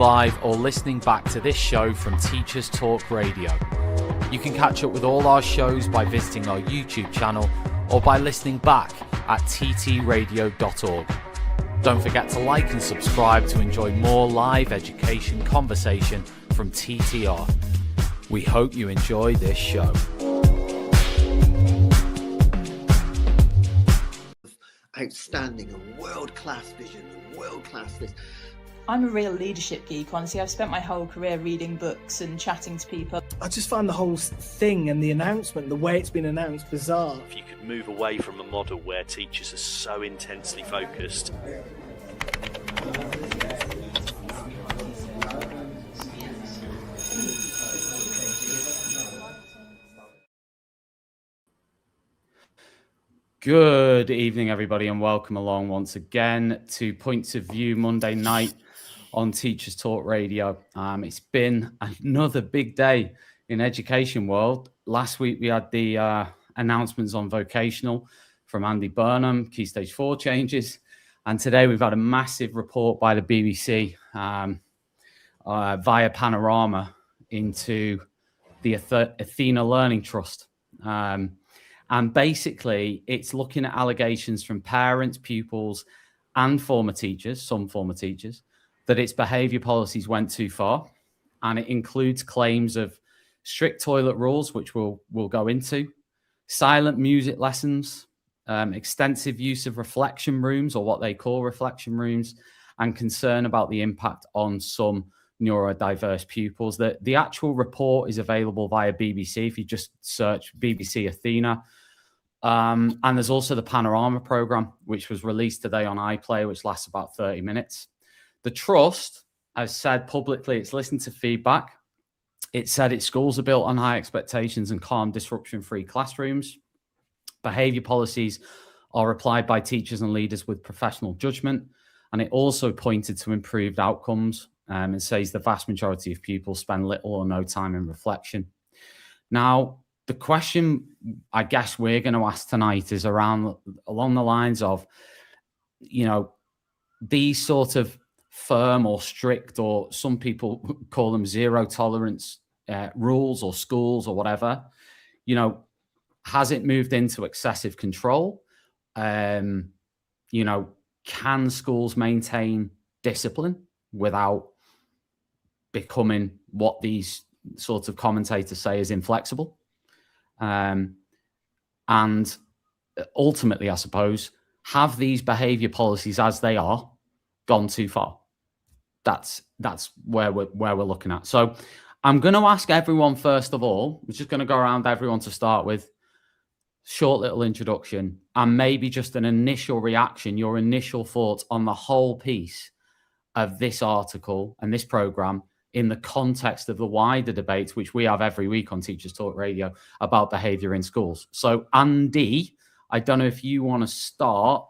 Live or listening back to this show from Teachers Talk Radio. You can catch up with all our shows by visiting our YouTube channel or by listening back at ttradio.org. Don't forget to like and subscribe to enjoy more live education conversation from TTR. We hope you enjoy this show. Outstanding and world-class vision and world-class this. I'm a real leadership geek, honestly. I've spent my whole career reading books and chatting to people. I just find the whole thing and the announcement, the way it's been announced, bizarre. If you could move away from a model where teachers are so intensely focused. Good evening, everybody, and welcome along once again to Points of View Monday night on Teachers Talk Radio. It's been another big day in education world. Last week we had the announcements on vocational from Andy Burnham, Key Stage 4 changes, and today we've had a massive report by the BBC via Panorama into the Athena Learning Trust. And basically, it's looking at allegations from parents, pupils, and former teachers, some former teachers, that its behaviour policies went too far. And it includes claims of strict toilet rules, which we'll go into, silent music lessons, extensive use of reflection rooms, or what they call reflection rooms, and concern about the impact on some neurodiverse pupils. The actual report is available via BBC if you just search BBC Athena. And there's also the Panorama programme, which was released today on iPlayer, which lasts about 30 minutes. The Trust has said publicly it's listened to feedback. It said its schools are built on high expectations and calm, disruption-free classrooms. Behaviour policies are applied by teachers and leaders with professional judgement. And it also pointed to improved outcomes. It says the vast majority of pupils spend little or no time in reflection. Now, the question I guess we're going to ask tonight is along the lines of, these sort of firm or strict, or some people call them zero tolerance rules or schools or whatever, has it moved into excessive control? Can schools maintain discipline without becoming what these sorts of commentators say is inflexible? And ultimately, I suppose, have these behaviour policies as they are gone too far? That's where we're looking at. So I'm going to ask everyone, first of all, we're just going to go around everyone to start with, short little introduction, and maybe just an initial reaction, your initial thoughts on the whole piece of this article and this programme in the context of the wider debates, which we have every week on Teachers Talk Radio about behaviour in schools. So, Andy, I don't know if you want to start.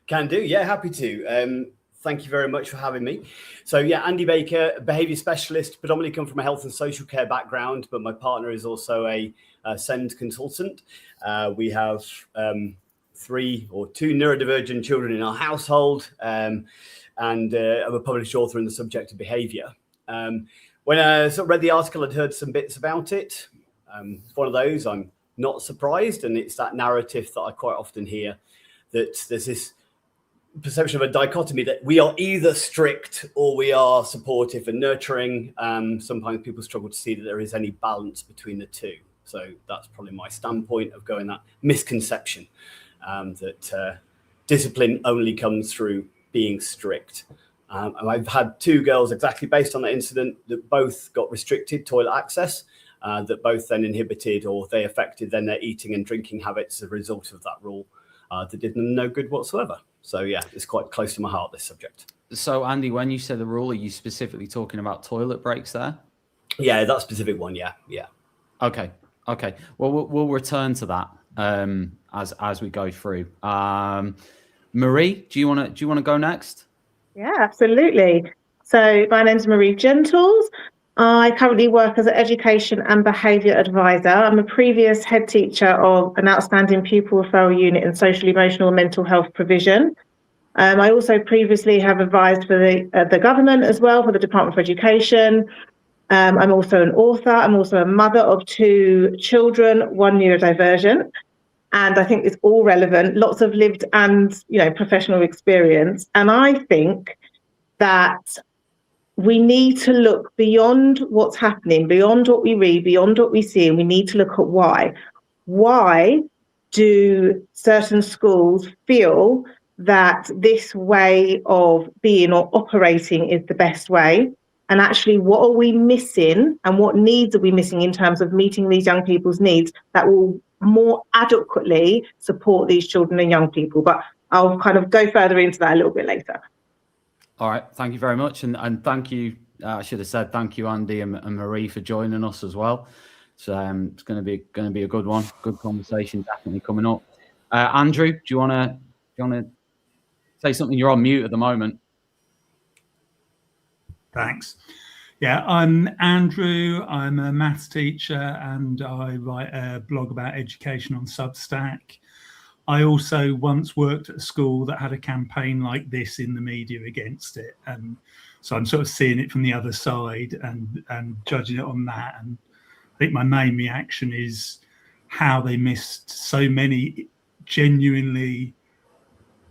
Can do, yeah, happy to. Thank you very much for having me. So, yeah, Andy Baker, behaviour specialist, predominantly come from a health and social care background, but my partner is also a SEND consultant. We have two neurodivergent children in our household. And I'm a published author in the subject of behaviour. When I sort of read the article, I'd heard some bits about it. It's one of those I'm not surprised, and it's that narrative that I quite often hear, that there's this perception of a dichotomy that we are either strict or we are supportive and nurturing. Sometimes people struggle to see that there is any balance between the two. So that's probably my standpoint of going that misconception, that discipline only comes through being strict. And I've had two girls exactly based on that incident that both got restricted toilet access, that both then inhibited, or they affected then their eating and drinking habits as a result of that rule, that did them no good whatsoever. So yeah, it's quite close to my heart, this subject. So Andy, when you say the rule, are you specifically talking about toilet breaks there? Yeah, that specific one, yeah. Okay. Well, we'll return to that as we go through. Marie, do you want to go next? Yeah, absolutely. So my name's Marie Gentles. I currently work as an education and behaviour advisor. I'm a previous head teacher of an outstanding pupil referral unit in social, emotional and mental health provision. I also previously have advised for the government as well, for the Department for Education. I'm also an author. I'm also a mother of 2 children, 1 neurodivergent. And I think it's all relevant, lots of lived and, professional experience. And I think that we need to look beyond what's happening, beyond what we read, beyond what we see, and we need to look at why. Why do certain schools feel that this way of being or operating is the best way? And actually, what are we missing and what needs are we missing in terms of meeting these young people's needs that will more adequately support these children and young people? But I'll kind of go further into that a little bit later. All right, thank you very much, and thank you. I should have said thank you, Andy and Marie, for joining us as well. So it's going to be a good one, good conversation, definitely coming up. Andrew, do you want to say something? You're on mute at the moment. Thanks. Yeah, I'm Andrew. I'm a maths teacher and I write a blog about education on Substack. I also once worked at a school that had a campaign like this in the media against it. And so I'm sort of seeing it from the other side and judging it on that. And I think my main reaction is how they missed so many genuinely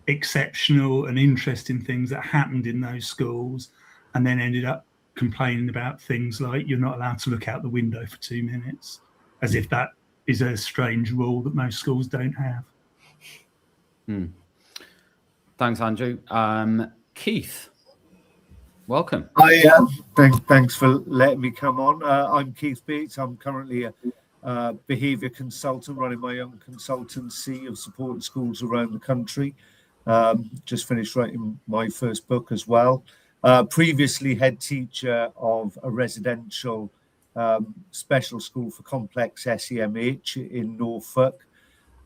exceptional and interesting things that happened in those schools, and then ended up complaining about things like you're not allowed to look out the window for 2 minutes, as if that is a strange rule that most schools don't have. Thanks, Andrew. Keith, welcome. Hi, thanks for letting me come on. I'm Keith Bates. I'm currently a behaviour consultant running my own consultancy of supporting schools around the country. Just finished writing my first book as well. Previously head teacher of a residential special school for complex SEMH in Norfolk.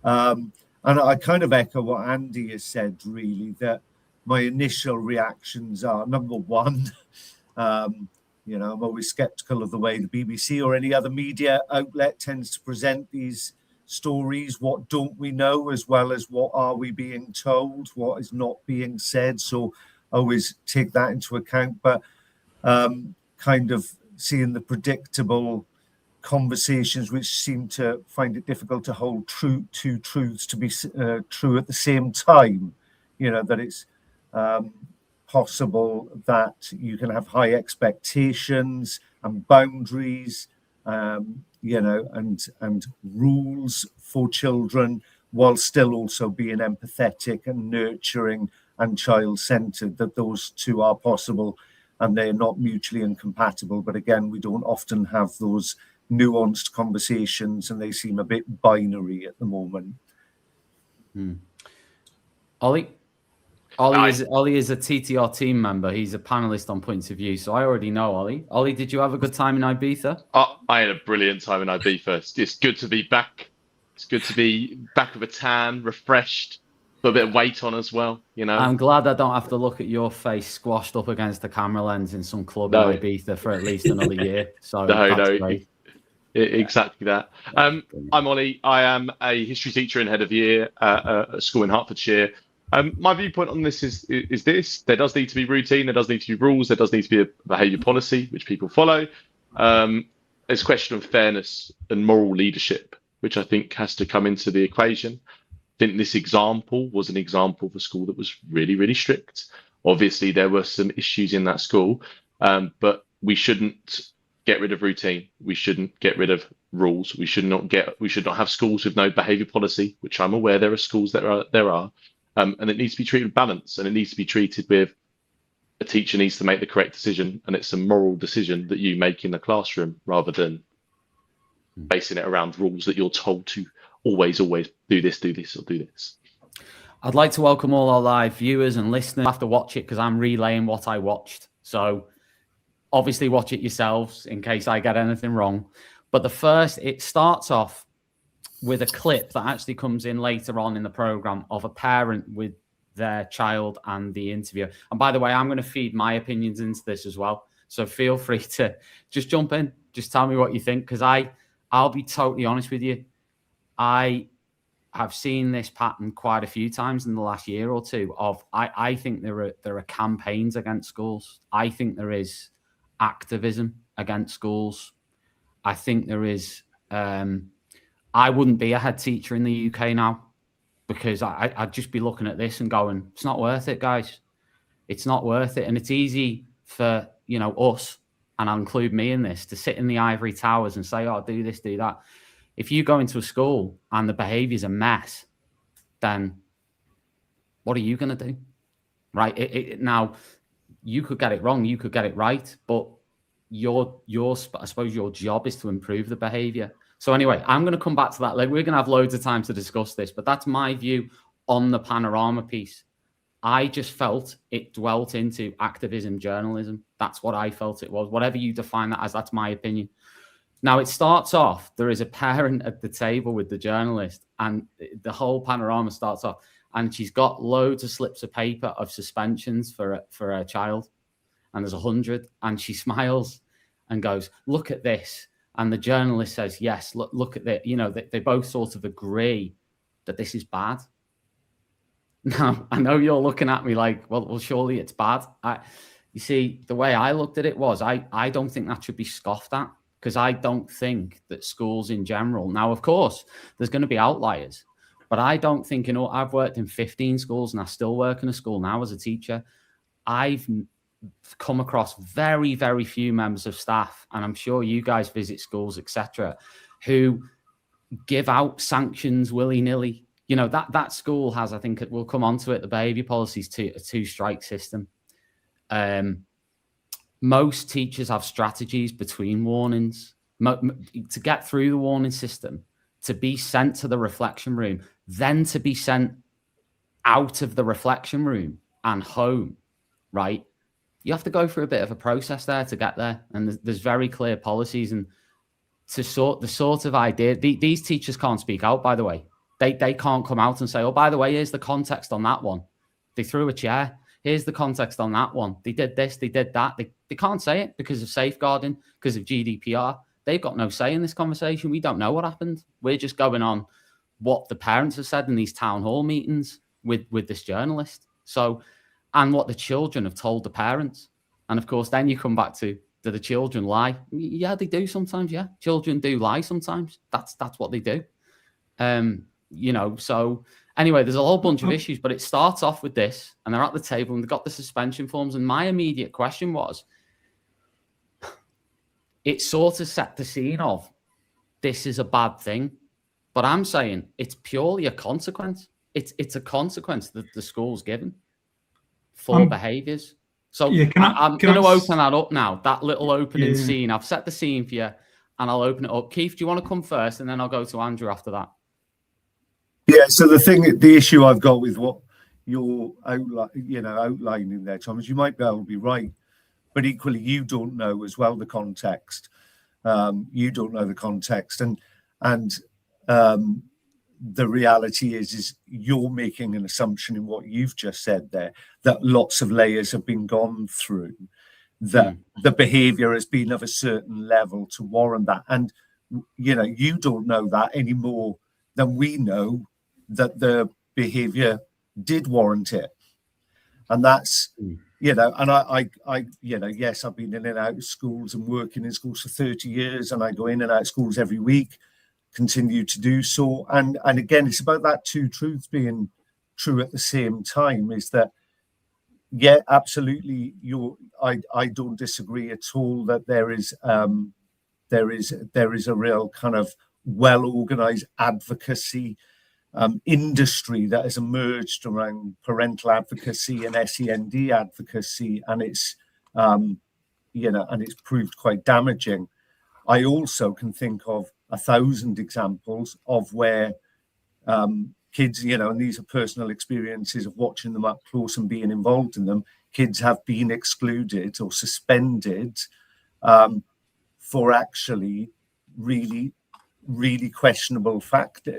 And I kind of echo what Andy has said, really, that my initial reactions are, number one, I'm always skeptical of the way the BBC or any other media outlet tends to present these stories. What don't we know, as well as what are we being told, what is not being said. So I always take that into account, but kind of seeing the predictable conversations which seem to find it difficult to hold two truths to be true at the same time, that it's possible that you can have high expectations and boundaries, and rules for children, while still also being empathetic and nurturing and child-centered, that those two are possible and they're not mutually incompatible. But again, we don't often have those nuanced conversations and they seem a bit binary at the moment. Ollie is a TTR team member. He's a panelist on Points of View, so I already know Ollie. Ollie, did you have a good time in Ibiza? I had a brilliant time in Ibiza. It's good to be back. It's good to be back with a tan, refreshed, put a bit of weight on as well. I'm glad I don't have to look at your face squashed up against the camera lens in some club in Ibiza for at least another year. So that's great. Exactly that. I'm Ollie. I am a history teacher and head of year at a school in Hertfordshire. My viewpoint on this is this: there does need to be routine, there does need to be rules, there does need to be a behaviour policy which people follow. There's a question of fairness and moral leadership, which I think has to come into the equation. I think this example was an example of a school that was really, really strict. Obviously, there were some issues in that school, but we shouldn't get rid of routine. We shouldn't get rid of rules. We should not have schools with no behaviour policy, which I'm aware there are schools that there are. And it needs to be treated with balance, and it needs to be treated with a teacher needs to make the correct decision, and it's a moral decision that you make in the classroom rather than basing it around rules that you're told to always do this, or do this. I'd like to welcome all our live viewers and listeners. I have to watch it because I'm relaying what I watched. So obviously watch it yourselves in case I get anything wrong. But it starts off with a clip that actually comes in later on in the program of a parent with their child and the interviewer. And by the way, I'm going to feed my opinions into this as well. So feel free to just jump in, just tell me what you think, because I'll be totally honest with you. I I've seen this pattern quite a few times in the last year or two. I think there are campaigns against schools. I think there is activism against schools. I think there is. I wouldn't be a head teacher in the UK now, because I'd just be looking at this and going, it's not worth it, guys. It's not worth it. And it's easy for, us, and I'll include me in this, to sit in the ivory towers and say, oh, do this, do that. If you go into a school and the behaviour's a mess, then what are you going to do? Right? Now, you could get it wrong, you could get it right, but I suppose your job is to improve the behaviour. So anyway, I'm going to come back to that. We're going to have loads of time to discuss this, but that's my view on the Panorama piece. I just felt it dwelt into activism journalism. That's what I felt it was. Whatever you define that as, that's my opinion. Now, it starts off, there is a parent at the table with the journalist, and the whole Panorama starts off, and she's got loads of slips of paper of suspensions for a child, and there's 100, and she smiles and goes, look at this. And the journalist says, yes, look at that. They both sort of agree that this is bad. Now, I know you're looking at me like, well, surely it's bad. You see, the way I looked at it was, I don't think that should be scoffed at, because I don't think that schools in general, now, of course, there's going to be outliers, but I don't think, I've worked in 15 schools and I still work in a school now as a teacher. I've come across very, very few members of staff, and I'm sure you guys visit schools, etc., who give out sanctions willy-nilly. That school has, I think we'll come on to it, the behaviour policies, a two-strike system. Most teachers have strategies between warnings to get through the warning system, to be sent to the reflection room, then to be sent out of the reflection room and home, right? You have to go through a bit of a process there to get there. And there's very clear policies. And the sort of idea, these teachers can't speak out, by the way. They can't come out and say, oh, by the way, here's the context on that one. They threw a chair. Here's the context on that one. They did this, they did that. They can't say it because of safeguarding, because of GDPR. They've got no say in this conversation. We don't know what happened. We're just going on what the parents have said in these town hall meetings with this journalist. So, and what the children have told the parents. And of course, then you come back to, do the children lie? Yeah, they do sometimes. Yeah, children do lie sometimes. That's what they do. So anyway, there's a whole bunch of issues, but it starts off with this, and they're at the table and they've got the suspension forms. And my immediate question was, it sort of set the scene of, this is a bad thing, but I'm saying it's purely a consequence. It's a consequence that the school's given for behaviours. So yeah, I'm going to open that up now, that little opening scene. I've set the scene for you, and I'll open it up. Keith, do you want to come first, and then I'll go to Andrew after that? Yeah, so the issue I've got with what you're outlining there, Thomas, you might be able to be right, but equally you don't know as well the context. You don't know the context, and the reality is you're making an assumption in what you've just said there, that lots of layers have been gone through, that the behaviour has been of a certain level to warrant that, and you don't know that any more than we know that the behaviour did warrant it. And that's, and I yes, I've been in and out of schools and working in schools for 30 years, and I go in and out of schools every week, continue to do so. And again, it's about that two truths being true at the same time, is that, yeah, absolutely, I don't disagree at all that there is a real kind of well-organised advocacy industry that has emerged around parental advocacy and SEND advocacy, and it's and it's proved quite damaging. I also can think of 1,000 examples of where kids, and these are personal experiences of watching them up close and being involved in them. Kids have been excluded or suspended for actually really questionable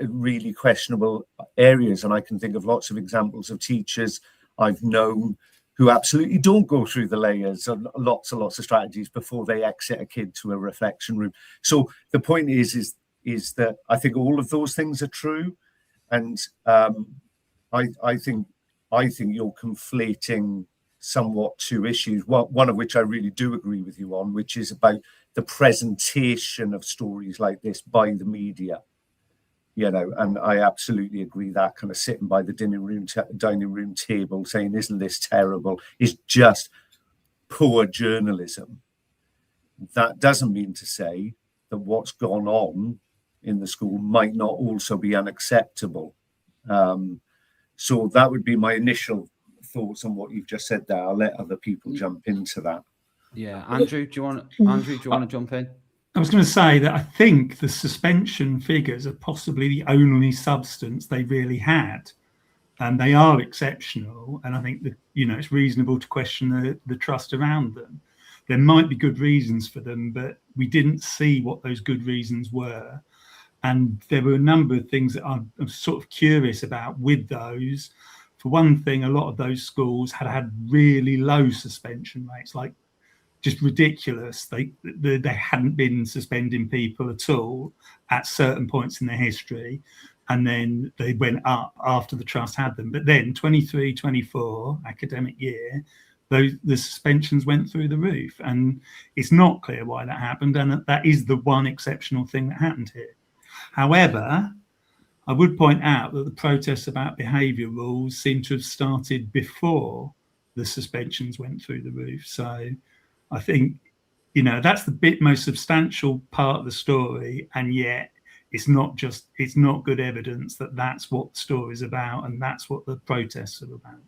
really questionable areas. And I can think of lots of examples of teachers I've known who absolutely don't go through the layers and lots of strategies before they exit a kid to a reflection room. So the point is that I think all of those things are true. And I think you're conflating somewhat two issues, one of which I really do agree with you on, which is about the presentation of stories like this by the media. You know, and I absolutely agree that kind of sitting by the dining room table saying, isn't this terrible, is just poor journalism. That doesn't mean to say that what's gone on in the school might not also be unacceptable. So that would be my initial thoughts on what you've just said there. I'll let other people jump into that. Yeah, Andrew, do you want to jump in? I was going to say that I think the suspension figures are possibly the only substance they really had, and they are exceptional. And I think that, you know, it's reasonable to question the trust around them. There might be good reasons for them, but we didn't see what those good reasons were. And there were a number of things that I'm sort of curious about with those. For one thing, a lot of those schools had really low suspension rates, like just ridiculous. They hadn't been suspending people at all at certain points in their history. And then they went up after the trust had them. But then 23-24 academic year, the suspensions went through the roof. And it's not clear why that happened. And that is the one exceptional thing that happened here. However, I would point out that the protests about behaviour rules seem to have started before the suspensions went through the roof. So I think, you know, that's the most substantial part of the story. And yet it's not good evidence that that's what the story is about and that's what the protests are about.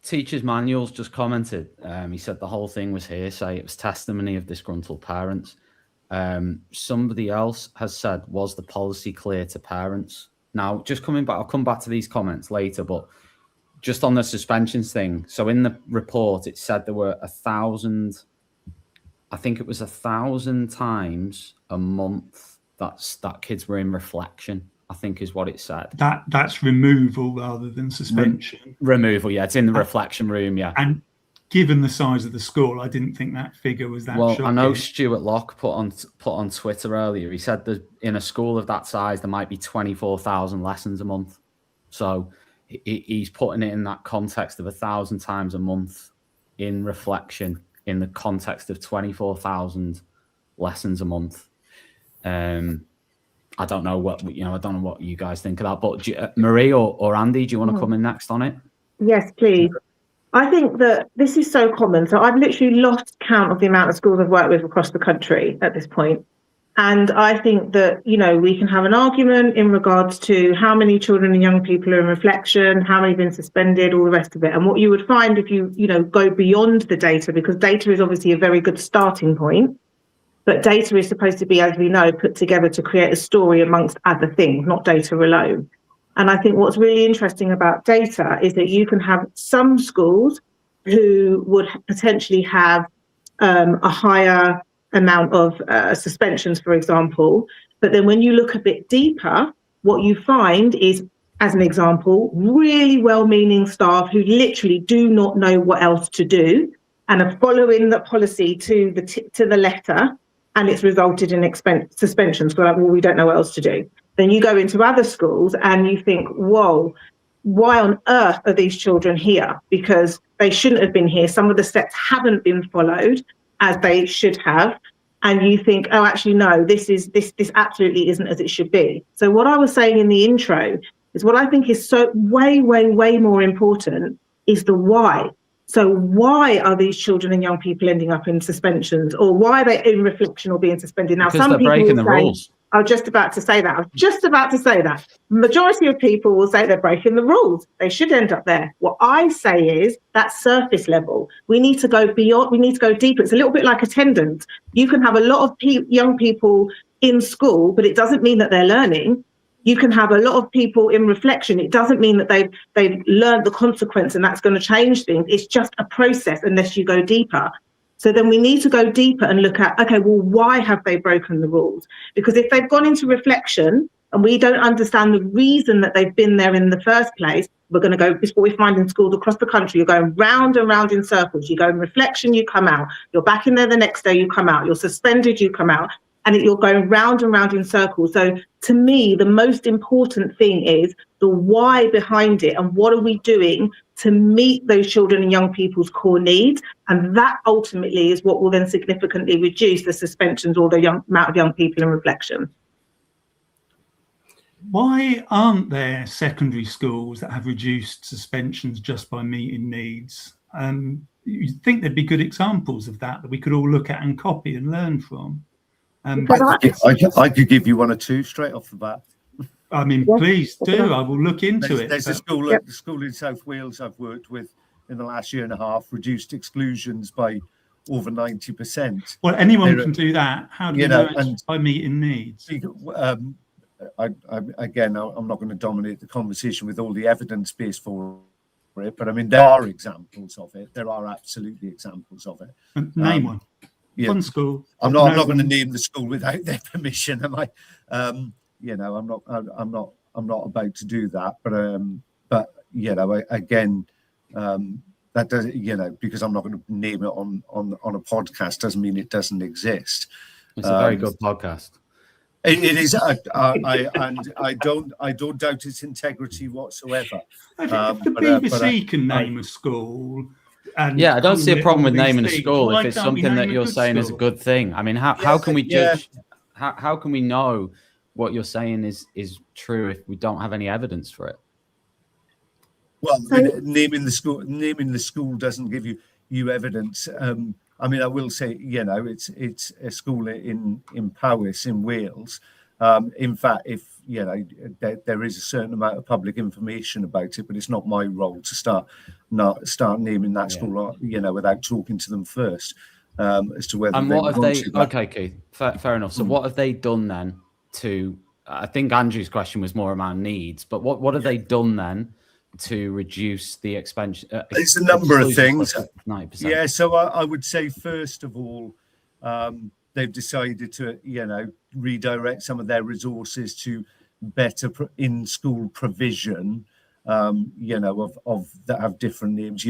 Teachers' Manuals just commented. He said the whole thing was hearsay. It was testimony of disgruntled parents. Somebody else has said, was the policy clear to parents? Now, just coming back, I'll come back to these comments later, but just on the suspensions thing. So in the report, it said there were 1,000, I think it was 1,000 times a month that kids were in reflection, I think is what it said. That's removal rather than suspension. Removal, yeah. It's in the reflection room, yeah. And given the size of the school, I didn't think that figure was that shocking. I know Stuart Locke put on Twitter earlier, he said that in a school of that size, there might be 24,000 lessons a month. So he's putting it in that context of 1,000 times a month in reflection in the context of 24,000 lessons a month. I don't know what you guys think of that, but Marie or Andy, do you want to come in next on it? Yes, please. I think that this is so common. So I've literally lost count of the amount of schools I've worked with across the country at this point. And I think that, you know, we can have an argument in regards to how many children and young people are in reflection, how many have been suspended, all the rest of it. And what you would find if you go beyond the data, because data is obviously a very good starting point, but data is supposed to be, as we know, put together to create a story amongst other things, not data alone. And I think what's really interesting about data is that you can have some schools who would potentially have a higher amount of suspensions, for example. But then when you look a bit deeper, what you find is, as an example, really well-meaning staff who literally do not know what else to do and are following the policy to the letter, and it's resulted in suspensions. We're like, well, we don't know what else to do. Then you go into other schools and you think, whoa, why on earth are these children here? Because they shouldn't have been here. Some of the steps haven't been followed as they should have. And you think, oh, actually, no, this absolutely isn't as it should be. So what I was saying in the intro is what I think is so way, way, way more important is the why. So why are these children and young people ending up in suspensions, or why are they in reflection or being suspended? Now, because some they're people breaking the say, rules. I was just about to say that. Majority of people will say they're breaking the rules. They should end up there. What I say is that's surface level. We need to go beyond. We need to go deeper. It's a little bit like attendance. You can have a lot of young people in school, but it doesn't mean that they're learning. You can have a lot of people in reflection. It doesn't mean that they've learned the consequence and that's going to change things. It's just a process unless you go deeper. So then we need to go deeper and look at, okay, well, why have they broken the rules? Because if they've gone into reflection and we don't understand the reason that they've been there in the first place, we're going to go, it's what we find in schools across the country. You're going round and round in circles. You go in reflection, you come out. You're back in there the next day, you come out. You're suspended, you come out. and you're going round and round in circles. So to me, the most important thing is the why behind it, and what are we doing to meet those children and young people's core needs. And that ultimately is what will then significantly reduce the suspensions or the amount of young people in reflection. Why aren't there secondary schools that have reduced suspensions just by meeting needs? You'd think there'd be good examples of that we could all look at and copy and learn from. I could give you one or two straight off the bat. I mean, please do. I will look into it. There's a school, the school in South Wales I've worked with in the last year and a half reduced exclusions by over 90%. Well, anyone can do that. How do you know it's by meeting needs? Again, I'm not going to dominate the conversation with all the evidence base for it, but I mean, there are examples of it. There are absolutely examples of it. Name one. One school. I'm not going to name the school without their permission, am I? I'm not about to do that. But again, that doesn't, because I'm not going to name it on a podcast doesn't mean it doesn't exist. It's a very good podcast. It is, and I don't doubt its integrity whatsoever. If the BBC can name a school. And I don't see a problem with naming a school if it's something that you're saying is a good thing. I mean, how can we judge? How can we know what you're saying is true if we don't have any evidence for it? Well, naming the school doesn't give you evidence. I mean, I will say, it's a school in Powys in Wales. In fact, if there is a certain amount of public information about it, but it's not my role to start naming that school, without talking to them first as to whether. And what have they? Okay, Keith, fair enough. So, what have they done then to? I think Andrew's question was more around needs, but what have they done then to reduce the expansion? It's a number of things. 90%. Yeah, so I would say first of all, they've decided to redirect some of their resources to better in-school provision. Of that have different names.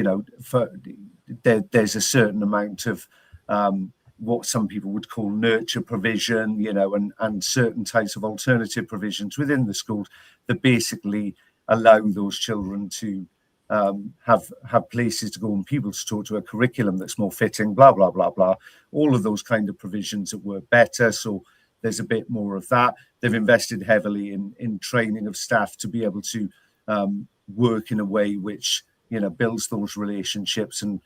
There's a certain amount of what some people would call nurture provision, and certain types of alternative provisions within the schools that basically allow those children to have places to go and people to talk to, a curriculum that's more fitting, blah, blah, blah, blah. All of those kind of provisions that work better. So there's a bit more of that. They've invested heavily in training of staff to be able to work in a way which, builds those relationships and,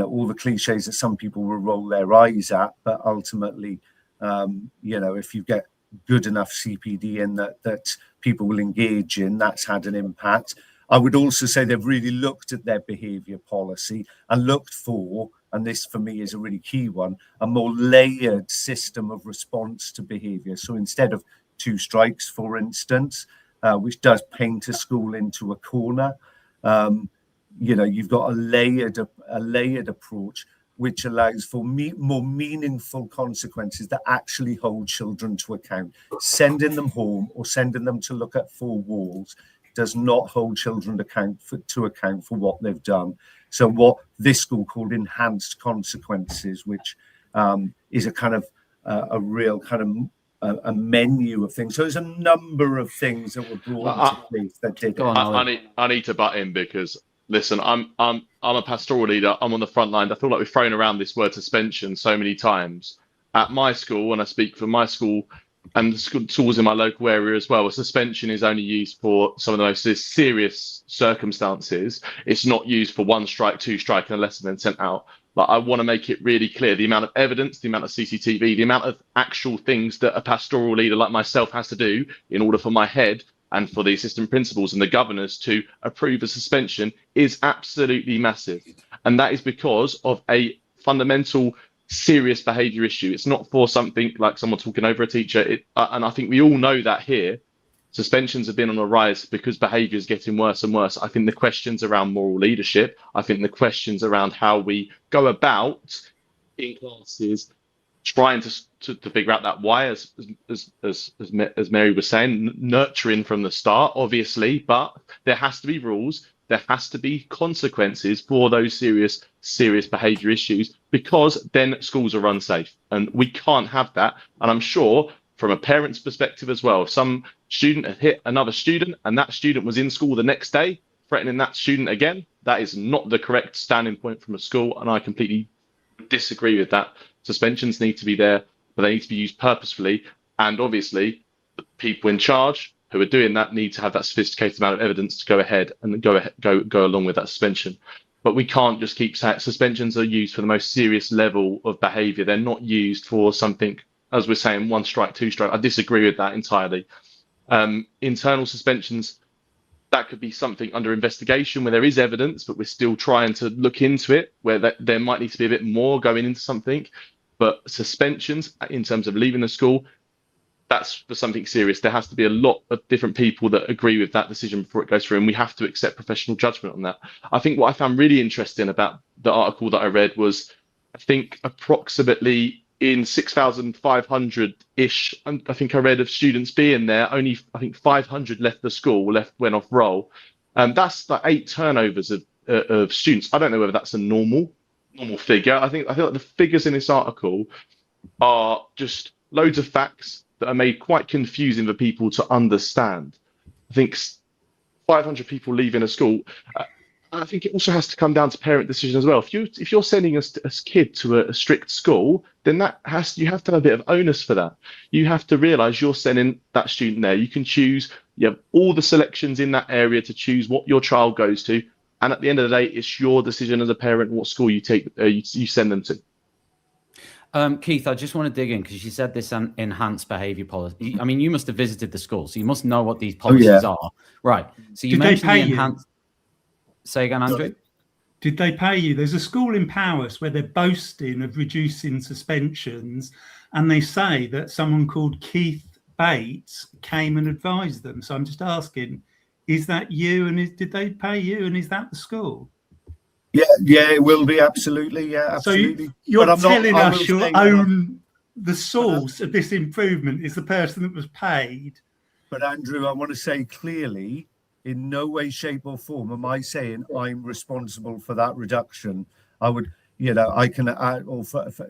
all the cliches that some people will roll their eyes at. But ultimately, if you get good enough CPD in that people will engage in, that's had an impact. I would also say they've really looked at their behaviour policy and looked for, and this for me is a really key one, a more layered system of response to behaviour. So instead of 2 strikes, for instance, which does paint a school into a corner, you've got a layered approach which allows for more meaningful consequences that actually hold children to account. Sending them home or sending them to look at 4 walls does not hold children to account for what they've done. So what this school called enhanced consequences, which is a kind of a real kind of a menu of things. So there's a number of things that were brought into place that did. I need to butt in because listen, I'm a pastoral leader. I'm on the front line. I feel like we've thrown around this word suspension so many times. At my school, when I speak for my school and the schools in my local area as well, a suspension is only used for some of the most serious circumstances. It's not used for 1 strike, 2 strike, and a lesson then sent out. But I want to make it really clear the amount of evidence, the amount of CCTV, the amount of actual things that a pastoral leader like myself has to do in order for my head and for the assistant principals and the governors to approve a suspension is absolutely massive. And that is because of a fundamental serious behaviour issue. It's not for something like someone talking over a teacher. And I think we all know that here. Suspensions have been on the rise because behaviour is getting worse and worse. I think the questions around moral leadership, I think the questions around how we go about in classes trying to figure out that why, as Mary was saying, nurturing from the start, obviously, but there has to be rules. there has to be consequences for those serious behaviour issues, because then schools are unsafe, and we can't have that. And I'm sure from a parent's perspective as well, if some student had hit another student and that student was in school the next day threatening that student again, that is not the correct standing point from a school, and I completely disagree with that. Suspensions need to be there, but they need to be used purposefully, and obviously the people in charge who are doing that need to have that sophisticated amount of evidence to go ahead and go along with that suspension. But we can't just keep saying suspensions are used for the most serious level of behaviour. They're not used for something, as we're saying, 1 strike, 2 strike. I disagree with that entirely. Internal suspensions, that could be something under investigation where there is evidence, but we're still trying to look into it, where there might need to be a bit more going into something. But suspensions in terms of leaving the school, that's for something serious. There has to be a lot of different people that agree with that decision before it goes through, and we have to accept professional judgment on that. I think what I found really interesting about the article that I read was, I think approximately in 6,500-ish, I think I read, of students being there, only I think 500 left the school, went off roll. That's like 8 turnovers of students. I don't know whether that's a normal figure. I feel like the figures in this article are just loads of facts that are made quite confusing for people to understand. I think 500 people leaving a school. I think it also has to come down to parent decision as well. If you're sending a kid to a strict school, then you have to have a bit of onus for that. You have to realise you're sending that student there. You can choose. You have all the selections in that area to choose what your child goes to, and at the end of the day, it's your decision as a parent what school you send them to. Keith, I just want to dig in, because you said this enhanced behaviour policy. I mean, you must have visited the school, so you must know what these policies are, right? So you mentioned the enhanced. Say again, Andrew. Did they pay you? There's a school in Powys where they're boasting of reducing suspensions, and they say that someone called Keith Bates came and advised them. So I'm just asking, is that you? And did they pay you? And is that the school? Yeah, it will be, absolutely. Yeah, absolutely. So you're telling us the source of this improvement is the person that was paid. But Andrew, I want to say clearly, in no way, shape or form am I saying I'm responsible for that reduction. I would, that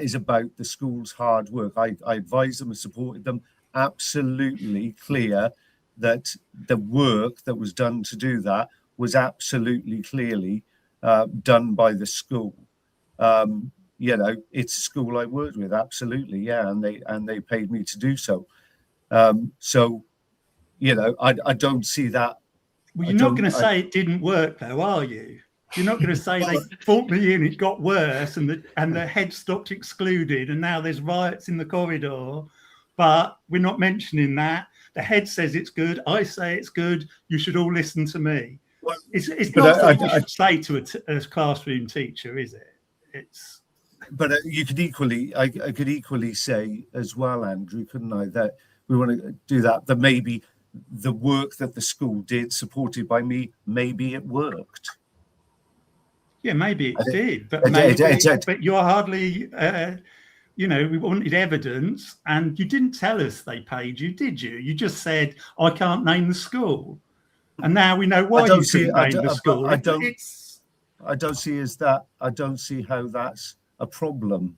is about the school's hard work. I advised them and supported them. Absolutely clear that the work that was done to do that was absolutely clearly done by the school. It's a school I worked with, absolutely, yeah, and they paid me to do so. I don't see that. Well, you're not going to say it didn't work, though, are you? You're not going to say they fought me in, it got worse, and the head stopped excluded, and now there's riots in the corridor. But we're not mentioning that. The head says it's good. I say it's good. You should all listen to me. Well, it's not something you should say to a classroom teacher, is it? But you could equally, I could equally say as well, Andrew, couldn't I, that we want to do that. That maybe the work that the school did, supported by me, maybe it worked. Yeah, maybe it did, but but you're hardly. We wanted evidence, and you didn't tell us they paid you, did you? You just said, I can't name the school. And now we know why you couldn't name the school. I don't see how that's a problem.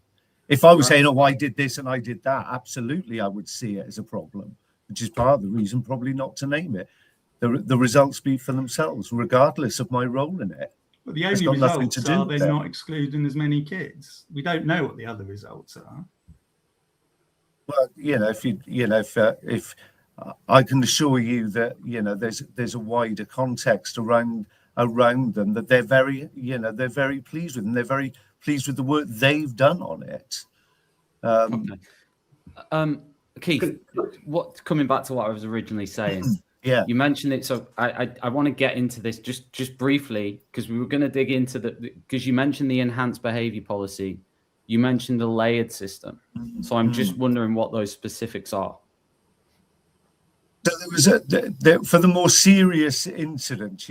If I was saying, I did this and I did that, absolutely I would see it as a problem, which is part of the reason probably not to name it. The results speak for themselves, regardless of my role in it. But the only results are they're not excluding as many kids. We don't know what the other results are. Well, if I can assure you that there's a wider context around them that they're very pleased with, and they're very pleased with the work they've done on it. Keith, coming back to what I was originally saying. Yeah, you mentioned it, so I want to get into this just briefly, because we were going to dig into because you mentioned the enhanced behaviour policy, you mentioned the layered system, so I'm just wondering what those specifics are. So there was for the more serious incident,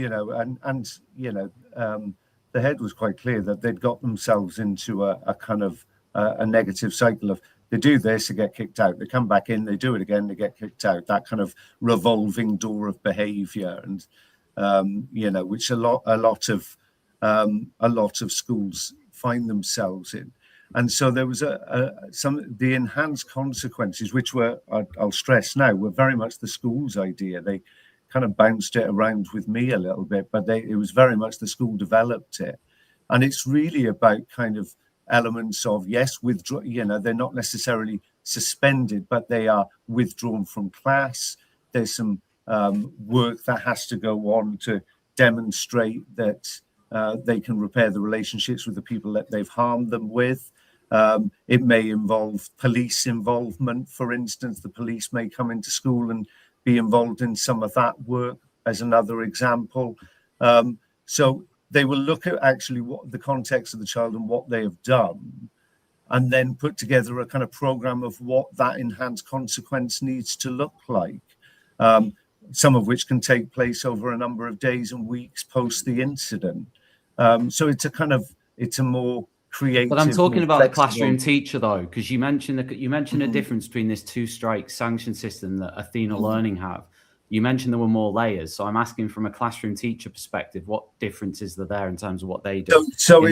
the head was quite clear that they'd got themselves into a kind of a negative cycle of, they do this, they get kicked out. They come back in, they do it again, they get kicked out. That kind of revolving door of behaviour. And which a lot of schools find themselves in. And so there was the enhanced consequences, which were, I'll stress now, were very much the school's idea. They kind of bounced it around with me a little bit, but it was very much the school developed it. And it's really about kind of elements of, yes, they're not necessarily suspended, but they are withdrawn from class. There's some work that has to go on to demonstrate that they can repair the relationships with the people that they've harmed them with. It may involve police involvement. For instance, the police may come into school and be involved in some of that work, as another example. So they will look at actually what the context of the child and what they have done, and then put together a kind of program of what that enhanced consequence needs to look like. Some of which can take place over a number of days and weeks post the incident. So it's a more creative. But I'm talking about the classroom teacher, though, because you mentioned a difference between this 2-strike sanction system that Athena Learning have. You mentioned there were more layers. So I'm asking from a classroom teacher perspective, what difference is there in terms of what they do? So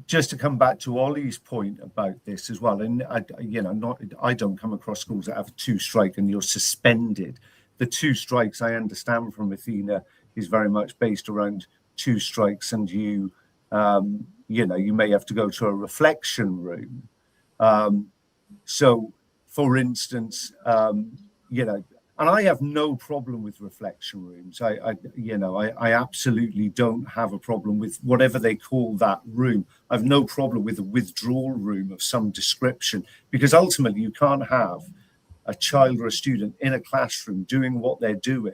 just to come back to Ollie's point about this as well, and I don't come across schools that have 2-strike and you're suspended. The 2 strikes I understand from Athena is very much based around 2 strikes, and you may have to go to a reflection room. So, for instance, and I have no problem with reflection rooms. I absolutely don't have a problem with whatever they call that room. I have no problem with a withdrawal room of some description, because ultimately you can't have a child or a student in a classroom doing what they're doing,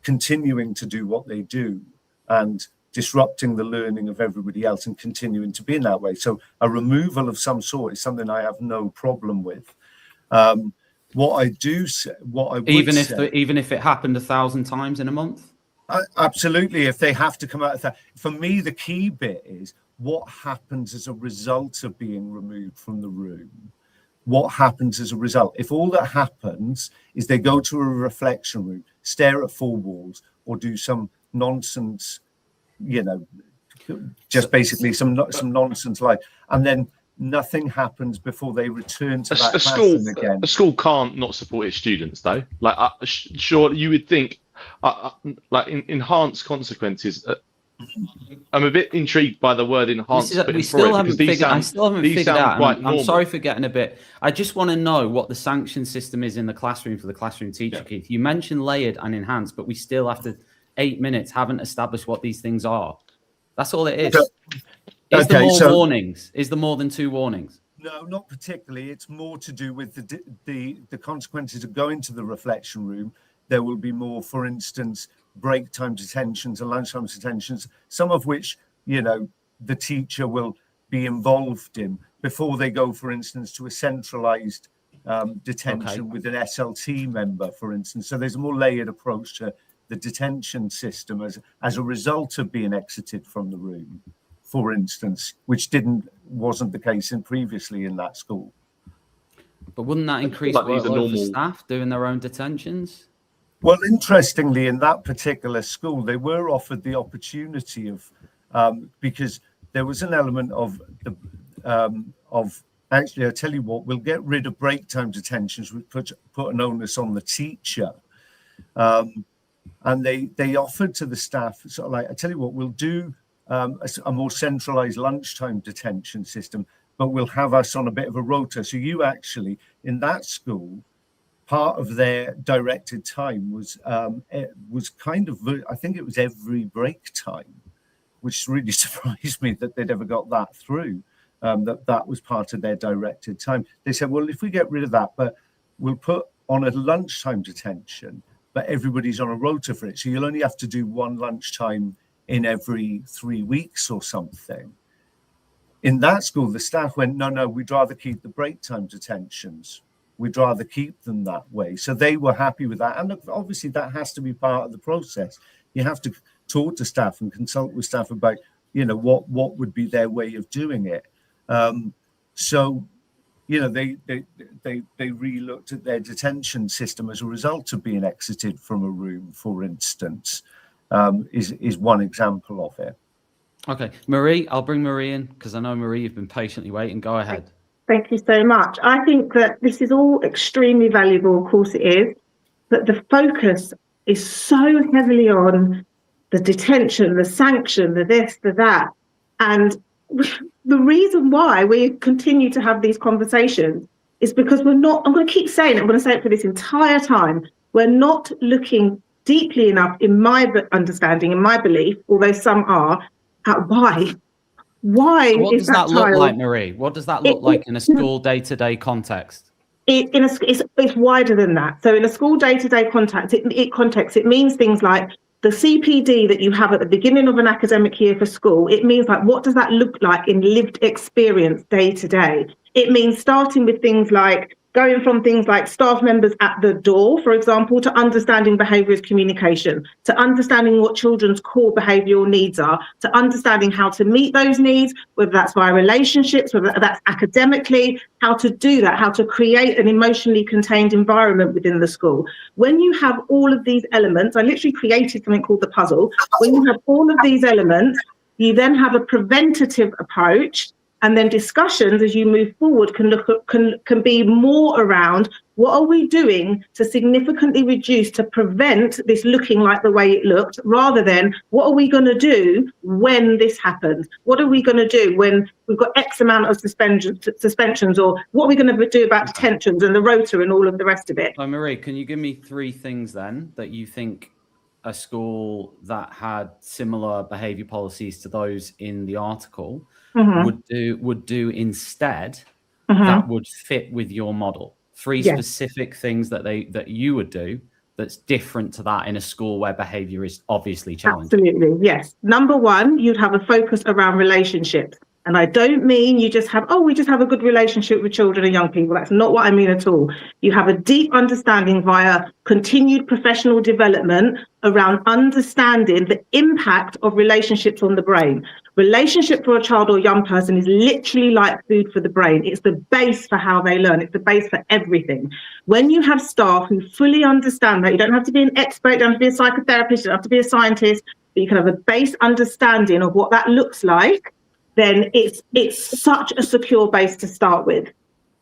continuing to do what they do, and disrupting the learning of everybody else and continuing to be in that way. So a removal of some sort is something I have no problem with. Even if it happened 1,000 times in a month? Absolutely. If they have to come out of that. For me, the key bit is what happens as a result of being removed from the room. What happens as a result? If all that happens is they go to a reflection room, stare at 4 walls, or do some nonsense, just basically some nonsense like, and then nothing happens before they return to that classroom again. A school can't not support its students, though. Like, sure, you would think, enhanced consequences. I'm a bit intrigued by the word enhanced. I still haven't figured out. I'm sorry for getting a bit. I just want to know what the sanction system is in the classroom for the classroom teacher, Keith. You mentioned layered and enhanced, but we still, after 8 minutes, haven't established what these things are. That's all it is. Is there more warnings? Is there more than 2 warnings? No, not particularly. It's more to do with the consequences of going to the reflection room. There will be more, for instance, break time detentions and lunchtime detentions, some of which, the teacher will be involved in before they go, for instance, to a centralized detention with an SLT member, for instance. So there's a more layered approach to the detention system as a result of being exited from the room, for instance, which wasn't the case previously in that school. But wouldn't that increase workload for staff doing their own detentions? Well, interestingly, in that particular school, they were offered the opportunity of, because there was an element of actually, I'll tell you what, we'll get rid of break time detentions. We put an onus on the teacher. And they offered to the staff, sort of like, I tell you what, we'll do a more centralized lunchtime detention system, but we'll have us on a bit of a rota. So you actually, in that school, part of their directed time was kind of, I think it was every break time, which really surprised me that they'd ever got that through, that was part of their directed time. They said, well, if we get rid of that, but we'll put on a lunchtime detention, but everybody's on a rota for it. So you'll only have to do 1 lunchtime in every 3 weeks or something. In that school, the staff went, no, we'd rather keep the break time detentions. We'd rather keep them that way. So they were happy with that. And obviously that has to be part of the process. You have to talk to staff and consult with staff about, what would be their way of doing it. They re-looked at their detention system as a result of being exited from a room, for instance. is one example of it. Okay, Marie, I'll bring Marie in because I know, Marie, you've been patiently waiting. Go ahead. Thank you so much. I think that this is all extremely valuable, of course it is, but the focus is so heavily on the detention, the sanction, the this, the that. And the reason why we continue to have these conversations is because we're not, I'm going to keep saying it, I'm going to say it for this entire time, we're not looking deeply enough, in my understanding, in my belief, although some are, at why. Why so what is does that look child, like, Marie? What does that look like in a school day-to-day context? It's wider than that. So in a school day-to-day context, it means things like the CPD that you have at the beginning of an academic year for school. It means like, what does that look like in lived experience day to day? It means starting with things like going from things like staff members at the door, for example, to understanding behaviour as communication, to understanding what children's core behavioural needs are, to understanding how to meet those needs, whether that's via relationships, whether that's academically, how to do that, how to create an emotionally contained environment within the school. When you have all of these elements, I literally created something called the puzzle. When you have all of these elements, you then have a preventative approach. And then discussions as you move forward can be more around what are we doing to significantly reduce, to prevent this looking like the way it looked, rather than what are we going to do when this happens? What are we going to do when we've got X amount of suspensions, or what are we going to do about detentions and the rota and all of the rest of it? So Marie, can you give me 3 things then that you think a school that had similar behaviour policies to those in the article would do instead that would fit with your model? 3 specific things that you would do that's different to that in a school where behaviour is obviously challenging. Absolutely, yes. Number 1, you'd have a focus around relationships. And I don't mean you just have, we just have a good relationship with children and young people. That's not what I mean at all. You have a deep understanding via continued professional development around understanding the impact of relationships on the brain. Relationship for a child or young person is literally like food for the brain. It's the base for how they learn. It's the base for everything. When you have staff who fully understand that, you don't have to be an expert, you don't have to be a psychotherapist, you don't have to be a scientist, but you can have a base understanding of what that looks like, then it's such a secure base to start with.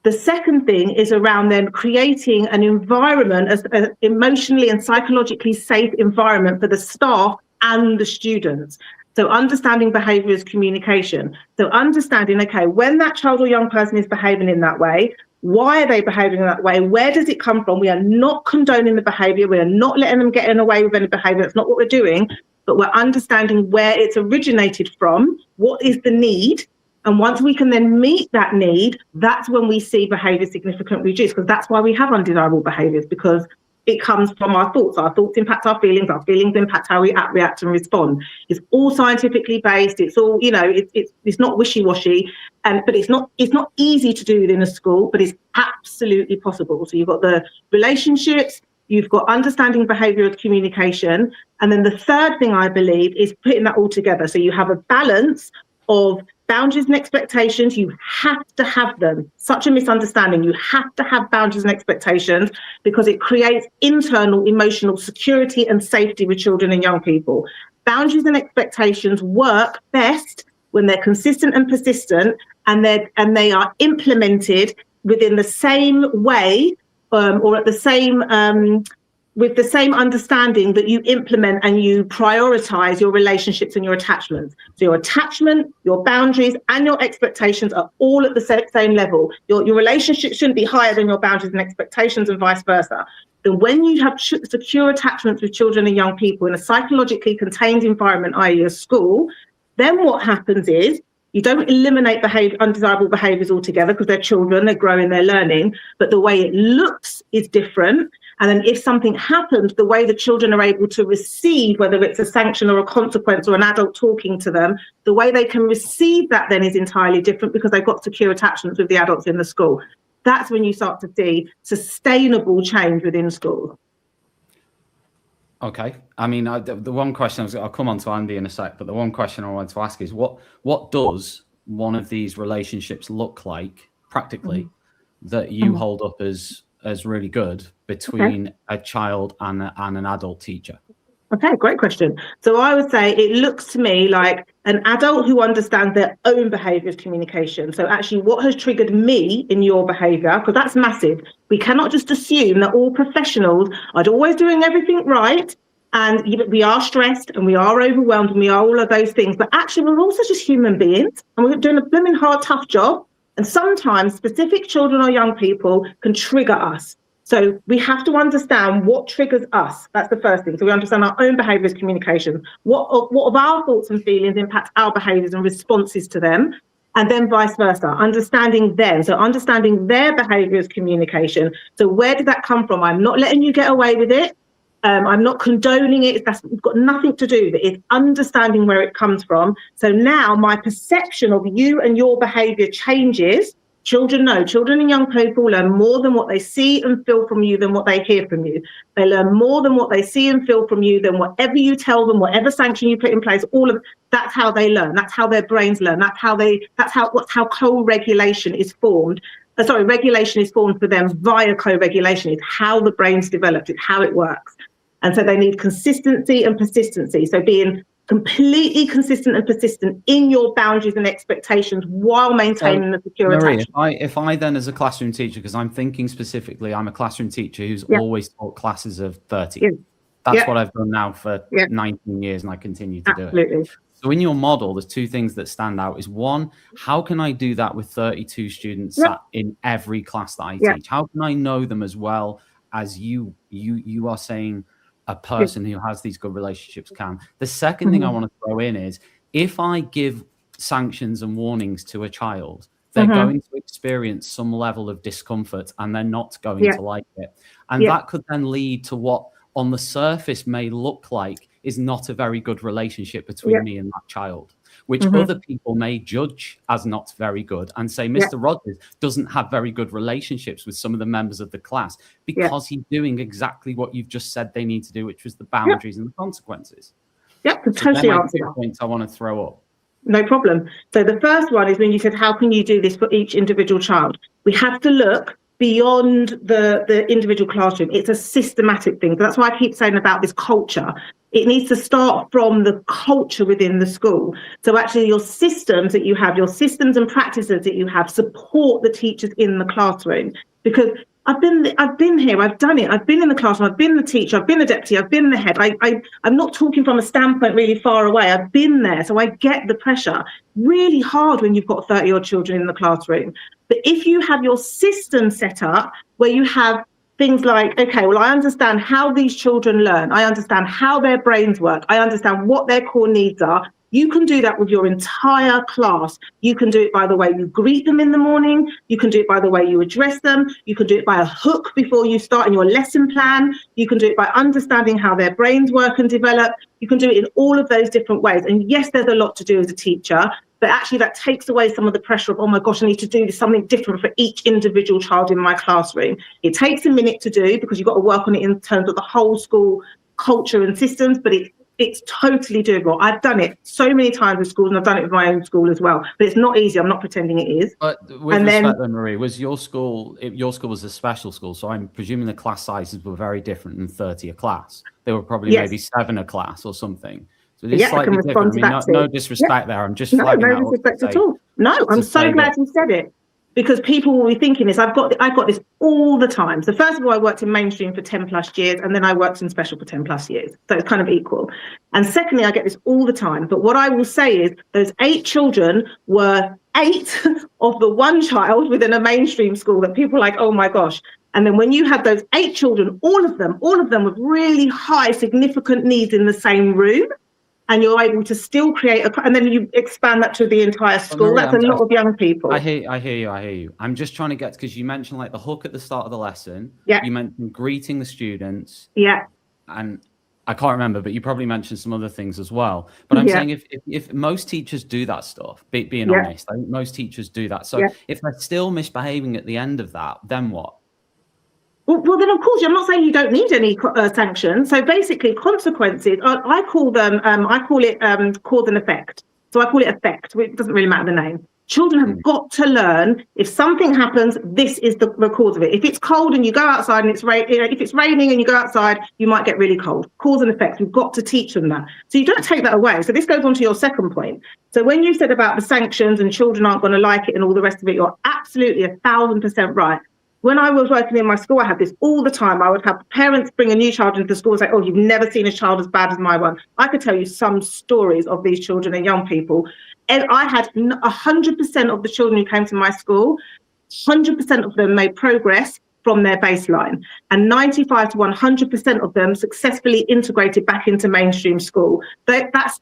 The second thing is around then creating an environment, as an emotionally and psychologically safe environment for the staff and the students. So understanding behaviour as communication. So understanding, okay, when that child or young person is behaving in that way, why are they behaving in that way? Where does it come from? We are not condoning the behaviour. We are not letting them get in away with any behaviour. That's not what we're doing. But we're understanding where it's originated from, what is the need, and once we can then meet that need, that's when we see behaviour significantly reduced, because that's why we have undesirable behaviours, because it comes from our thoughts. Our thoughts impact our feelings impact how we react and respond. It's all scientifically based. It's all, it's not wishy-washy, but it's not easy to do within a school, but it's absolutely possible. So you've got the relationships, you've got understanding behaviour of communication. And then the third thing I believe is putting that all together. So you have a balance of boundaries and expectations. You have to have them. Such a misunderstanding. You have to have boundaries and expectations because it creates internal emotional security and safety with children and young people. Boundaries and expectations work best when they're consistent and persistent, and they are implemented within the same way, or at the same with the same understanding that you implement and you prioritize your relationships and your attachments. So your attachment, your boundaries, and your expectations are all at the same level. Your relationship shouldn't be higher than your boundaries and expectations, and vice versa. Then when you have secure attachments with children and young people in a psychologically contained environment, i.e. a school, then what happens is you don't eliminate undesirable behaviours altogether, because they're children, they're growing, they're learning, but the way it looks is different. And then if something happens, the way the children are able to receive, whether it's a sanction or a consequence or an adult talking to them, the way they can receive that then is entirely different, because they've got secure attachments with the adults in the school. That's when you start to see sustainable change within schools. Okay. I mean, the one question I'll come on to Andy in a sec, but the one question I wanted to ask is what does one of these relationships look like practically that you hold up as really good between a child and an adult teacher? Okay, great question. So I would say it looks to me like an adult who understands their own behaviour of communication. So actually what has triggered me in your behaviour, because that's massive. We cannot just assume that all professionals are always doing everything right, and we are stressed and we are overwhelmed and we are all of those things. But actually we're also just human beings, and we're doing a blooming hard, tough job. And sometimes specific children or young people can trigger us. So we have to understand what triggers us. That's the first thing. So we understand our own behaviours, communication. What of our thoughts and feelings impact our behaviours and responses to them, and then vice versa. Understanding them. So understanding their behaviours, communication. So where did that come from? I'm not letting you get away with it. I'm not condoning it. That's got nothing to do with it. It's understanding where it comes from. So now my perception of you and your behaviour changes. Children and young people learn more than what they see and feel from you than what they hear from you. They learn more than what they see and feel from you than whatever you tell them, whatever sanction you put in place. That's how they learn. That's how their brains learn. That's how co-regulation is formed. Regulation is formed for them via co-regulation. It's how the brain's developed. It's how it works. And so they need consistency and persistency. So being completely consistent and persistent in your boundaries and expectations while maintaining the secure attachment. If I then, as a classroom teacher, because I'm thinking specifically, I'm a classroom teacher who's always taught classes of 30. That's what I've done now for 19 years, and I continue to do it. So in your model, there's two things that stand out. Is one, how can I do that with 32 students in every class that I teach? How can I know them as well as you are saying a person who has these good relationships can? The second thing I want to throw in is, if I give sanctions and warnings to a child, they're going to experience some level of discomfort and they're not going to like it. And that could then lead to what on the surface may look like is not a very good relationship between me and that child, which other people may judge as not very good and say, Mr. Rogers doesn't have very good relationships with some of the members of the class because he's doing exactly what you've just said they need to do, which was the boundaries and the consequences. Totally answer that. Points I want to throw up. No problem. So the first one is when you said, how can you do this for each individual child? We have to look beyond the individual classroom. It's a systematic thing. That's why I keep saying about this culture. It needs to start from the culture within the school. So actually your systems that you have, your systems and practices that you have, support the teachers in the classroom. Because I've been here, I've done it, I've been in the classroom, I've been the teacher, I've been the deputy, I've been the head. I'm not talking from a standpoint really far away. I've been there, so I get the pressure. Really hard when you've got 30 odd children in the classroom. But if you have your system set up where you have things like, okay, well, I understand how these children learn. I understand how their brains work. I understand what their core needs are. You can do that with your entire class. You can do it by the way you greet them in the morning. You can do it by the way you address them. You can do it by a hook before you start in your lesson plan. You can do it by understanding how their brains work and develop. You can do it in all of those different ways. And yes, there's a lot to do as a teacher, but actually that takes away some of the pressure of, oh my gosh, I need to do something different for each individual child in my classroom. It takes a minute to do because you've got to work on it in terms of the whole school culture and systems, but it's totally doable. I've done it so many times with schools, and I've done it with my own school as well. But it's not easy. I'm not pretending it is. But with respect then, Marie, was your school was a special school, so I'm presuming the class sizes were very different than 30 a class. They were probably maybe 7 a class or something. So it's slightly different. I mean, no disrespect there. I'm just flagging no disrespect at all. No, I'm so glad you said it. Because people will be thinking this. I've got this all the time. So first of all, I worked in mainstream for 10 plus years, and then I worked in special for 10 plus years. So it's kind of equal. And secondly, I get this all the time. But what I will say is those 8 children were 8 of the one child within a mainstream school that people are like, oh my gosh. And then when you had those 8 children, all of them with really high significant needs in the same room, and you're able to still create and then you expand that to the entire school. That's a lot of young people. I hear you. I'm just trying to get, because you mentioned like the hook at the start of the lesson. You mentioned greeting the students. And I can't remember, but you probably mentioned some other things as well. But I'm saying if most teachers do that stuff, being honest, I think most teachers do that. So if they're still misbehaving at the end of that, then what? Well, then, of course, I'm not saying you don't need any sanctions. So basically, consequences, I call them, I call it cause and effect. So I call it effect. It doesn't really matter the name. Children have got to learn, if something happens, this is the cause of it. If it's cold and you go outside and it's if it's raining and you go outside, you might get really cold. Cause and effect, we've got to teach them that. So you don't take that away. So this goes on to your second point. So when you said about the sanctions and children aren't going to like it and all the rest of it, you're absolutely 1,000% right. When I was working in my school, I had this all the time. I would have parents bring a new child into the school and say, oh, you've never seen a child as bad as my one. I could tell you some stories of these children and young people. And I had 100% of the children who came to my school, 100% of them made progress from their baseline. And 95 to 100% of them successfully integrated back into mainstream school. That's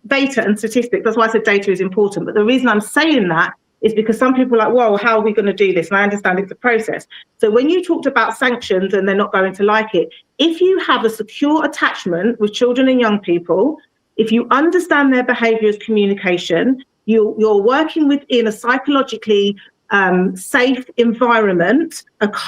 data and statistics. That's why I said data is important. But the reason I'm saying that is because some people are like, well, how are we going to do this? And I understand it's a process. So when you talked about sanctions and they're not going to like it, if you have a secure attachment with children and young people, if you understand their behaviour as communication, you're working within a psychologically safe environment,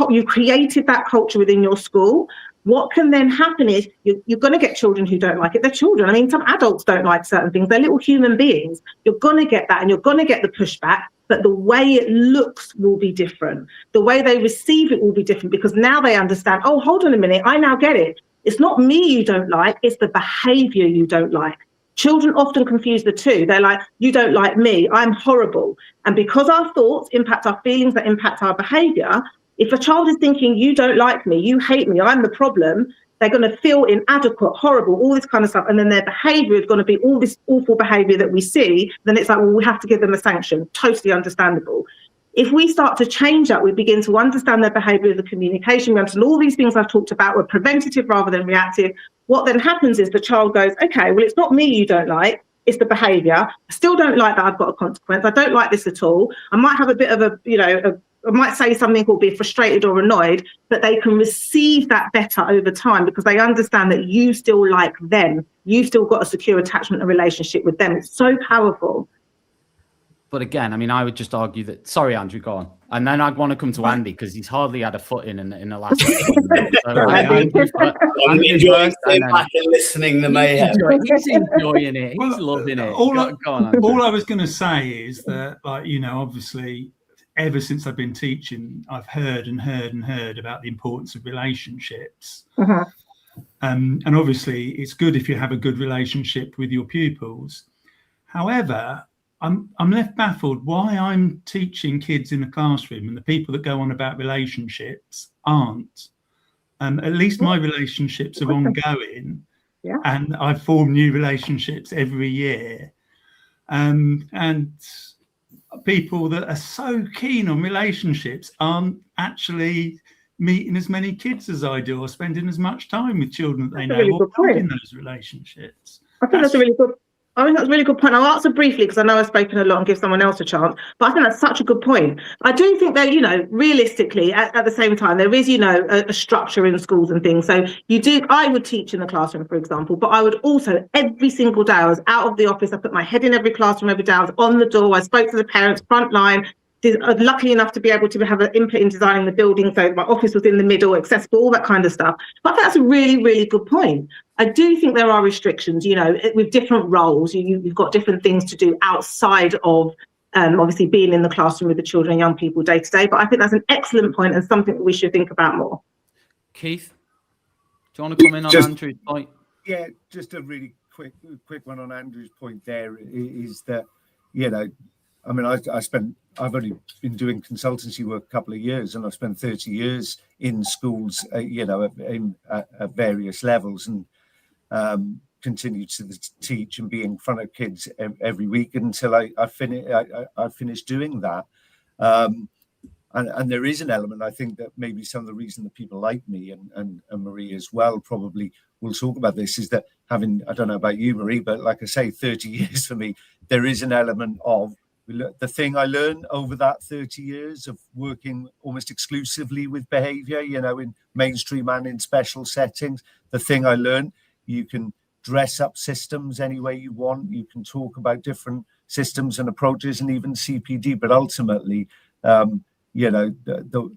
you've created that culture within your school, what can then happen is you're going to get children who don't like it. They're children. I mean, some adults don't like certain things. They're little human beings. You're going to get that and you're going to get the pushback, but the way it looks will be different. The way they receive it will be different because now they understand, oh, hold on a minute, I now get it. It's not me you don't like, it's the behaviour you don't like. Children often confuse the two. They're like, you don't like me, I'm horrible. And because our thoughts impact our feelings that impact our behaviour, if a child is thinking, you don't like me, you hate me, I'm the problem, they're going to feel inadequate, horrible, all this kind of stuff. And then their behaviour is going to be all this awful behaviour that we see. Then it's like, well, we have to give them a sanction. Totally understandable. If we start to change that, we begin to understand their behaviour, the communication, we understand all these things I've talked about were preventative rather than reactive. What then happens is the child goes, okay, well, it's not me you don't like, it's the behaviour. I still don't like that I've got a consequence. I don't like this at all. I might have a bit of I might say something or be frustrated or annoyed, but they can receive that better over time because they understand that you still like them. You've still got a secure attachment and relationship with them. It's so powerful. But again, I mean, I would just argue that. Sorry, Andrew, go on. And then I'd want to come to Andy because he's hardly had a foot in the last. I'm enjoying staying back and listening to mayhem. He's enjoying it. He's loving it. All I was going to say is that, obviously, ever since I've been teaching, I've heard about the importance of relationships. Uh-huh. And obviously, it's good if you have a good relationship with your pupils. However, I'm left baffled why I'm teaching kids in the classroom and the people that go on about relationships aren't. At least my relationships are ongoing, and I form new relationships every year. And people that are so keen on relationships aren't actually meeting as many kids as I do or spending as much time with children that they know or building those relationships. I think that's a really good point. I'll answer briefly because I know I've spoken a lot and give someone else a chance, but I think that's such a good point. I do think that, realistically, at the same time, there is, a structure in schools and things. So I would teach in the classroom, for example, but I would also, every single day, I was out of the office, I put my head in every classroom every day, I was on the door, I spoke to the parents, front line. I was lucky enough to be able to have an input in designing the building, so my office was in the middle, accessible, all that kind of stuff. But I think that's a really, really good point. I do think there are restrictions, with different roles. You've got different things to do outside of obviously being in the classroom with the children and young people day to day. But I think that's an excellent point and something that we should think about more. Keith, do you want to come in on Andrew's point? Yeah, just a really quick one on Andrew's point there is that, I mean, I've only been doing consultancy work a couple of years, and I've spent 30 years in schools, at various levels, and continue to teach and be in front of kids every week until I finished doing that. And there is an element, I think, that maybe some of the reason that people like me and Marie as well probably will talk about this is that having, I don't know about you, Marie, but like I say, 30 years for me, there is an element of the thing I learned over that 30 years of working almost exclusively with behaviour, in mainstream and in special settings. The thing I learned, you can dress up systems any way you want. You can talk about different systems and approaches and even CPD. But ultimately, the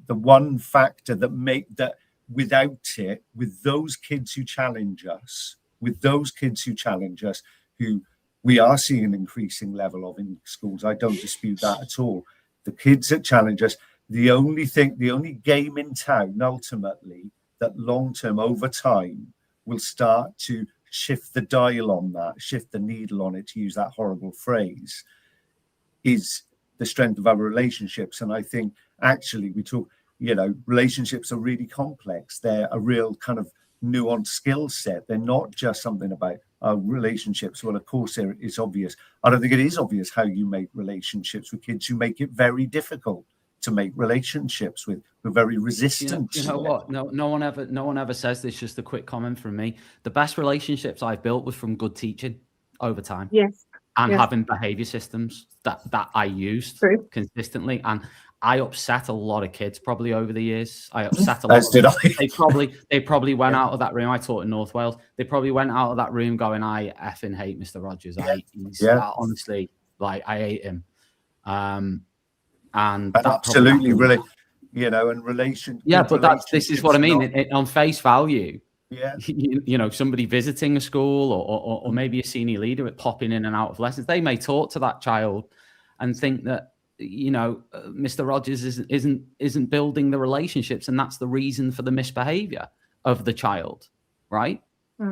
one factor that without it, with those kids who challenge us, who we are seeing an increasing level of in schools. I don't dispute that at all. The kids that challenge us, the only game in town ultimately that long-term over time will start to shift the dial on that, shift the needle on it, to use that horrible phrase, is the strength of our relationships. And I think actually we talk, relationships are really complex. They're a real kind of nuanced skill set. They're not just something about relationships. Well, of course, it's obvious. I don't think it is obvious how you make relationships with kids. You make it very difficult to make relationships with. We're very resistant. You know what? No one ever says this. Just a quick comment from me. The best relationships I've built was from good teaching over time. Yes. And having behavior systems that I used consistently. And I upset a lot of kids probably over the years. I upset a lot. As did I. They probably went out of that room. I taught in North Wales. They probably went out of that room going, I effing hate Mr. Rogers. Honestly, like, I hate him. And absolutely, really, and relation. Yeah, but this is what I mean. On face value. Yeah. Somebody visiting a school or maybe a senior leader popping in and out of lessons, they may talk to that child and think that, Mr. Rogers isn't building the relationships, and that's the reason for the misbehavior of the child, right?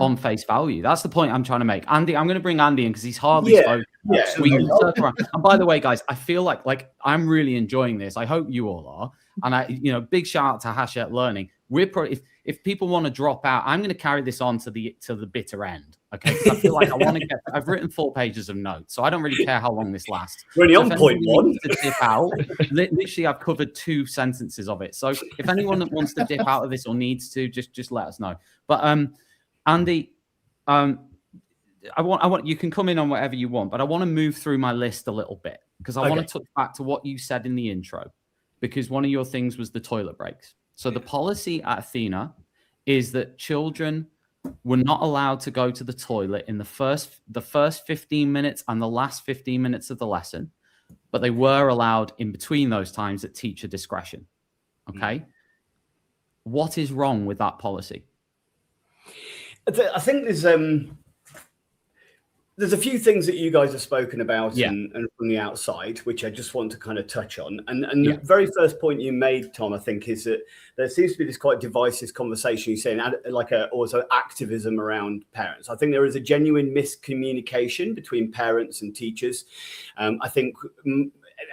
On face value. That's the point I'm trying to make. Andy, I'm going to bring Andy in because he's hardly spoken. Yeah. We can circle around. And by the way, guys, I feel like I'm really enjoying this. I hope you all are. And big shout out to Hachette Learning. We're if people want to drop out, I'm going to carry this on to the bitter end. Okay, because I feel like I've written 4 pages of notes, so I don't really care how long this lasts. We're only on point 1. To dip out, literally, I've covered 2 sentences of it. So if anyone that wants to dip out of this or needs to, just let us know. But Andy, I want you can come in on whatever you want, but I want to move through my list a little bit because I want to touch back to what you said in the intro, because one of your things was the toilet breaks. So the policy at Athena is that children were not allowed to go to the toilet in the first 15 minutes and the last 15 minutes of the lesson, but they were allowed in between those times at teacher discretion. Okay. What is wrong with that policy? I think there's a few things that you guys have spoken about and from the outside, which I just want to kind of touch on. And the very first point you made, Tom, I think, is that there seems to be this quite divisive conversation. You're saying also activism around parents. I think there is a genuine miscommunication between parents and teachers. I think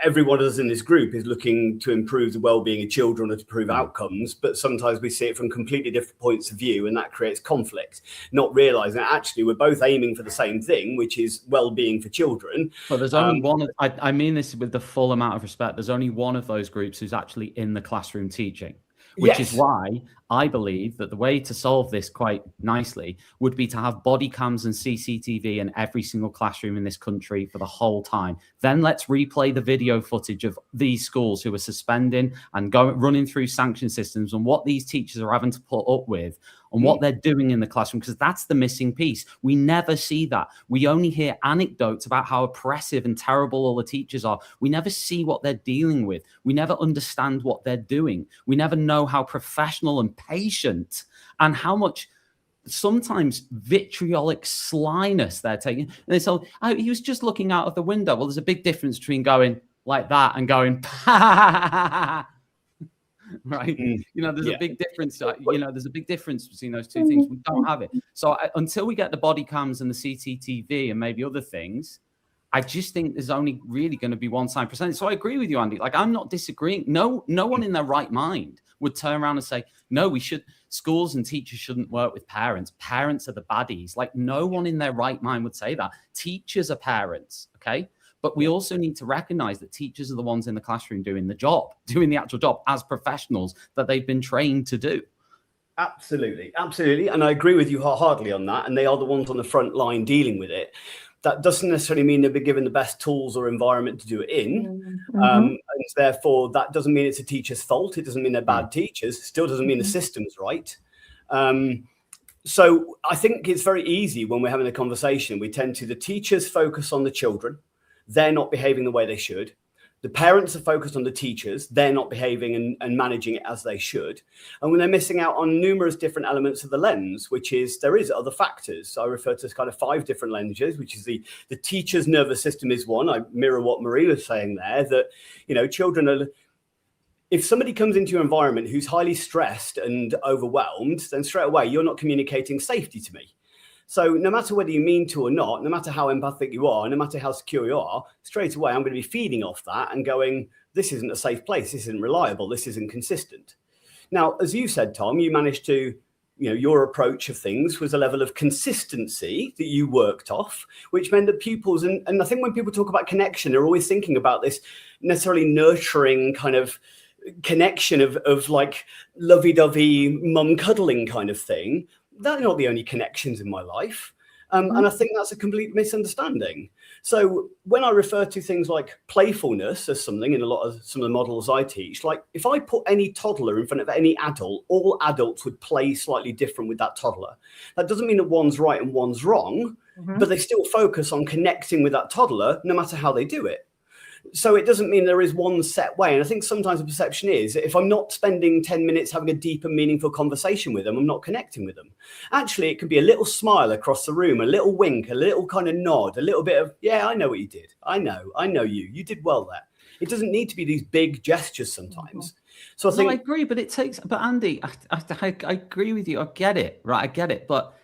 every one of us in this group is looking to improve the well-being of children or to improve outcomes, but sometimes we see it from completely different points of view, and that creates conflict, not realizing that actually we're both aiming for the same thing, which is well-being for children. But there's only one, I mean this with the full amount of respect, there's only one of those groups who's actually in the classroom teaching, which is why I believe that the way to solve this quite nicely would be to have body cams and CCTV in every single classroom in this country for the whole time. Then let's replay the video footage of these schools who are suspending and running through sanction systems and what these teachers are having to put up with and what they're doing in the classroom, because that's the missing piece. We never see that. We only hear anecdotes about how oppressive and terrible all the teachers are. We never see what they're dealing with. We never understand what they're doing. We never know how professional and patient and how much sometimes vitriolic slyness they're taking. And they say, oh, he was just looking out of the window. Well, there's a big difference between going like that and going, right? There's a big difference. There's a big difference between those two things. We don't have it. So until we get the body cams and the CCTV and maybe other things, I just think there's only really going to be one side percentage. So I agree with you, Andy. Like, I'm not disagreeing. No one in their right mind would turn around and say, no, schools and teachers shouldn't work with parents. Parents are the baddies. Like, no one in their right mind would say that. Teachers are parents, okay? But we also need to recognize that teachers are the ones in the classroom doing the actual job as professionals that they've been trained to do. Absolutely. And I agree with you wholeheartedly on that. And they are the ones on the front line dealing with it. That doesn't necessarily mean they'll be given the best tools or environment to do it in. And therefore, that doesn't mean it's a teacher's fault. It doesn't mean they're bad teachers. It still doesn't mean the system's right. So I think it's very easy when we're having a conversation. The teachers focus on the children. They're not behaving the way they should. The parents are focused on the teachers. They're not behaving and managing it as they should. And when they're missing out on numerous different elements of the lens, which is there is other factors. So I refer to as kind of 5 different lenses, which is the teacher's nervous system is one. I mirror what Marie was saying there, that, you know, children are, if somebody comes into your environment who's highly stressed and overwhelmed, then straight away, you're not communicating safety to me. So no matter whether you mean to or not, no matter how empathic you are, no matter how secure you are, straight away, I'm going to be feeding off that and going, this isn't a safe place. This isn't reliable. This isn't consistent. Now, as you said, Tom, you managed to, you know, your approach of things was a level of consistency that you worked off, which meant that pupils, and I think when people talk about connection, they're always thinking about this necessarily nurturing kind of connection of like lovey-dovey mum cuddling kind of thing. They're not the only connections in my life. And I think that's a complete misunderstanding. So when I refer to things like playfulness as something in a lot of some of the models I teach, like if I put any toddler in front of any adult, all adults would play slightly different with that toddler. That doesn't mean that one's right and one's wrong, but they still focus on connecting with that toddler no matter how they do it. So it doesn't mean there is one set way. And I think sometimes the perception is if I'm not spending 10 minutes having a deep and meaningful conversation with them, I'm not connecting with them. Actually, it could be a little smile across the room, a little wink, a little kind of nod, a little bit of, yeah, I know what you did. I know you did well there. It doesn't need to be these big gestures sometimes. So I think I agree, but it takes, but Andy, I agree with you. I get it, right? I get it. But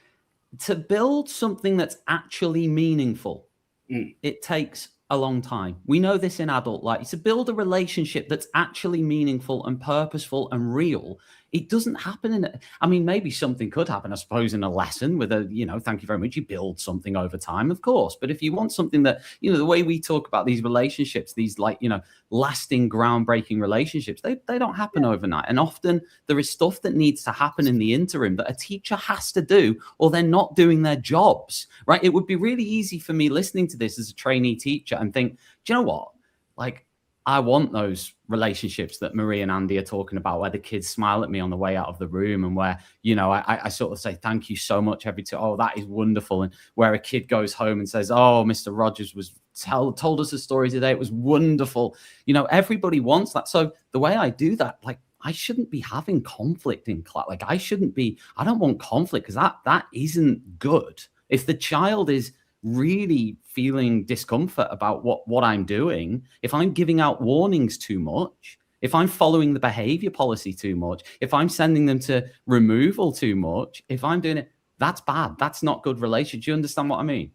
to build something that's actually meaningful, it takes a long time. We know this in adult life. To build a relationship that's actually meaningful and purposeful and real, it doesn't happen in it. I mean, maybe something could happen, I suppose, in a lesson with a, you know, thank you very much. You build something over time, of course. But if you want something that, you know, the way we talk about these relationships, these like, you know, lasting, groundbreaking relationships, they don't happen overnight. And often there is stuff that needs to happen in the interim that a teacher has to do, or they're not doing their jobs, right? It would be really easy for me listening to this as a trainee teacher and think, do you know what? Like, I want those relationships that Marie and Andy are talking about, where the kids smile at me on the way out of the room and where, you know, I sort of say, thank you so much every time. Oh, that is wonderful. And where a kid goes home and says, oh, Mr. Rogers was told us a story today. It was wonderful. You know, everybody wants that. So the way I do that, like, I shouldn't be having conflict in class. Like, I don't want conflict because that isn't good. If the child is really feeling discomfort about what I'm doing, if I'm giving out warnings too much, if I'm following the behavior policy too much, if I'm sending them to removal too much, if I'm doing it, that's bad. That's not good relationship. Do you understand what I mean?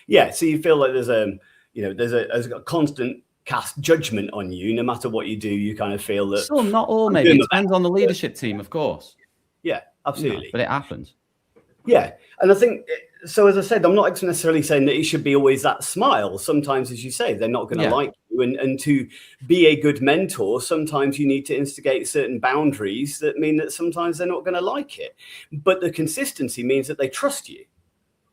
Yeah. So you feel like there's a constant cast judgment on you, no matter what you do. You kind of feel that. Some, not all, maybe. It depends on the leadership team, of course. Yeah, absolutely. You know, but it happens. Yeah. And I think, so as I said, I'm not necessarily saying that it should be always that smile. Sometimes, as you say, they're not going to like you. And to be a good mentor, sometimes you need to instigate certain boundaries that mean that sometimes they're not going to like it. But the consistency means that they trust you.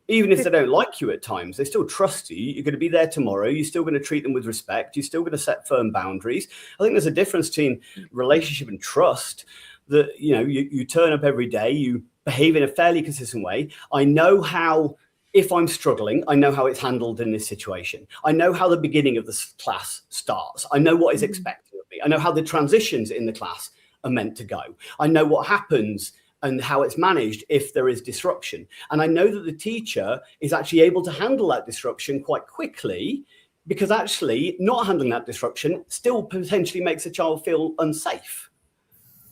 Even if they don't like you at times, they still trust you. You're going to be there tomorrow. You're still going to treat them with respect. You're still going to set firm boundaries. I think there's a difference between relationship and trust. That, you know, you turn up every day, you behave in a fairly consistent way. I know how, if I'm struggling, I know how it's handled in this situation. I know how the beginning of the class starts. I know what is expected of me. I know how the transitions in the class are meant to go. I know what happens and how it's managed if there is disruption. And I know that the teacher is actually able to handle that disruption quite quickly, because actually not handling that disruption still potentially makes a child feel unsafe.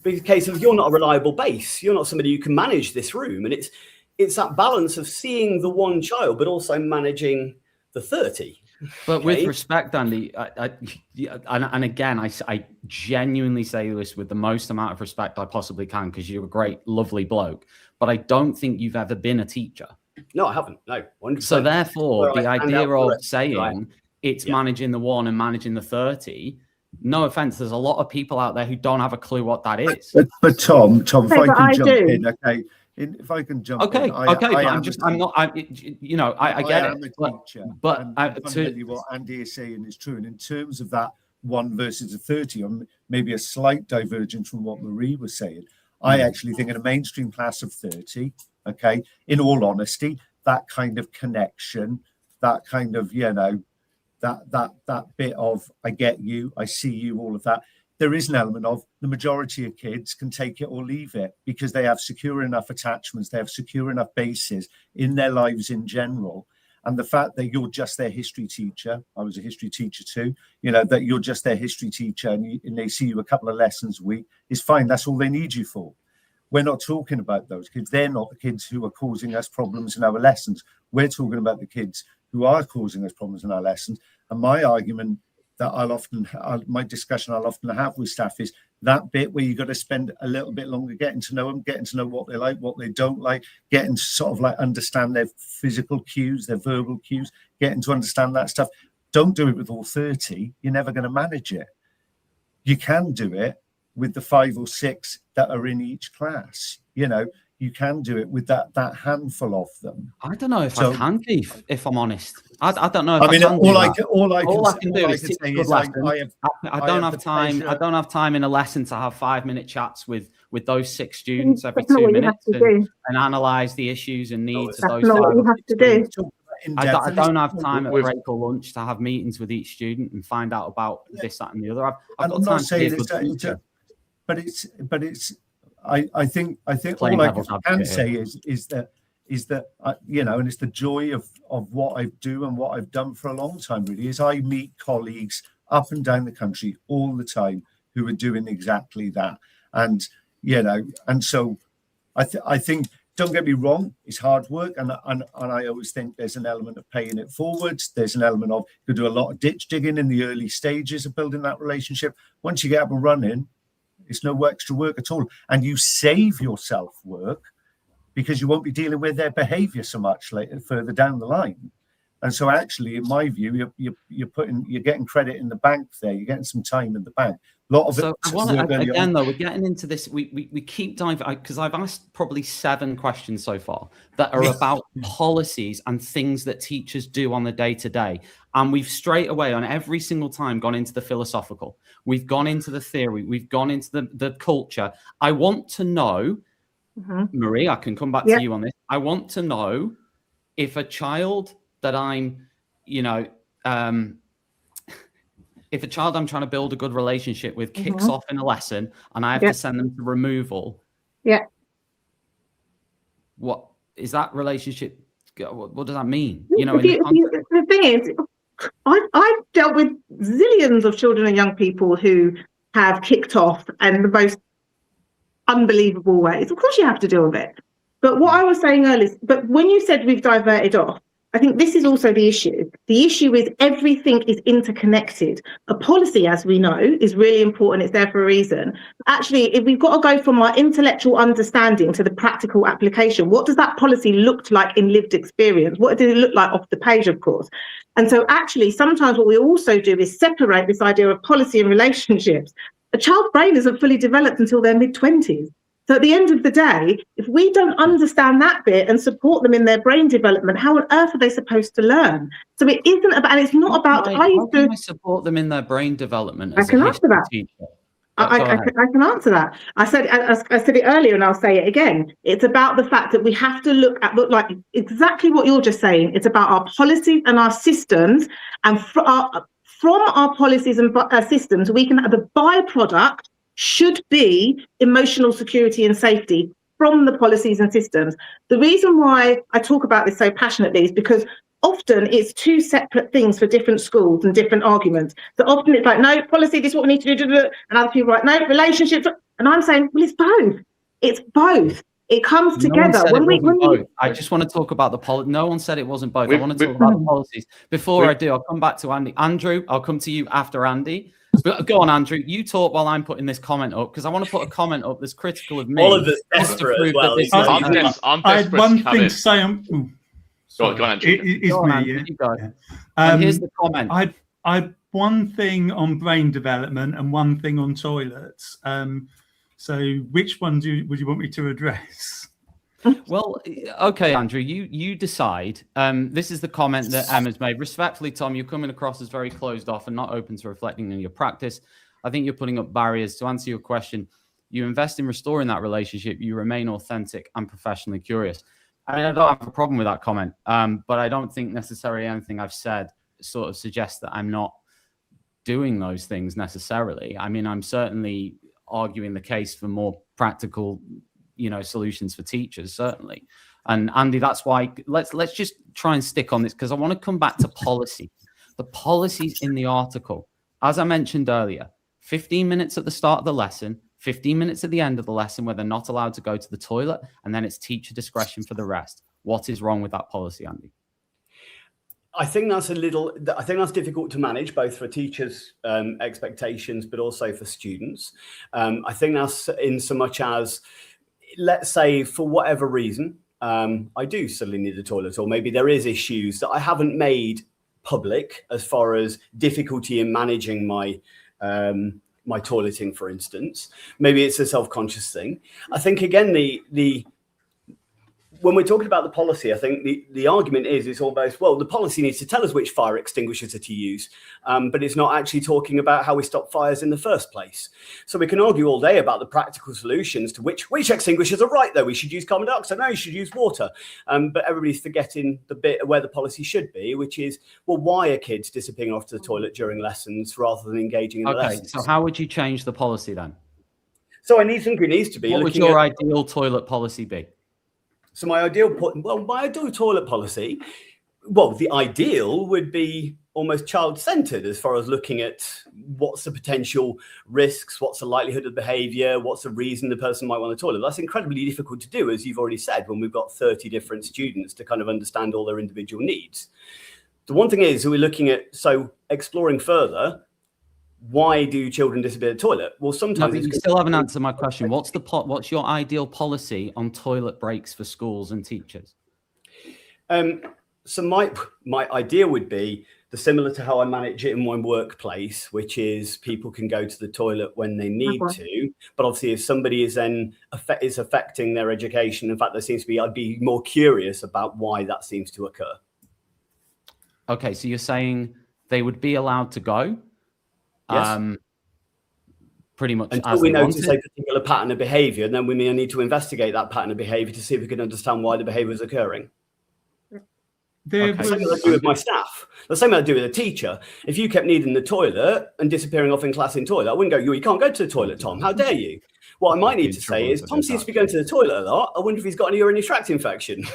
Because the case of, you're not a reliable base, you're not somebody who can manage this room. And it's that balance of seeing the one child, but also managing the 30. But with respect, Andy, and again, I genuinely say this with the most amount of respect I possibly can, because you're a great, lovely bloke. But I don't think you've ever been a teacher. No, I haven't. No. 100%. So therefore, the idea of saying it's managing the 1 and managing the 30, no offense, there's a lot of people out there who don't have a clue what that is. But Tom, if I can jump in, okay. If I can jump in, I get it. But fundamentally what Andy is saying is true. And in terms of that 1 versus a 30, maybe a slight divergence from what Marie was saying, I actually think in a mainstream class of 30, okay, in all honesty, that kind of connection, that kind of, you know, that bit of I get you, I see you, all of that. There is an element of the majority of kids can take it or leave it because they have secure enough attachments, they have secure enough bases in their lives in general. And the fact that you're just their history teacher, I was a history teacher too, that you're just their history teacher and they see you a couple of lessons a week is fine. That's all they need you for. We're not talking about those kids. They're not the kids who are causing us problems in our lessons. We're talking about the kids who are causing us problems in our lessons. And my argument that my discussion I'll often have with staff is that bit where you've got to spend a little bit longer getting to know them, getting to know what they like, what they don't like, getting to sort of like understand their physical cues, their verbal cues, getting to understand that stuff. Don't do it with all 30. You're never going to manage it. You can do it with the 5 or 6 that are in each class. You can do it with that handful of them. I don't know if I can, Keith, if I'm honest. I don't know if all I can do is teach good lessons. I don't have time. I don't have time in a lesson to have 5-minute chats with those 6 students every 2 minutes and analyse the issues and needs of those. That's not what you have to do. I don't have time at break or lunch to have meetings with each student and find out about this, that, and the other. I've got time to be a good teacher. But it's. I think all I can say is that and it's the joy of what I do and what I've done for a long time. Really, is I meet colleagues up and down the country all the time who are doing exactly that, and so I think. Don't get me wrong, it's hard work, and I always think there's an element of paying it forwards. There's an element of you do a lot of ditch digging in the early stages of building that relationship. Once you get up and running, it's no extra work at all, and you save yourself work because you won't be dealing with their behaviour so much later further down the line. And so, actually, in my view, you're getting credit in the bank there. You're getting some time in the bank. A lot of it. Again, though, we're getting into this. We keep diving because I've asked probably 7 questions so far that are about policies and things that teachers do on the day-to-day. And we've straight away on every single time gone into the philosophical. We've gone into the theory. We've gone into the culture. I want to know, Marie, I can come back to you on this. I want to know if a child that I'm, if a child I'm trying to build a good relationship with kicks off in a lesson and I have to send them to removal. Yeah. What is that relationship? What does that mean? The thing is, I've dealt with zillions of children and young people who have kicked off in the most unbelievable ways. Of course you have to deal with it. But what I was saying earlier, but when you said we've diverted off, I think this is also the issue. The issue is everything is interconnected. A policy, as we know, is really important. It's there for a reason. Actually, if we've got to go from our intellectual understanding to the practical application, what does that policy look like in lived experience? What does it look like off the page, of course? And so actually, sometimes what we also do is separate this idea of policy and relationships. A child's brain isn't fully developed until their mid-20s. So at the end of the day, if we don't understand that bit and support them in their brain development, how on earth are they supposed to learn? So it isn't about, and it's not about. How can I support them in their brain development? I can answer that. I can answer that. I said it earlier, and I'll say it again. It's about the fact that we have to look like exactly what you're just saying. It's about our policies and our systems, and from our policies and systems, we can have the byproduct. Should be emotional security and safety from the policies and systems. The reason why I talk about this so passionately is because often it's 2 separate things for different schools and different arguments. So often it's like, no, policy, this is what we need to do, and other people are like, no, relationships. And I'm saying, well, it's both. It's both. It comes together. I just want to talk about the policy. No one said it wasn't both. I want to talk about the policies. Before I do, I'll come back to Andy. Andrew, I'll come to you after Andy. But go on, Andrew. You talk while I'm putting this comment up because I want to put a comment up that's critical of me. All of this desperate as well. I had one thing to say. Go on, Andrew. And here's the comment. I had one thing on brain development and one thing on toilets. So which one would you want me to address? Well, okay, Andrew, you decide. This is the comment that Emma's made. Respectfully, Tom, you're coming across as very closed off and not open to reflecting on your practice. I think you're putting up barriers. To answer your question, you invest in restoring that relationship. You remain authentic and professionally curious. I mean, I don't have a problem with that comment, but I don't think necessarily anything I've said sort of suggest that I'm not doing those things necessarily. I mean, I'm certainly arguing the case for more practical, solutions for teachers, certainly. And Andy, that's why let's just try and stick on this, because I want to come back to policy. The policies in the article, as I mentioned earlier, 15 minutes at the start of the lesson, 15 minutes at the end of the lesson where they're not allowed to go to the toilet, and then it's teacher discretion for the rest. What is wrong with that policy, Andy? I think that's difficult to manage, both for teachers' expectations, but also for students. I think that's in so much as, let's say, for whatever reason, I do suddenly need a toilet, or maybe there is issues that I haven't made public as far as difficulty in managing my my toileting, for instance. Maybe it's a self-conscious thing. I think, again, when we're talking about the policy, I think the argument is it's almost, well, the policy needs to tell us which fire extinguishers are to use, but it's not actually talking about how we stop fires in the first place. So we can argue all day about the practical solutions to which extinguishers are right, though. We should use carbon dioxide. No, you should use water. But everybody's forgetting the bit where the policy should be, which is, well, why are kids disappearing off to the toilet during lessons rather than engaging in the lessons? So how would you change the policy then? So I think it needs to be. What would your ideal toilet policy be? So my ideal toilet policy, the ideal would be almost child-centered as far as looking at what's the potential risks, what's the likelihood of behavior, what's the reason the person might want a toilet. That's incredibly difficult to do, as you've already said, when we've got 30 different students to kind of understand all their individual needs. The one thing is, we're looking at, exploring further, why do children disappear at the toilet? Well, sometimes you still haven't answered my question. What's your ideal policy on toilet breaks for schools and teachers? So my idea would be similar to how I manage it in my workplace, which is people can go to the toilet when they need to. But obviously, if somebody is affecting their education, in fact, I'd be more curious about why that seems to occur. Okay, so you're saying they would be allowed to go? Yes. Pretty much until we notice a particular pattern of behavior, and then we may need to investigate that pattern of behavior to see if we can understand why the behavior is occurring. The same I do with my staff. The same I do with a teacher. If you kept needing the toilet and disappearing off in class in toilet, I wouldn't go, you can't go to the toilet, Tom. How dare you? What I might need to say is, Tom seems to be going to the toilet a lot. I wonder if he's got a urinary tract infection.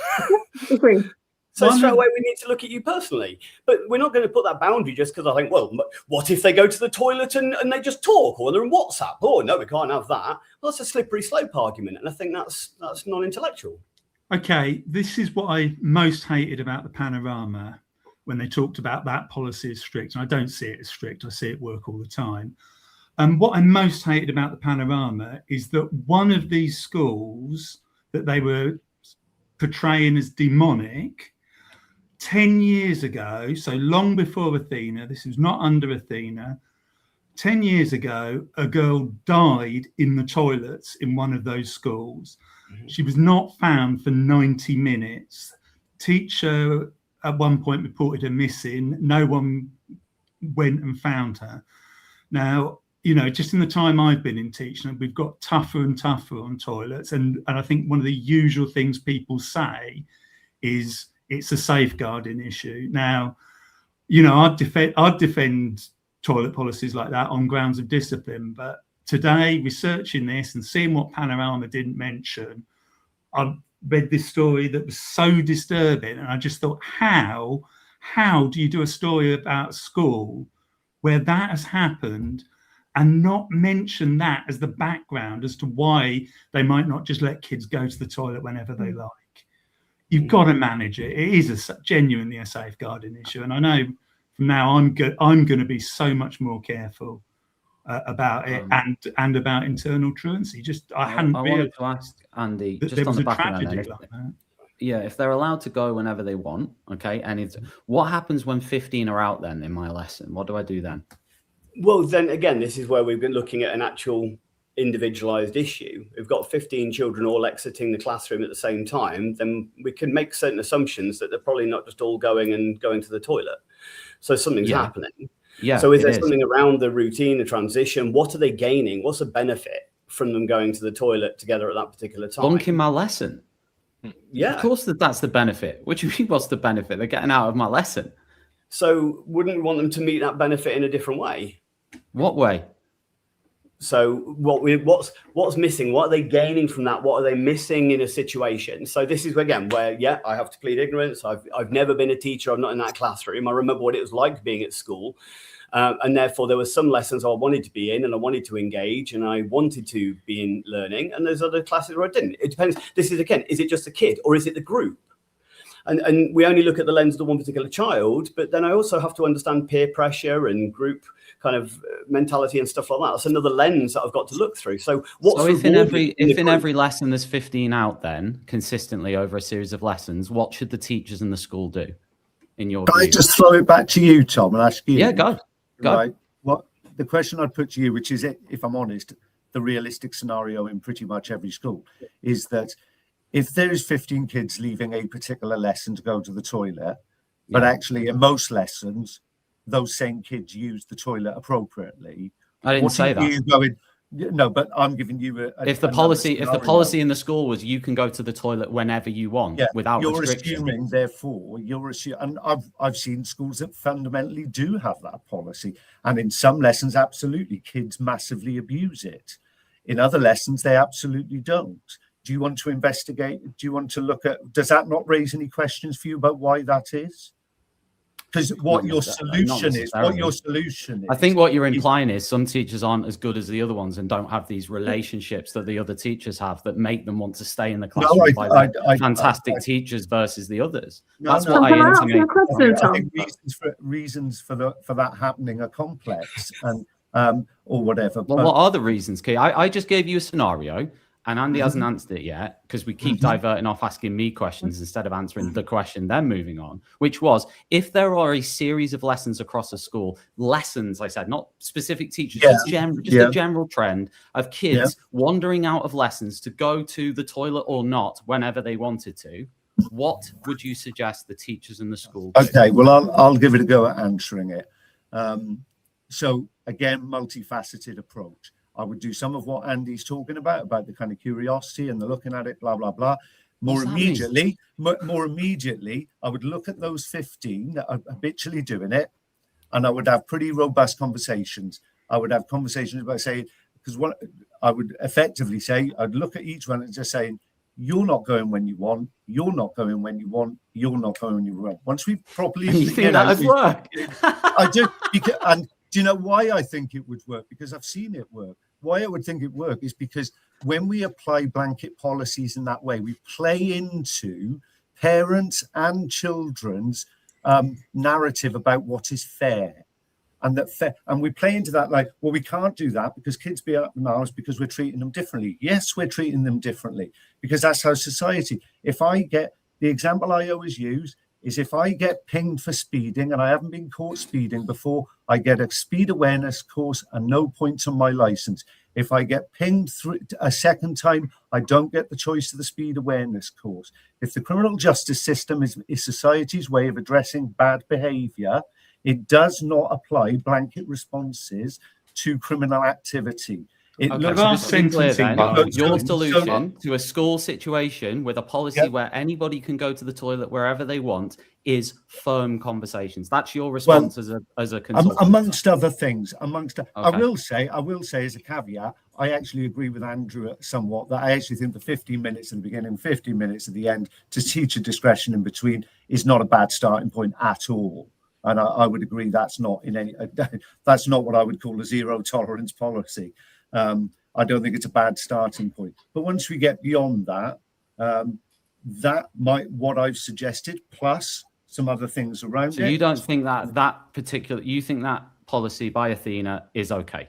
So straight away, we need to look at you personally. But we're not going to put that boundary just because I think, well, what if they go to the toilet and they just talk, or they're on WhatsApp? Oh, no, we can't have that. Well, that's a slippery slope argument. And I think that's non-intellectual. Okay, this is what I most hated about the Panorama when they talked about that policy as strict. And I don't see it as strict. I see it work all the time. And what I most hated about the Panorama is that one of these schools that they were portraying as demonic 10 years ago, so long before Athena, this was not under Athena, 10 years ago, a girl died in the toilets in one of those schools. Mm-hmm. She was not found for 90 minutes. Teacher at one point reported her missing. No one went and found her. Now, just in the time I've been in teaching, we've got tougher and tougher on toilets. And I think one of the usual things people say is, it's a safeguarding issue. Now, I'd defend toilet policies like that on grounds of discipline. But today, researching this and seeing what Panorama didn't mention, I read this story that was so disturbing. And I just thought, how do you do a story about a school where that has happened and not mention that as the background as to why they might not just let kids go to the toilet whenever they like? You've got to manage it. It is genuinely a safeguarding issue. And I know from now I'm going to be so much more careful about it and about internal truancy. I wanted to ask Andy, just on the back of that. Yeah, if they're allowed to go whenever they want, okay, and what happens when 15 are out then in my lesson? What do I do then? Well, then again, this is where we've been looking at an actual individualized issue. We've got 15 children all exiting the classroom at the same time, then we can make certain assumptions that they're probably not just all going to the toilet. So something's happening. Yeah. So is there something around the routine, the transition? What are they gaining? What's the benefit from them going to the toilet together at that particular time? Bunking my lesson. Yeah. Of course that's the benefit. What do you mean, what's the benefit? They're getting out of my lesson. So wouldn't we want them to meet that benefit in a different way? What way? So what's missing? What are they gaining from that? What are they missing in a situation? So this is again where, yeah, I have to plead ignorance. I've never been a teacher. I'm not in that classroom. I remember what it was like being at school. And therefore there were some lessons I wanted to be in and I wanted to engage and I wanted to be in learning. And there's other classes where I didn't. It depends. This is again, is it just a kid or is it the group? And we only look at the lens of the one particular child, but then I also have to understand peer pressure and group kind of mentality and stuff like that. That's another lens that I've got to look through. So what's if in every lesson there's 15 out then consistently over a series of lessons, what should the teachers in the school do in your view? Can I just throw it back to you, Tom, and ask you? Yeah, go. Right. What the question I'd put to you, which is, if I'm honest, the realistic scenario in pretty much every school, is that if there's 15 kids leaving a particular lesson to go to the toilet, but actually in most lessons, those same kids use the toilet appropriately. I didn't say that. No, but I'm giving you if the policy in the school was you can go to the toilet whenever you want without restriction. You're assuming, therefore, and I've seen schools that fundamentally do have that policy, and in some lessons, absolutely, kids massively abuse it. In other lessons, they absolutely don't. Do you want to investigate? Do you want to look at? Does that not raise any questions for you about why that is? Because what your solution is. I think what you're implying is some teachers aren't as good as the other ones and don't have these relationships that the other teachers have that make them want to stay in the classroom fantastic teachers versus the others. That's what I intimate. I think reasons for that happening are complex and or whatever. Well, what are the reasons, Key? I just gave you a scenario. And Andy hasn't answered it yet because we keep diverting off asking me questions instead of answering the question, then moving on, which was, if there are a series of lessons across a school, lessons, I said, not specific teachers, just a general trend of kids wandering out of lessons to go to the toilet or not whenever they wanted to, what would you suggest the teachers in the school do? Okay, well, I'll give it a go at answering it. So again, multifaceted approach. I would do some of what Andy's talking about the kind of curiosity and the looking at it, blah, blah, blah. More immediately, I would look at those 15 that are habitually doing it, and I would have pretty robust conversations. I would have conversations about saying, because what I would effectively say, I'd look at each one and just saying, you're not going when you want, you're not going when you want, you're not going when you want. Once we properly... You think that would work? I do, and do you know why I think it would work? Because I've seen it work. Why I would think it work is because when we apply blanket policies in that way, we play into parents and children's narrative about what is fair. And we play into that like, well, we can't do that because kids be up in arms because we're treating them differently. Yes, we're treating them differently because that's how society. If I get the example I always use is if I get pinged for speeding and I haven't been caught speeding before, I get a speed awareness course and no points on my license. If I get pinged a second time, I don't get the choice of the speed awareness course. If the criminal justice system is society's way of addressing bad behavior, it does not apply blanket responses to criminal activity. Your solution to a school situation with a policy where anybody can go to the toilet wherever they want is firm conversations. That's your response as a consultant. Amongst other things, I will say as a caveat, I actually agree with Andrew somewhat that I actually think the 15 minutes at the beginning, 15 minutes at the end to teacher discretion in between is not a bad starting point at all. And I would agree that's not that's not what I would call a zero tolerance policy. I don't think it's a bad starting point. But once we get beyond that, what I've suggested, plus some other things around it. So you don't think you think that policy by Athena is okay?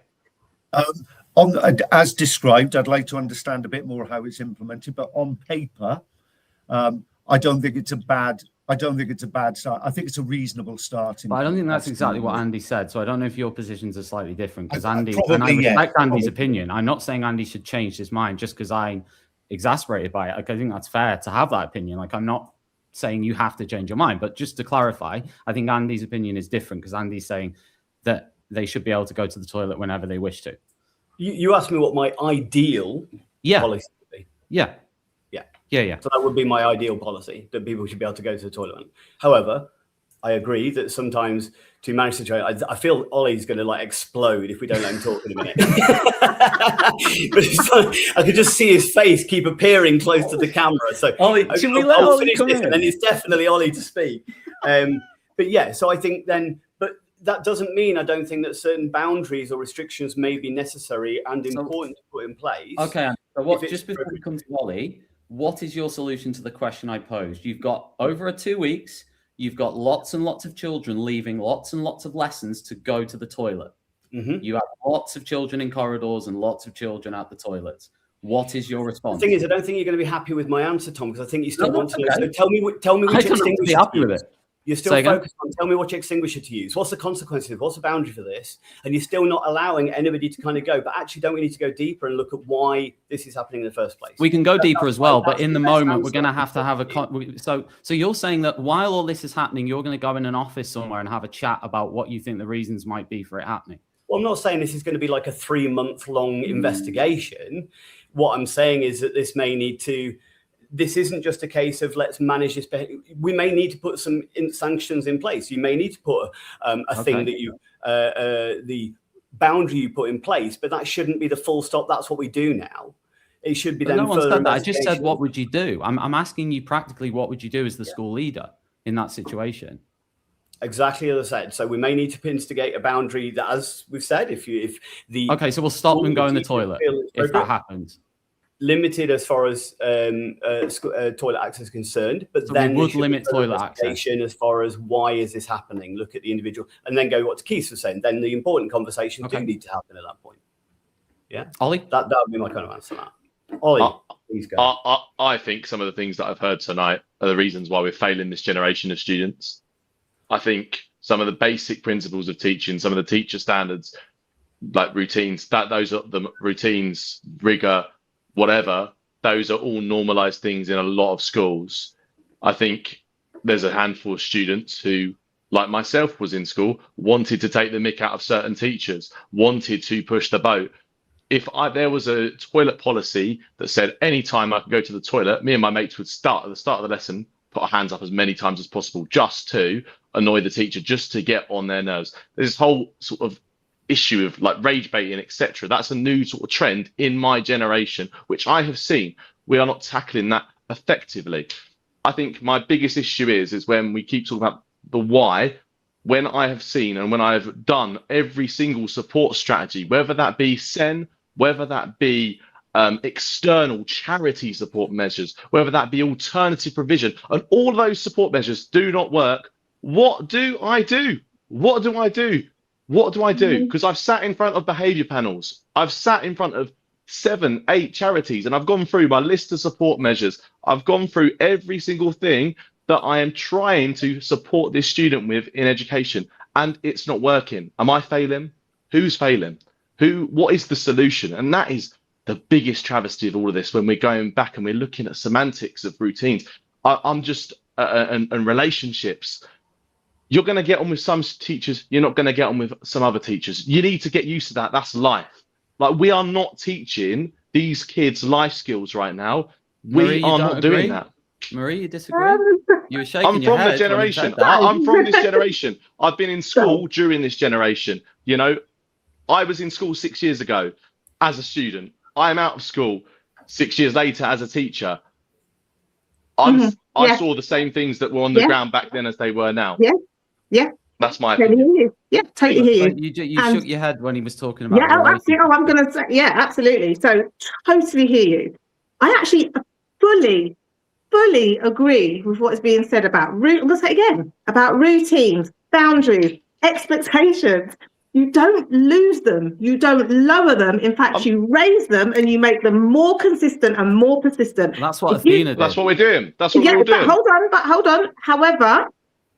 As described, I'd like to understand a bit more how it's implemented, but on paper, I don't think it's a bad start. I think it's a reasonable starting. But I don't think that's exactly what Andy said. So I don't know if your positions are slightly different because I respect Andy's opinion. I'm not saying Andy should change his mind just because I'm exasperated by it. Like, I think that's fair to have that opinion. Like, I'm not saying you have to change your mind, but just to clarify, I think Andy's opinion is different because Andy's saying that they should be able to go to the toilet whenever they wish to. You asked me what my ideal policy would be. Yeah. So that would be my ideal policy, that people should be able to go to the toilet. However, I agree that sometimes to manage the situation, I feel Ollie's going to like explode if we don't let him talk in a minute. But it's like, I could just see his face keep appearing close to the camera. So Ollie, should we let Ollie come in? And then it's definitely Ollie to speak. But yeah, so I think then, but that doesn't mean I don't think that certain boundaries or restrictions may be necessary and important to put in place. Okay, so just before we come to Ollie, what is your solution to the question I posed? You've got over 2 weeks, you've got lots and lots of children leaving lots and lots of lessons to go to the toilet. Mm-hmm. You have lots of children in corridors and lots of children at the toilets. What is your response? The thing is, I don't think you're going to be happy with my answer, Tom, because I think you still want to know. So tell me which extinguisher be happy with it. You're still focused on, tell me which extinguisher to use. What's the consequences? What's the boundary for this? And you're still not allowing anybody to kind of go. But actually, don't we need to go deeper and look at why this is happening in the first place? We can go deeper as well, but in the moment, we're going to have a... So you're saying that while all this is happening, you're going to go in an office somewhere and have a chat about what you think the reasons might be for it happening? Well, I'm not saying this is going to be like a 3-month-long investigation. What I'm saying is that this may need to... This isn't just a case of let's manage this. We may need to put some sanctions in place. You may need to put thing that you, the boundary you put in place, but that shouldn't be the full stop. That's what we do now. It should be then. No one said that. I just said, what would you do? I'm asking you practically, what would you do as the school leader in that situation? Exactly as I said. So we may need to instigate a boundary that, as we've said, if the okay, so we'll stop them going to the toilet if that happens. Limited as far as toilet access is concerned, but so then we would limit toilet access as far as why is this happening. Look at the individual, and then go what Keith was saying. Then the important conversations do need to happen at that point. Yeah, Ollie, that would be my kind of answer to that. Ollie, please go. I think some of the things that I've heard tonight are the reasons why we're failing this generation of students. I think some of the basic principles of teaching, some of the teacher standards, like routines, those are the routines, rigor, whatever, those are all normalized things in a lot of schools. I think there's a handful of students who, like myself, was in school, wanted to take the mick out of certain teachers, wanted to push the boat. If there was a toilet policy that said anytime I could go to the toilet, me and my mates would start at the start of the lesson, put our hands up as many times as possible just to annoy the teacher, just to get on their nerves. There's this whole sort of issue of like rage baiting, etc. That's a new sort of trend in my generation, which I have seen. We are not tackling that effectively. I think my biggest issue is when we keep talking about the why, when I have seen and when I have done every single support strategy, whether that be SEN, whether that be external charity support measures, whether that be alternative provision, and all those support measures do not work, what do I do? What do I do? What do I do? Because I've sat in front of behaviour panels. I've sat in front of 7, 8 charities, and I've gone through my list of support measures. I've gone through every single thing that I am trying to support this student with in education, and it's not working. Am I failing? Who's failing? What is the solution? And that is the biggest travesty of all of this when we're going back and we're looking at semantics of routines. And relationships. You're going to get on with some teachers. You're not going to get on with some other teachers. You need to get used to that. That's life. Like, we are not teaching these kids life skills right now. We are not doing that. Marie, you disagree? You were shaking I'm your from head the generation. I'm from this generation. I've been in school during this generation. You know, I was in school 6 years ago as a student. I'm out of school 6 years later as a teacher. I saw the same things that were on the ground back then as they were now. Yeah. That's my opinion. Yeah, totally hear you. You shook your head when he was talking about. Yeah, absolutely. I'm going to say, yeah, absolutely. So totally hear you. I actually fully agree with what is being said about I'm going to say it again, about routines, boundaries, expectations. You don't lose them. You don't lower them. In fact, you raise them and you make them more consistent and more persistent. That's what Athena did. That's what we're doing. That's what we're all doing. Hold on. However,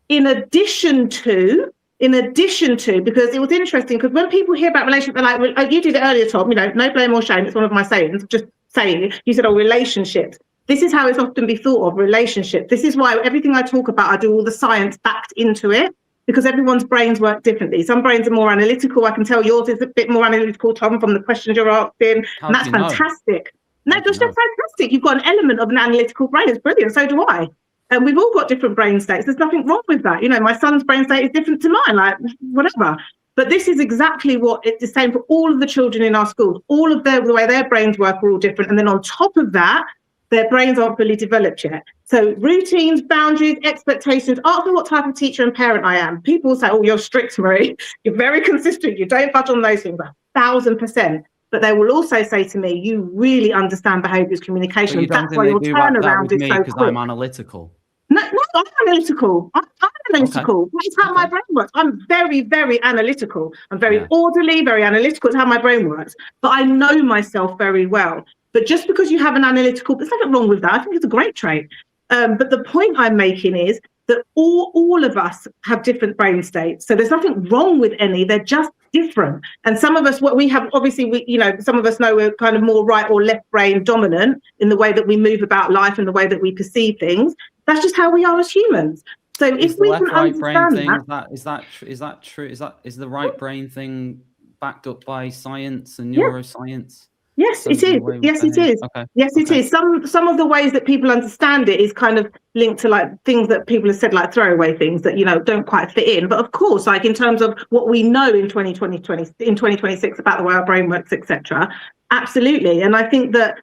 in addition to, because it was interesting, because when people hear about relationships, they're like, you did it earlier, Tom, you know, no blame or shame. It's one of my sayings, just saying. You said, relationships. This is how it's often be thought of, relationships. This is why everything I talk about, I do all the science backed into it, because everyone's brains work differently. Some brains are more analytical. I can tell yours is a bit more analytical, Tom, from the questions you're asking. And that's fantastic. No, that's just fantastic. You've got an element of an analytical brain. It's brilliant. So do I. And we've all got different brain states. There's nothing wrong with that. You know, my son's brain state is different to mine, like whatever. But this is exactly what it's the same for all of the children in our schools. All of the way their brains work are all different. And then on top of that, their brains aren't fully developed yet. So routines, boundaries, expectations, ask me what type of teacher and parent I am. People will say, oh, you're strict, Marie. You're very consistent. You don't budge on those things. 1,000%. But they will also say to me, you really understand behaviours communication. You That's why your turnaround is so quick. Because I'm analytical. No, I'm analytical. I'm analytical. Okay. That's how my brain works. I'm very, very analytical. I'm very orderly, very analytical. It's how my brain works. But I know myself very well. But just because you have an analytical, there's nothing wrong with that. I think it's a great trait. But the point I'm making is that all of us have different brain states. So there's nothing wrong with any. They're just different. And some of us, what we have, obviously, some of us know we're kind of more right or left brain dominant in the way that we move about life and the way that we perceive things. That's just how we are as humans. So if we can understand that, is that true? Is the right brain thing backed up by science and neuroscience? Yes, it is. Yes, it is. Okay. Yes, it is. Some of the ways that people understand it is kind of linked to like things that people have said, like throwaway things that, don't quite fit in. But of course, like in terms of what we know in 2026 about the way our brain works, etc. Absolutely. And I think that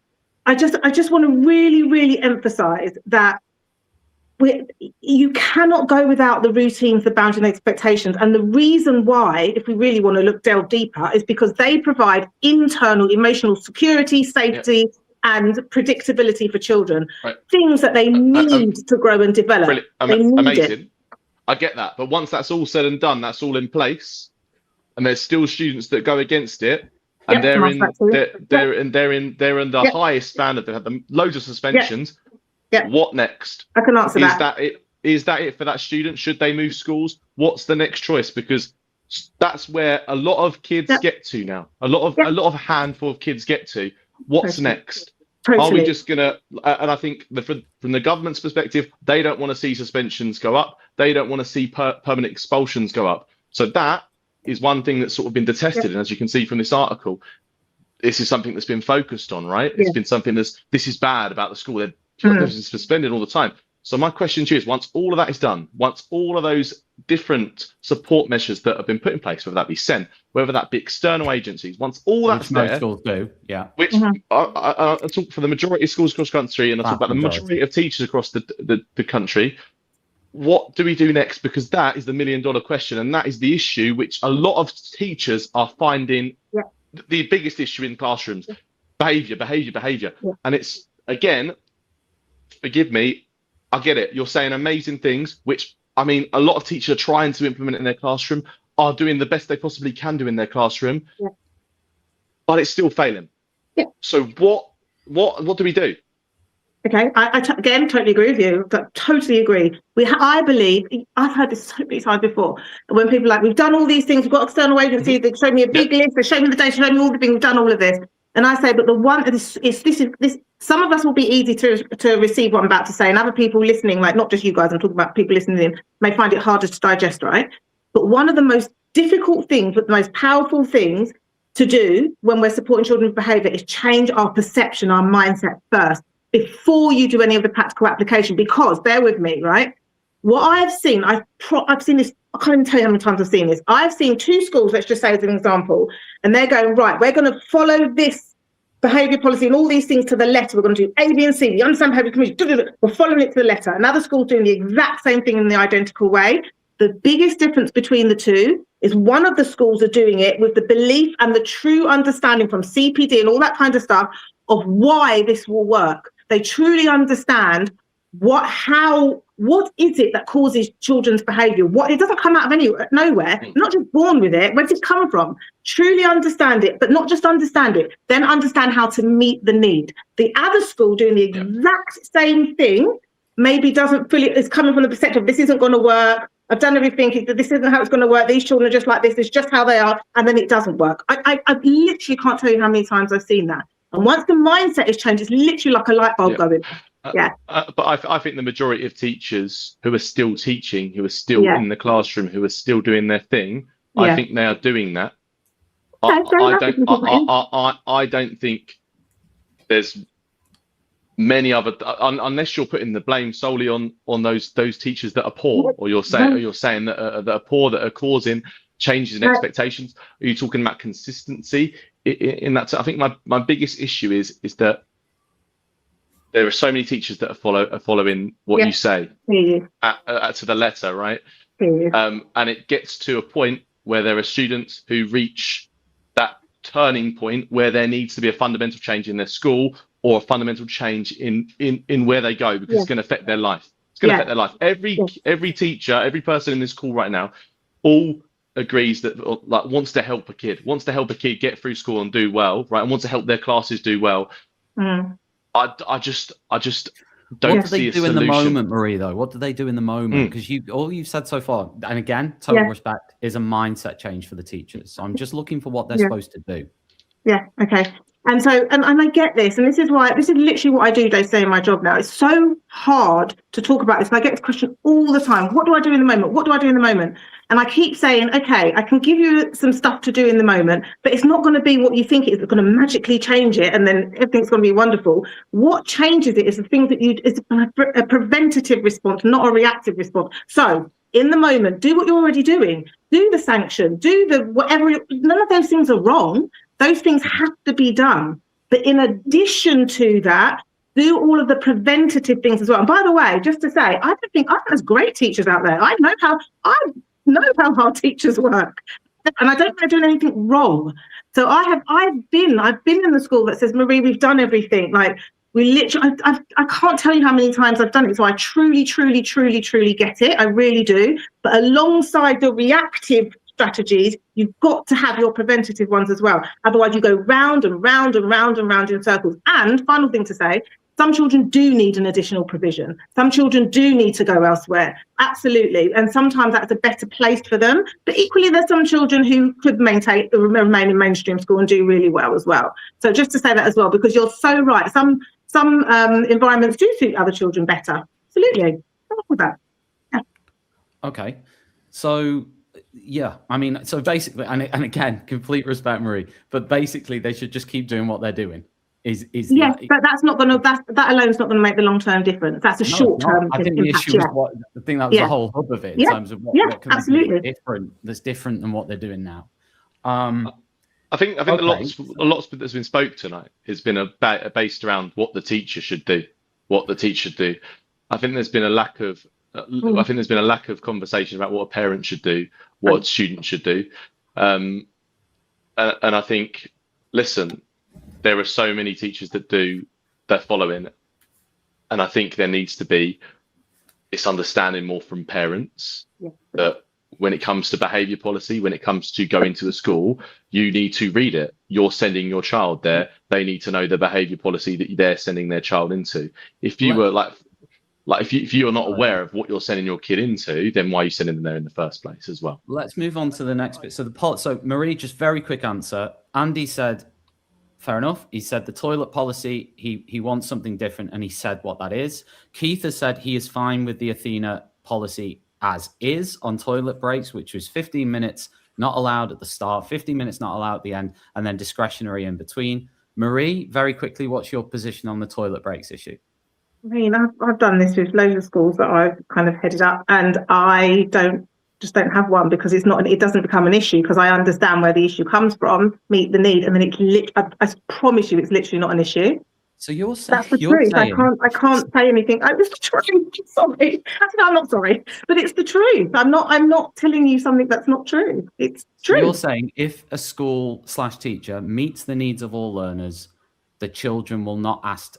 I just want to really, really emphasize that you cannot go without the routines, the boundaries and expectations. And the reason why, if we really want to delve deeper, is because they provide internal emotional security, safety, and predictability for children. Right. Things that they need to grow and develop. Amazing. I get that. But once that's all said and done, that's all in place, and there's still students that go against it. And they're in the highest standard. They have loads of suspensions. Yeah. What next? I can answer that. Is that it for that student? Should they move schools? What's the next choice? Because that's where a lot of kids get to now. A lot of handful of kids get to. What's next? Are we just gonna? And I think from the government's perspective, they don't want to see suspensions go up. They don't want to see permanent expulsions go up. So that is one thing that's sort of been detested. And as you can see from this article, this is something that's been focused on, right? It's been something this is bad about the school. They're suspended all the time. So my question to you is, once all of that is done, once all of those different support measures that have been put in place, whether that be SEN, whether that be external agencies, once all that's there, most schools do, which I talk for the majority of schools across the country, and I talk about the majority of teachers across the country, what do we do next? Because that is the $1 million question, and that is the issue which a lot of teachers are finding the biggest issue in classrooms. Behaviour. And it's, again, forgive me, I get it. You're saying amazing things, which, I mean, a lot of teachers are trying to implement in their classroom, are doing the best they possibly can do in their classroom, but it's still failing. So what do we do? Okay, I again totally agree with you. Totally agree. I believe, I've heard this so many times before, when people are like, we've done all these things, we've got external agencies, they showed me a big list, they showed me the data, showed me all the things, we've done all of this. And I say, but the one this some of us will be easy to receive what I'm about to say, and other people listening, like not just you guys, I'm talking about people listening in, may find it harder to digest, right? But one of the most difficult things, but the most powerful things to do when we're supporting children with behaviour is change our perception, our mindset first, before you do any of the practical application. Because, bear with me, right? What I've seen, I've seen this, I can't even tell you how many times I've seen this. I've seen 2 schools, let's just say as an example, and they're going, right, we're going to follow this behaviour policy and all these things to the letter. We're going to do A, B, and C. The Understand Behaviour Commission, we're following it to the letter. Another school's doing the exact same thing in the identical way. The biggest difference between the two is one of the schools are doing it with the belief and the true understanding from CPD and all that kind of stuff of why this will work. They truly understand what is it that causes children's behaviour. It doesn't come out of nowhere. You're not just born with it. Where does it come from? Truly understand it, but not just understand it, then understand how to meet the need. The other school doing the exact same thing maybe doesn't fully, is coming from the perspective, this isn't going to work. I've done everything. This isn't how it's going to work. These children are just like this. It's just how they are. And then it doesn't work. I literally can't tell you how many times I've seen that. And once the mindset is changed, it's literally like a light bulb going. But I think the majority of teachers who are still teaching, who are still in the classroom, who are still doing their thing, I think they are doing that. I don't think there's many other, unless you're putting the blame solely on those teachers that are poor, or you're saying that are poor, that are causing changes in expectations. Are you talking about consistency in that? I think my biggest issue is that there are so many teachers that are following what you say to the letter, right? And it gets to a point where there are students who reach that turning point where there needs to be a fundamental change in their school, or a fundamental change in where they go, because it's going to affect their life. It's going to affect their life. Every teacher, every person in this call right now, all agrees that, like, wants to help a kid get through school and do well, right? And wants to help their classes do well. I just don't see a solution. What do they do in the moment, Marie, though? What do they do in the moment? Because all you've said so far, and again, total respect, is a mindset change for the teachers. So I'm just looking for what they're supposed to do. Yeah, okay. And so, and I get this, and this is literally what I do day to day in my job now. It's so hard to talk about this. And I get this question all the time. What do I do in the moment? What do I do in the moment? And I keep saying, okay, I can give you some stuff to do in the moment, but it's not going to be what you think it is. It's going to magically change it, and then everything's going to be wonderful. What changes it is the things that is a preventative response, not a reactive response. So in the moment, do what you're already doing. Do the sanction, do the whatever. None of those things are wrong. Those things have to be done. But in addition to that, do all of the preventative things as well. And by the way, just to say, I think there's great teachers out there. I know how hard teachers work, and I don't think they're doing anything wrong. So I've been in the school that says, Marie, we've done everything. Like, we literally, I can't tell you how many times I've done it. So I truly get it. I really do. But alongside the reactive strategies, you've got to have your preventative ones as well. Otherwise, you go round and round and round and round in circles. And final thing to say, some children do need an additional provision. Some children do need to go elsewhere. Absolutely. And sometimes that's a better place for them. But equally, there's some children who could remain in mainstream school and do really well as well. So just to say that as well, because you're so right. Some environments do suit other children better. Absolutely. I'm with that. Yeah. Okay. So, yeah, I mean, so basically, and again, complete respect, Marie, but basically they should just keep doing what they're doing. Yes, but that's not going to, that alone is not going to make the long-term difference. That's a short-term I think the issue was I think that was the whole hub of it in terms of what can absolutely be different. That's different than what they're doing now. I think a lot that's been spoke tonight has been based around what the teacher should do. I think there's been a lack of conversation about what a parent should do, what a student should do, and I think, listen, there are so many teachers that follow in, and I think there needs to be this understanding more from parents that when it comes to behaviour policy, when it comes to going to a school, you need to read it. You're sending your child there. They need to know the behaviour policy that they're sending their child into. If you were if you're not aware of what you're sending your kid into, then why are you sending them there in the first place as well? Let's move on to the next bit. So Marie, just very quick answer. Andy said, fair enough. He said the toilet policy, he wants something different, and he said what that is. Keith has said he is fine with the Athena policy as is on toilet breaks, which was 15 minutes not allowed at the start, 15 minutes not allowed at the end, and then discretionary in between. Marie, very quickly, what's your position on the toilet breaks issue? I mean, I've done this with loads of schools that I've kind of headed up, and I don't have one because it doesn't become an issue, because I understand where the issue comes from, meet the need, and then I promise you it's literally not an issue. So you're saying that's the truth. I can't say anything. It's the truth. Sorry. I'm not sorry, but it's the truth. I'm not telling you something that's not true. It's true. So you're saying if a school/teacher meets the needs of all learners, the children will not asked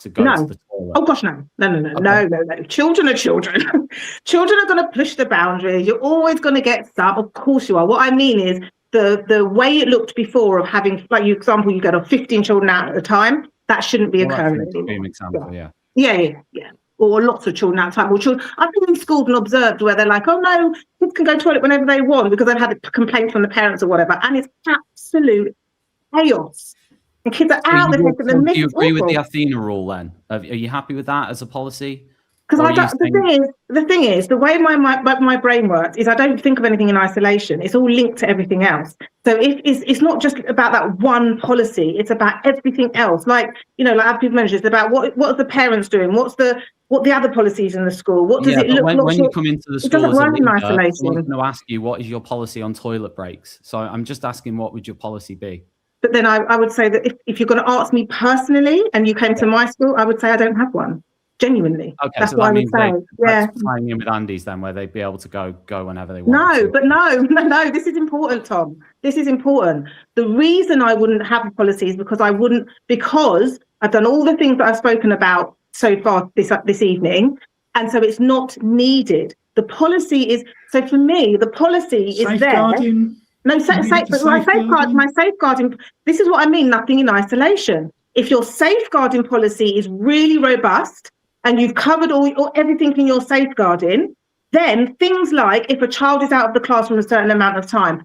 to go to the toilet. Oh gosh, no. No. Children are children. Children are going to push the boundaries. You're always going to get some. Of course you are. What I mean is the way it looked before of having, like, you example, you get 15 children out at a time. That shouldn't be occurring anymore. Example, yeah. Or lots of children at a time. Or children. I've been in schools and observed where they're like, oh no, kids can go to the toilet whenever they want because they've had a complaint from the parents or whatever, and it's absolute chaos. And kids are out there. Do you agree with the Athena rule then? Are you happy with that as a policy? Because the thing is, the way my brain works is I don't think of anything in isolation. It's all linked to everything else. So it's not just about that one policy. It's about everything else. Like, you know, like people mentioned, it's about what are the parents doing? What the other policies in the school? What does it look like? When you come into the school as a leader, someone's isolation. going to ask you, what is your policy on toilet breaks? So I'm just asking, what would your policy be? But then I would say that if you're going to ask me personally and you came to my school, I would say I don't have one. Genuinely. Okay, that's so what that I means would say. Yeah. Tying in with Andy's then, where they'd be able to go whenever they want. No, but no, this is important, Tom. This is important. The reason I wouldn't have a policy is because I've done all the things that I've spoken about so far this evening, and so it's not needed. The policy is, so for me, the policy is there. No, my safeguarding, this is what I mean, nothing in isolation. If your safeguarding policy is really robust and you've covered everything in your safeguarding, then things like if a child is out of the classroom a certain amount of time,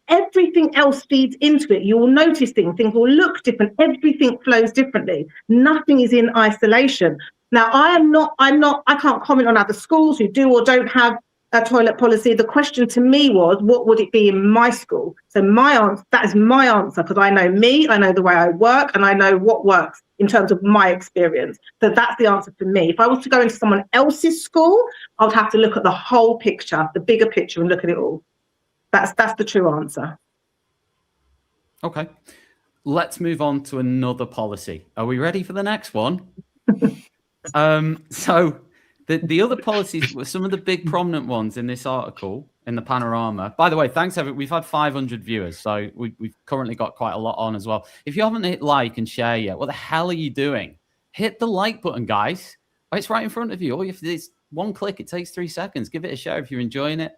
everything else feeds into it. You will notice things will look different, everything flows differently. Nothing is in isolation. Now, I can't comment on other schools who do or don't have a toilet policy. The question to me was, what would it be in my school? So that is my answer, because I know me, I know the way I work, and I know what works in terms of my experience. So that's the answer for me. If I was to go into someone else's school, I would have to look at the whole picture, the bigger picture, and look at it all. That's the true answer. Okay. Let's move on to another policy. Are we ready for the next one? So the other policies were some of the big prominent ones in this article in the Panorama. By the way, thanks everyone. We've had 500 viewers, so we've currently got quite a lot on as well. If you haven't hit like and share yet, what the hell are you doing? Hit the like button, guys. It's right in front of you. All you have to do is one click. It takes 3 seconds. Give it a share if you're enjoying it.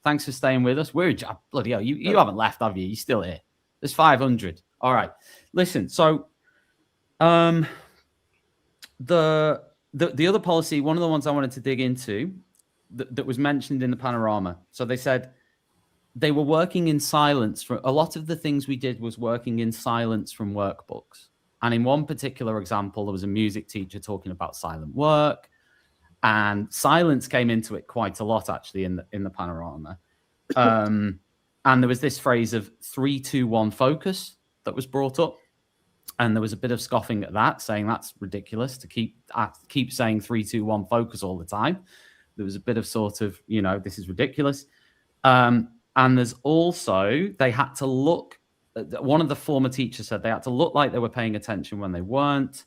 Thanks for staying with us. Bloody hell, you haven't left, have you? You're still here. There's 500. All right. Listen, so the other policy, one of the ones I wanted to dig into that was mentioned in the Panorama. So they said they were working in silence. A lot of the things we did was working in silence from workbooks. And in one particular example, there was a music teacher talking about silent work, and silence came into it quite a lot, actually, in the Panorama. And there was this phrase of 3, 2, 1 focus that was brought up. And there was a bit of scoffing at that, saying that's ridiculous to keep saying 3, 2, 1 focus all the time. There was a bit of sort of, this is ridiculous. And there's also, they had to look, one of the former teachers said they had to look like they were paying attention when they weren't.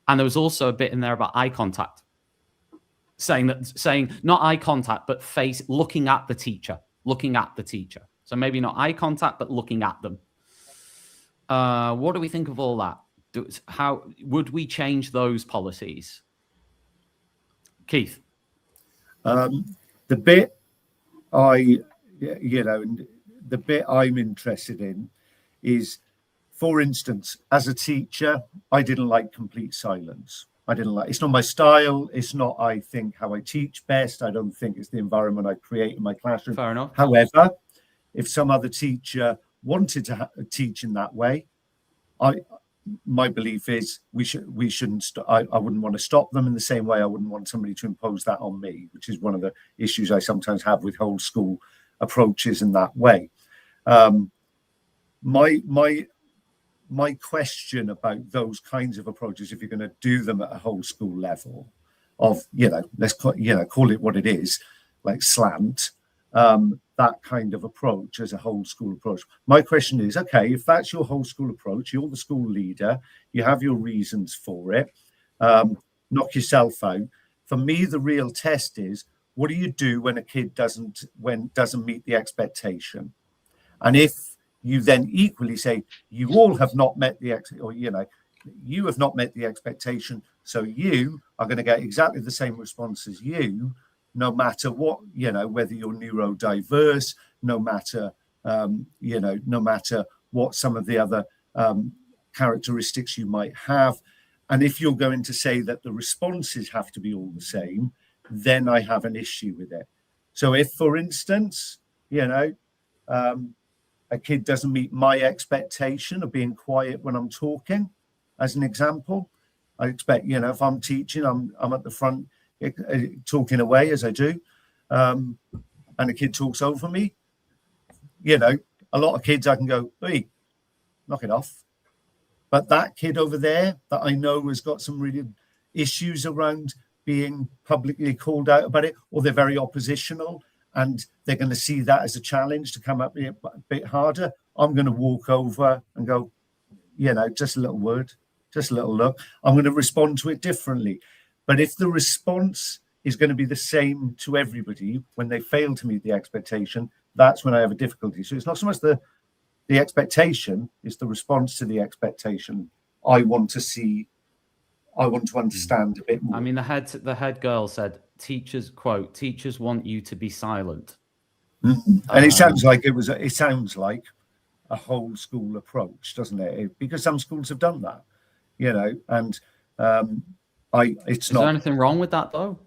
And there was also a bit in there about eye contact, saying not eye contact, but looking at the teacher. So maybe not eye contact, but looking at them. What do we think of all that? How would we change those policies? Keith? The bit the bit I'm interested in is, for instance, as a teacher, I didn't like complete silence. It's not my style. It's not, I think, how I teach best. I don't think it's the environment I create in my classroom. Fair enough. However, if some other teacher wanted to teach in that way, my belief is we shouldn't. I wouldn't want to stop them in the same way I wouldn't want somebody to impose that on me, which is one of the issues I sometimes have with whole school approaches in that way. My question about those kinds of approaches, if you're going to do them at a whole school level, of let's call it what it is, like slant. That kind of approach as a whole school approach. My question is, okay, if that's your whole school approach, you're the school leader, you have your reasons for it, knock yourself out. For me, the real test is, what do you do when a kid doesn't meet the expectation? And if you then equally say, you all have not met you have not met the expectation, so you are going to get exactly the same response as you, no matter what, whether you're neurodiverse, no matter what some of the other characteristics you might have. And if you're going to say that the responses have to be all the same, then I have an issue with it. So if, for instance, a kid doesn't meet my expectation of being quiet when I'm talking, as an example, I expect, if I'm teaching, I'm at the front, talking away as I do, and a kid talks over me, you know, a lot of kids I can go, hey, knock it off. But that kid over there that I know has got some really issues around being publicly called out about it, or they're very oppositional and they're going to see that as a challenge to come up a bit harder, I'm going to walk over and go, you know, just a little word, just a little look. I'm going to respond to it differently. But if the response is going to be the same to everybody when they fail to meet the expectation, that's when I have a difficulty. So it's not so much the expectation, it's the response to the expectation I want to see, I want to understand a bit more. I mean, the head girl said, teachers, quote, teachers want you to be silent. Mm-hmm. And it sounds like it sounds like a whole school approach, doesn't it? Because some schools have done that, you know, and is there anything wrong with that though?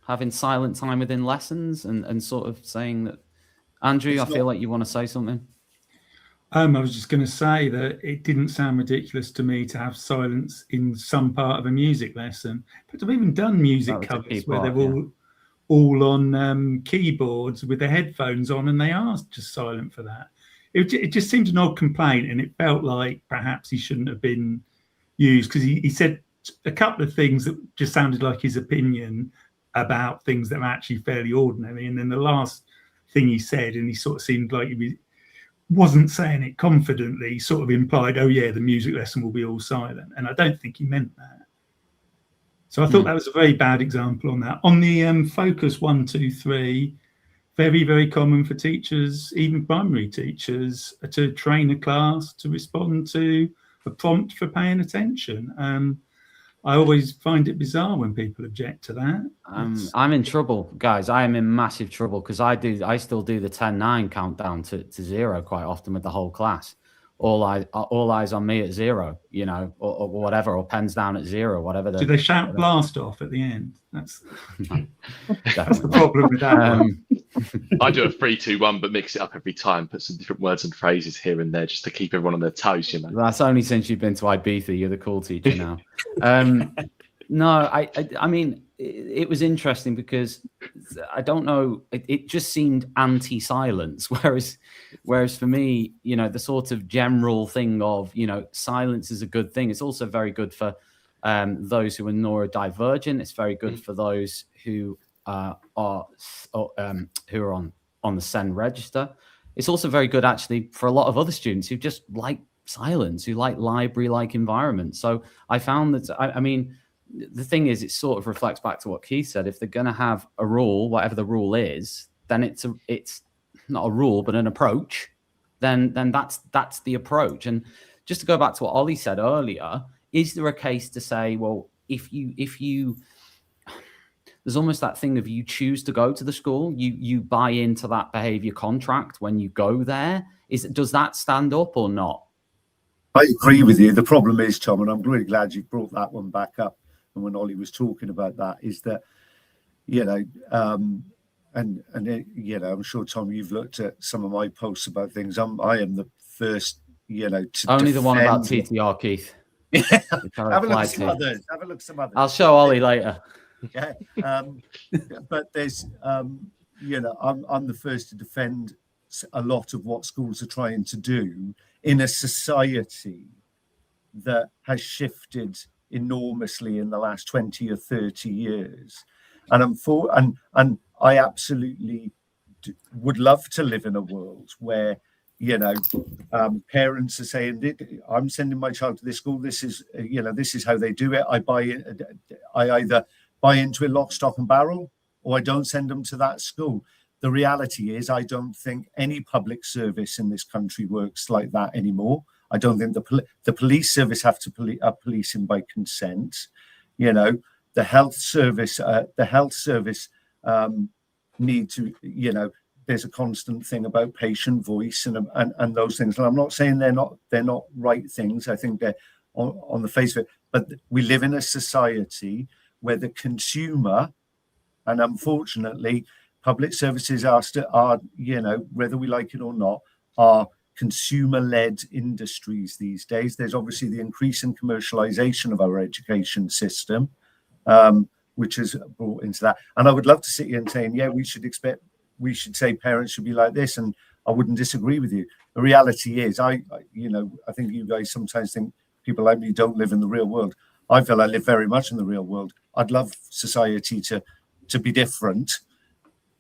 Having silent time within lessons and sort of saying that, Andrew, I feel like you want to say something. I was just going to say that it didn't sound ridiculous to me to have silence in some part of a music lesson. But I've even done music covers where they're all on keyboards with their headphones on, and they are just silent for that. It just seemed an odd complaint, and it felt like perhaps he shouldn't have been used, because he said a couple of things that just sounded like his opinion about things that are actually fairly ordinary. And then the last thing he said, and he sort of seemed like he wasn't saying it confidently, sort of implied, oh yeah, the music lesson will be all silent. And I don't think he meant that. So I thought that was a very bad example on that. On the focus 1, 2, 3, very, very common for teachers, even primary teachers, to train a class to respond to a prompt for paying attention. I always find it bizarre when people object to that. I'm in trouble, guys. I am in massive trouble because I still do the 10-9 countdown to 0 quite often with the whole class. All eyes on me at 0, you know, or whatever, or pens down at 0, whatever. Do they shout blast off at the end? That's the problem with that one. I do a 3, 2, 1, but mix it up every time. Put some different words and phrases here and there just to keep everyone on their toes, you know. That's only since you've been to Ibiza. You're the cool teacher now. No, I mean, it was interesting because I don't know. It just seemed anti-silence, whereas for me, you know, the sort of general thing of, you know, silence is a good thing. It's also very good for those who are neurodivergent. It's very good for those who are on the SEND register. It's also very good actually for a lot of other students who just like silence, who like library-like environments. So I found that I mean, the thing is, it sort of reflects back to what Keith said. If they're going to have a rule, whatever the rule is, then it's not a rule but an approach. Then that's the approach. And just to go back to what Ollie said earlier, is there a case to say, well, if you there's almost that thing of you choose to go to the school, you buy into that behaviour contract when you go there. Does that stand up or not? I agree with you. The problem is, Tom, and I'm really glad you brought that one back up. And when Ollie was talking about that, is that, you know, and you know, I'm sure, Tom, you've looked at some of my posts about things. I am the first, you know, to only the one about TTR, Keith. Yeah. Have a look at some others. I'll show Ollie later. Yeah, but there's, you know, I'm the first to defend a lot of what schools are trying to do in a society that has shifted enormously in the last 20 or 30 years. And I absolutely would love to live in a world where, you know, parents are saying, I'm sending my child to this school. This is, you know, this is how they do it. I either buy into it lock, stock and barrel, or I don't send them to that school. The reality is, I don't think any public service in this country works like that anymore. I don't think the police service have to policing by consent. You know, the health service need to, you know, there's a constant thing about patient voice and those things. And I'm not saying they're not right things. I think they're on the face of it. But we live in a society where the consumer, and unfortunately, public services are, you know, whether we like it or not, are consumer-led industries these days. There's obviously the increasing commercialization of our education system. which has brought into that. And I would love to sit here and saying, yeah, we should say parents should be like this, and I wouldn't disagree with you. The reality is, I think you guys sometimes think people like me don't live in the real world. I feel I live very much in the real world. I'd love society to be different.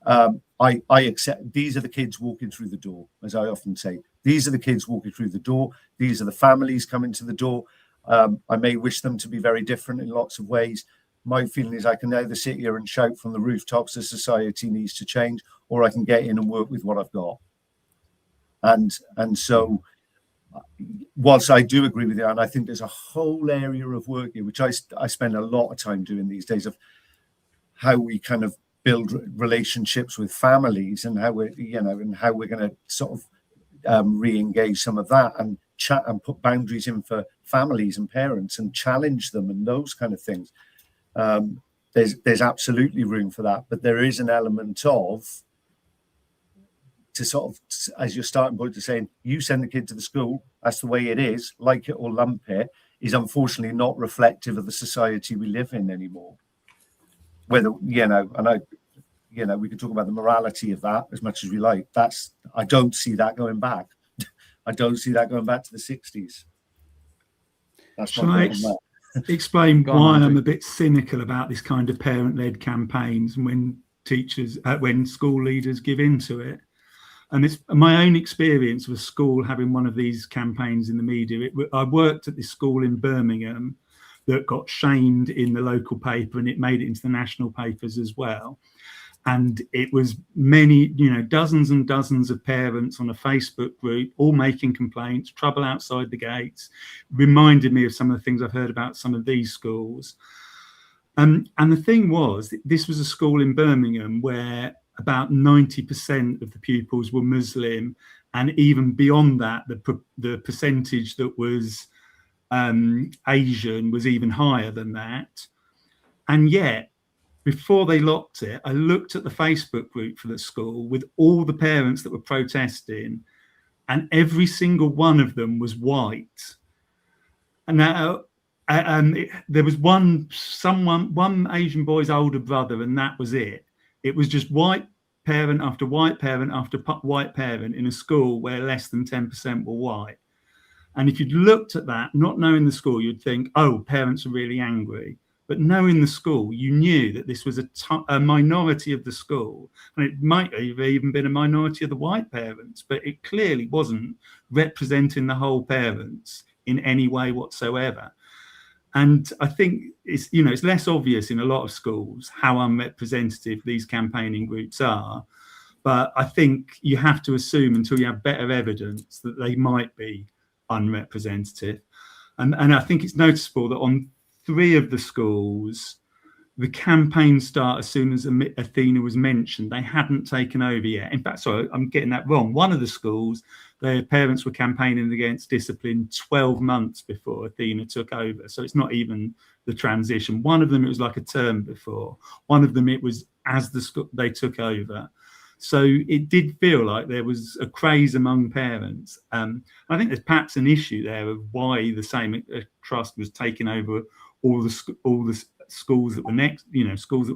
I accept these are the kids walking through the door, as I often say. These are the kids walking through the door. These are the families coming to the door. I may wish them to be very different in lots of ways. My feeling is I can either sit here and shout from the rooftops that society needs to change, or I can get in and work with what I've got. And so, whilst I do agree with you, and I think there's a whole area of work here, which I spend a lot of time doing these days, of how we kind of build relationships with families, and how we're going to sort of re-engage some of that, and chat and put boundaries in for families and parents and challenge them and those kind of things. There's absolutely room for that, but there is an element of, to sort of, as your starting point to saying, you send the kid to the school, that's the way it is, like it or lump it, is unfortunately not reflective of the society we live in anymore. Whether, we can talk about the morality of that as much as we like. I don't see that going back. I don't see that going back to the 60s. Shall I explain why I'm a bit cynical about this kind of parent-led campaigns and when school leaders give into it? And it's my own experience of a school having one of these campaigns in the media. I worked at this school in Birmingham that got shamed in the local paper, and it made it into the national papers as well. And it was many, dozens and dozens of parents on a Facebook group, all making complaints, trouble outside the gates, reminded me of some of the things I've heard about some of these schools. And the thing was, this was a school in Birmingham where about 90% of the pupils were Muslim, and even beyond that, the percentage that was Asian was even higher than that. And yet, before they locked it, I looked at the Facebook group for the school with all the parents that were protesting, and every single one of them was white. And now there was one Asian boy's older brother, and that was it. It was just white parent after white parent after white parent in a school where less than 10% were white. And if you'd looked at that, not knowing the school, you'd think, oh, parents are really angry. But knowing the school, you knew that this was a minority of the school. And it might have even been a minority of the white parents, but it clearly wasn't representing the whole parents in any way whatsoever. And I think it's less obvious in a lot of schools how unrepresentative these campaigning groups are. But I think you have to assume until you have better evidence that they might be unrepresentative. And I think it's noticeable that on 3 of the schools, the campaign started as soon as Athena was mentioned. They hadn't taken over yet. In fact, sorry, I'm getting that wrong. One of the schools, their parents were campaigning against discipline 12 months before Athena took over. So it's not even the transition. One of them, it was like a term before. One of them, it was as they took over. So it did feel like there was a craze among parents. I think there's perhaps an issue there of why the same trust was taking over all the schools that were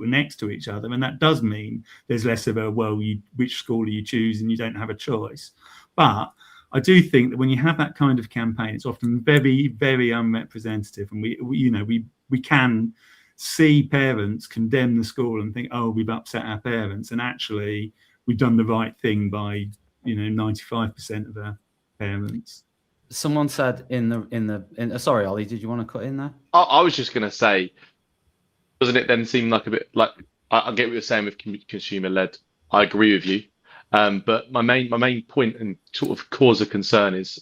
next to each other, and that does mean there's less of a which school are you choosing? You don't have a choice. But I do think that when you have that kind of campaign, it's often very, very unrepresentative, and we can see parents condemn the school and think, oh, we've upset our parents, and actually we've done the right thing by 95% of our parents. Someone said sorry, Ollie, did you want to cut in there? I was just going to say, doesn't it then seem like a bit like, I get what you're saying with consumer led. I agree with you. But my main point and sort of cause of concern is,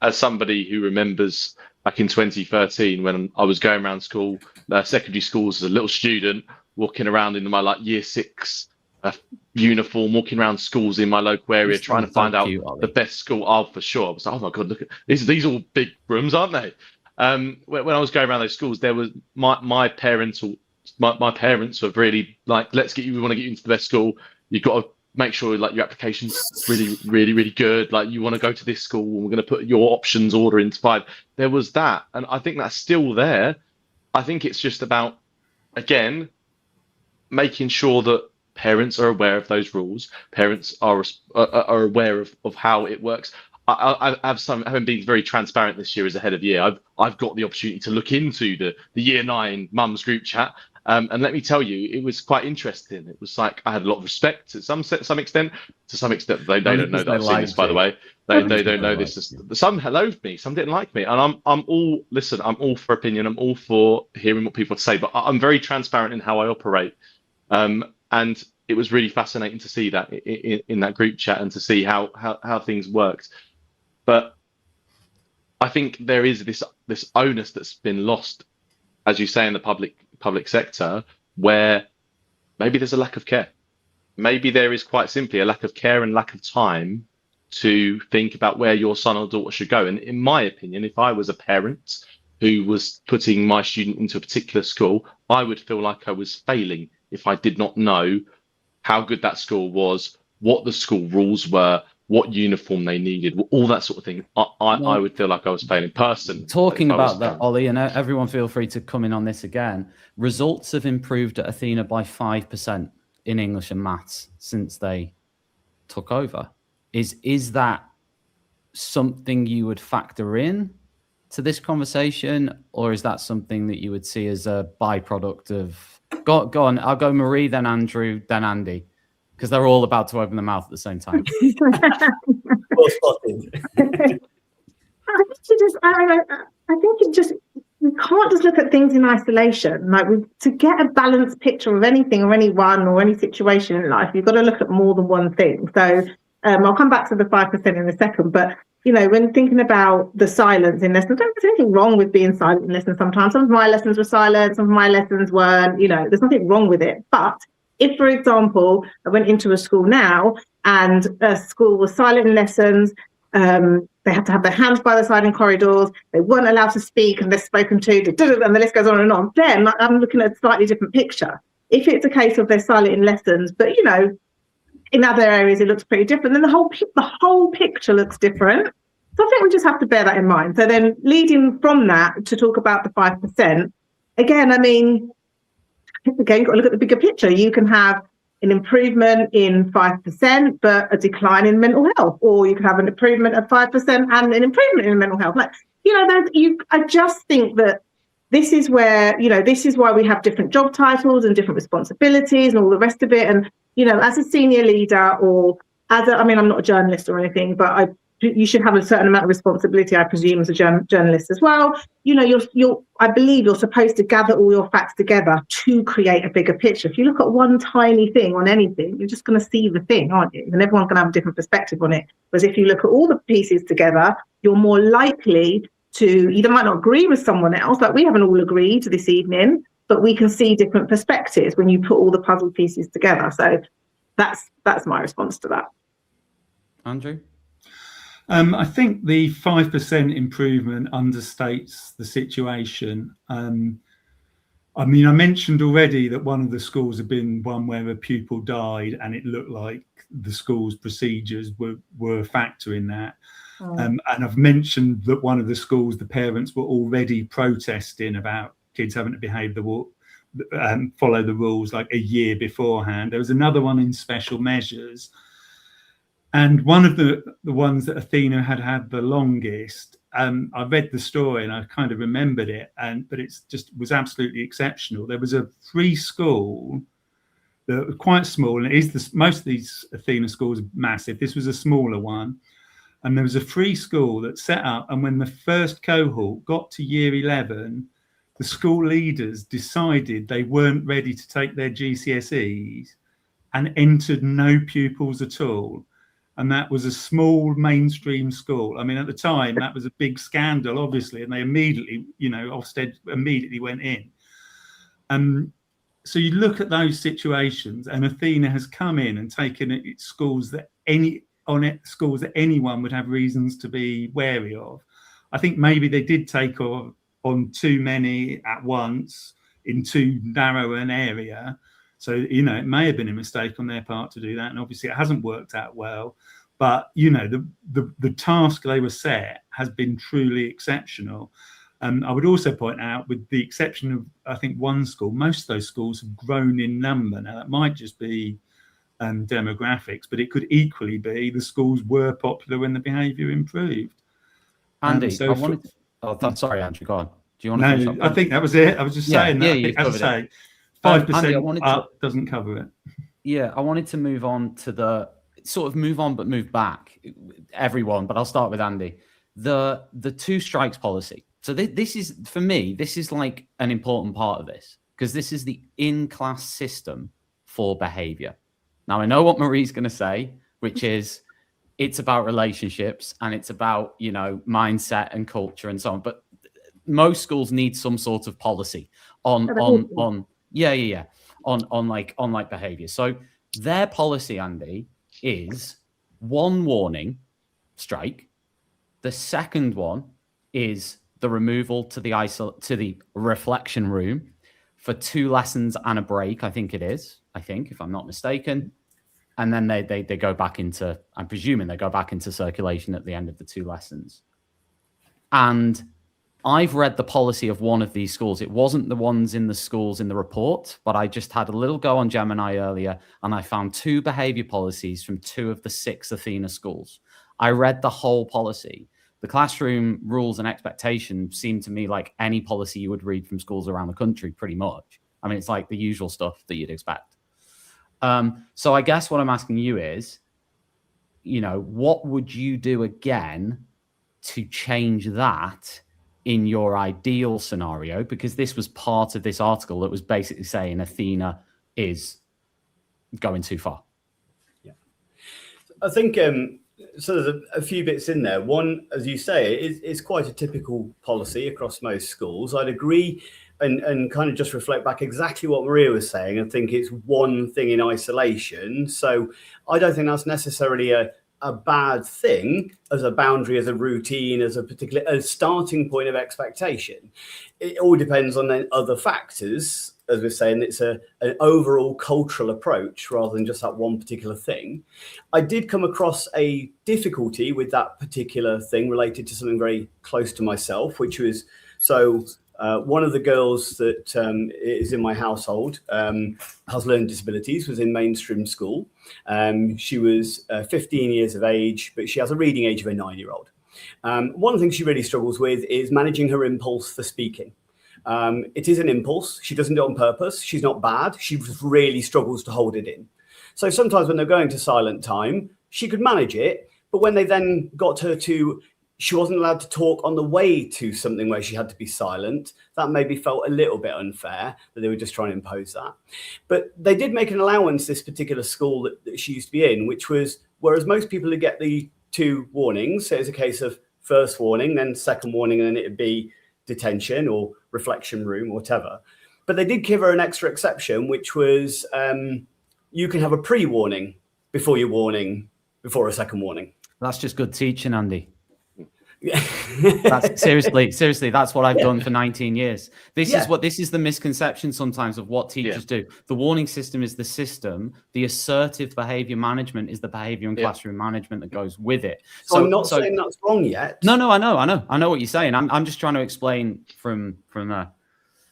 as somebody who remembers back in 2013 when I was going around secondary schools as a little student, walking around in my year 6 uniform, walking around schools in my local area, trying to find out the best school. Oh, for sure. I was like, oh my God, look at these all big rooms, aren't they? When I was going around those schools, there was my parents were really like, we want to get you into the best school. You've got to make sure your application's really, really, really good. Like, you want to go to this school, and we're going to put your options order into 5. There was that, and I think that's still there. I think it's just about again, making sure that parents are aware of those rules, parents are aware of how it works. Having been very transparent this year as a head of year, I've got the opportunity to look into the year 9 mums group chat. And let me tell you, it was quite interesting. It was like I had a lot of respect to some extent. To some extent, they don't know that I've seen this, by the way. They don't know this. Some helloed me, some didn't like me, and I'm all for opinion. I'm all for hearing what people say, but I'm very transparent in how I operate. And it was really fascinating to see that in that group chat and to see how things worked. But I think there is this onus that's been lost, as you say, in the public sector, where maybe there's a lack of care. Maybe there is quite simply a lack of care and lack of time to think about where your son or daughter should go. And in my opinion, if I was a parent who was putting my student into a particular school, I would feel like I was failing if I did not know how good that school was, what the school rules were, what uniform they needed, all that sort of thing. I would feel like I was failing person. Talking about that, Ollie, and everyone feel free to come in on this again. Results have improved at Athena by 5% in English and maths since they took over. Is that something you would factor in to this conversation, or is that something that you would see as a byproduct of... Go on, I'll go Marie, then Andrew, then Andy, because they're all about to open their mouth at the same time. I think it just, we can't just look at things in isolation. Like, to get a balanced picture of anything or anyone or any situation in life, you've got to look at more than one thing. So I'll come back to the 5% in a second, but you know, when thinking about the silence in lessons, there's anything wrong with being silent in lessons sometimes. Some of my lessons were silent, some of my lessons weren't, you know, there's nothing wrong with it. But if, for example, I went into a school now and a school was silent in lessons, they had to have their hands by the side in corridors, they weren't allowed to speak and they're spoken to, and the list goes on, then I'm looking at a slightly different picture. If it's a case of they're silent in lessons, but, you know, in other areas it looks pretty different, then the whole picture looks different. So I think we just have to bear that in mind. So then leading from that to talk about the 5%, again, I mean, again, you've got to look at the bigger picture. You can have an improvement in 5%, but a decline in mental health, or you can have an improvement of 5% and an improvement in mental health. Like, you know, I just think that this is where, you know, this is why we have different job titles and different responsibilities and all the rest of it. And, you know, as a senior leader or I mean, I'm not a journalist or anything, but you should have a certain amount of responsibility, I presume, as a journalist as well. You know, I believe you're supposed to gather all your facts together to create a bigger picture. If you look at one tiny thing on anything, you're just going to see the thing, aren't you? And everyone's going to have a different perspective on it. Whereas if you look at all the pieces together, you're more likely to, you might not agree with someone else, like we haven't all agreed this evening, but we can see different perspectives when you put all the puzzle pieces together. So that's my response to that. Andrew? I think the 5% improvement understates the situation. I mean, I mentioned already that one of the schools had been one where a pupil died and it looked like the school's procedures were a factor in that. And I've mentioned that one of the schools, the parents were already protesting about kids having to behave follow the rules like a year beforehand. There was another one in special measures. And one of the ones that Athena had the longest, I read the story and I kind of remembered it, but it's just was absolutely exceptional. There was a free school that was quite small, and most of these Athena schools are massive. This was a smaller one. And there was a free school that set up, and when the first cohort got to year 11, the school leaders decided they weren't ready to take their GCSEs and entered no pupils at all. And that was a small mainstream school. I mean, at the time, that was a big scandal, obviously, and they immediately, you know, Ofsted immediately went in. So you look at those situations, and Athena has come in and taken it schools that anyone would have reasons to be wary of. I think maybe they did take on too many at once in too narrow an area. So, you know, it may have been a mistake on their part to do that. And obviously it hasn't worked out well. But, you know, the task they were set has been truly exceptional. I would also point out, with the exception of, I think, one school, most of those schools have grown in number. Now, that might just be demographics, but it could equally be the schools were popular when the behaviour improved. Andy, sorry, Andrew, go on. Do you want to finish up? I think that was it. I was just saying that. As I say, 5% up doesn't cover it. Yeah, I wanted to move on to move back, everyone, but I'll start with Andy. The 2 strikes policy. So this is, for me, this is like an important part of this, because this is the in-class system for behaviour. Now, I know what Marie's going to say, which is it's about relationships and it's about, mindset and culture and so on. But most schools need some sort of policy on behaviour. So their policy, Andy, is 1 warning, strike. The second one is the removal to the reflection room for 2 lessons and a break. I think, if I'm not mistaken. And then they go back into, I'm presuming they go back into circulation at the end of the 2 lessons. And I've read the policy of one of these schools. It wasn't the ones in the schools in the report, but I just had a little go on Gemini earlier, and I found 2 behaviour policies from 2 of the 6 Athena schools. I read the whole policy. The classroom rules and expectations seem to me like any policy you would read from schools around the country, pretty much. I mean, it's like the usual stuff that you'd expect. So I guess what I'm asking you is, what would you do again to change that in your ideal scenario? Because this was part of this article that was basically saying Athena is going too far. Yeah, I think so. There's a few bits in there. One, as you say, is quite a typical policy across most schools. I'd agree. And kind of just reflect back exactly what Maria was saying. I think it's one thing in isolation. So I don't think that's necessarily a bad thing as a boundary, as a routine, as a starting point of expectation. It all depends on then other factors. As we're saying, it's an overall cultural approach rather than just that one particular thing. I did come across a difficulty with that particular thing related to something very close to myself, which was one of the girls that is in my household has learning disabilities, was in mainstream school. She was 15 years of age, but she has a reading age of a 9-year-old. One of the things she really struggles with is managing her impulse for speaking. It is an impulse. She doesn't do it on purpose. She's not bad. She really struggles to hold it in. So sometimes when they're going to silent time, she could manage it. But when they then got her to, she wasn't allowed to talk on the way to something where she had to be silent. That maybe felt a little bit unfair that they were just trying to impose that. But they did make an allowance, this particular school that she used to be in, which was, whereas most people would get the 2 warnings, so it's a case of first warning, then second warning, and then it'd be detention or reflection room or whatever. But they did give her an extra exception, which was you can have a pre-warning before your warning, before a second warning. That's just good teaching, Andy. That's seriously, that's what I've done for 19 years. This is the misconception sometimes of what teachers do. The warning system is the system. The assertive behavior management is the behavior and classroom management that goes with it. So I'm not saying that's wrong yet. No, I know what you're saying. I'm just trying to explain from there.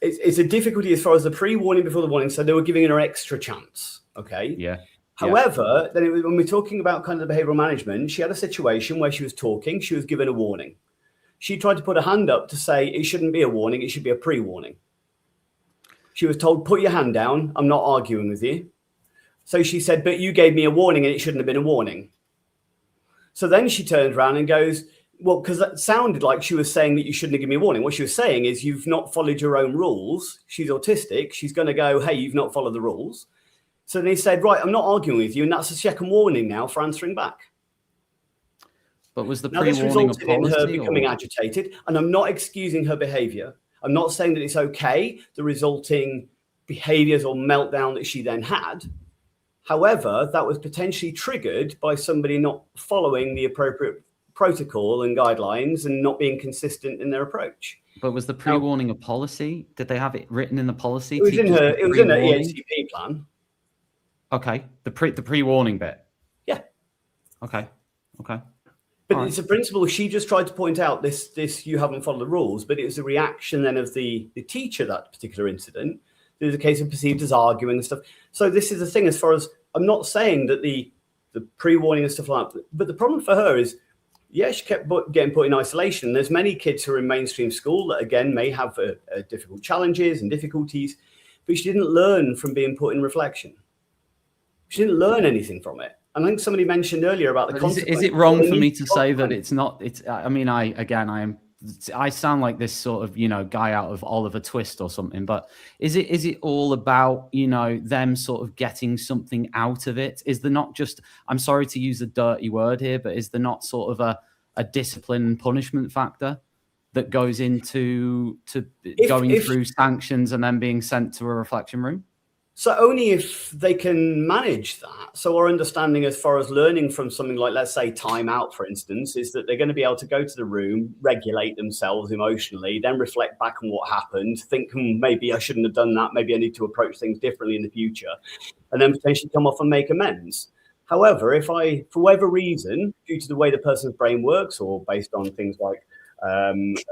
It's a difficulty as far as the pre-warning before the warning. So they were giving her an extra chance. Okay. Yeah. However, then when we're talking about kind of the behavioural management, she had a situation where she was talking, she was given a warning. She tried to put a hand up to say it shouldn't be a warning, it should be a pre-warning. She was told, put your hand down, I'm not arguing with you. So she said, but you gave me a warning and it shouldn't have been a warning. So then she turned around and goes, well, because that sounded like she was saying that you shouldn't have given me a warning. What she was saying is you've not followed your own rules. She's autistic. She's going to go, hey, you've not followed the rules. So then he said, right, I'm not arguing with you. And that's a second warning now for answering back. But was the pre-warning a policy? In her becoming agitated. And I'm not excusing her behaviour. I'm not saying that it's okay, the resulting behaviours or meltdown that she then had. However, that was potentially triggered by somebody not following the appropriate protocol and guidelines and not being consistent in their approach. But was the pre-warning a policy? Did they have it written in the policy? It was in her EHCP plan. Okay, the pre-warning bit. Yeah. Okay. But it's a principle. She just tried to point out this you haven't followed the rules, but it was a reaction then of the teacher, that particular incident. There's a case of perceived as arguing and stuff. So this is the thing, as far as, I'm not saying that the pre-warning and stuff like that, but the problem for her is, yeah, she kept getting put in isolation. There's many kids who are in mainstream school that, again, may have difficult challenges and difficulties, but she didn't learn from being put in reflection. She didn't learn anything from it. And I think somebody mentioned earlier about the consequences. Is it wrong for me to say that it's not? I mean, I sound like this sort of, guy out of Oliver Twist or something, but is it all about, them sort of getting something out of it? Is there not just, I'm sorry to use a dirty word here, but is there not sort of a discipline and punishment factor that goes into going through sanctions and then being sent to a reflection room? So only if they can manage that. So our understanding as far as learning from something like, let's say, time out, for instance, is that they're going to be able to go to the room, regulate themselves emotionally, then reflect back on what happened, think, maybe I shouldn't have done that. Maybe I need to approach things differently in the future, and then potentially come off and make amends. However, if I, for whatever reason, due to the way the person's brain works, or based on things like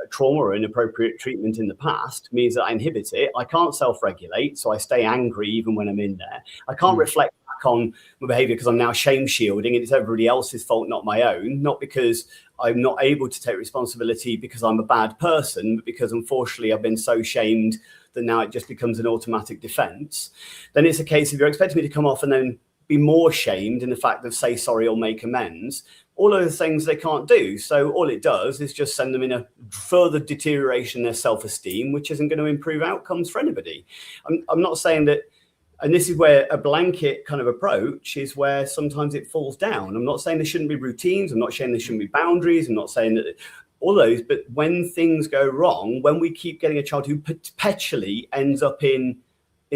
trauma or inappropriate treatment in the past, means that I inhibit it. I can't self-regulate, so I stay angry even when I'm in there. I can't reflect back on my behavior because I'm now shame shielding and it's everybody else's fault, not my own. Not because I'm not able to take responsibility because I'm a bad person, but because unfortunately I've been so shamed that now it just becomes an automatic defense. Then it's a case of, you're expecting me to come off and then be more shamed in the fact of say sorry or make amends. All of the things they can't do. So all it does is just send them in a further deterioration in their self-esteem, which isn't going to improve outcomes for anybody. I'm not saying that, and this is where a blanket kind of approach is where sometimes it falls down. I'm not saying there shouldn't be routines. I'm not saying there shouldn't be boundaries. I'm not saying that all those, but when things go wrong, when we keep getting a child who perpetually ends up in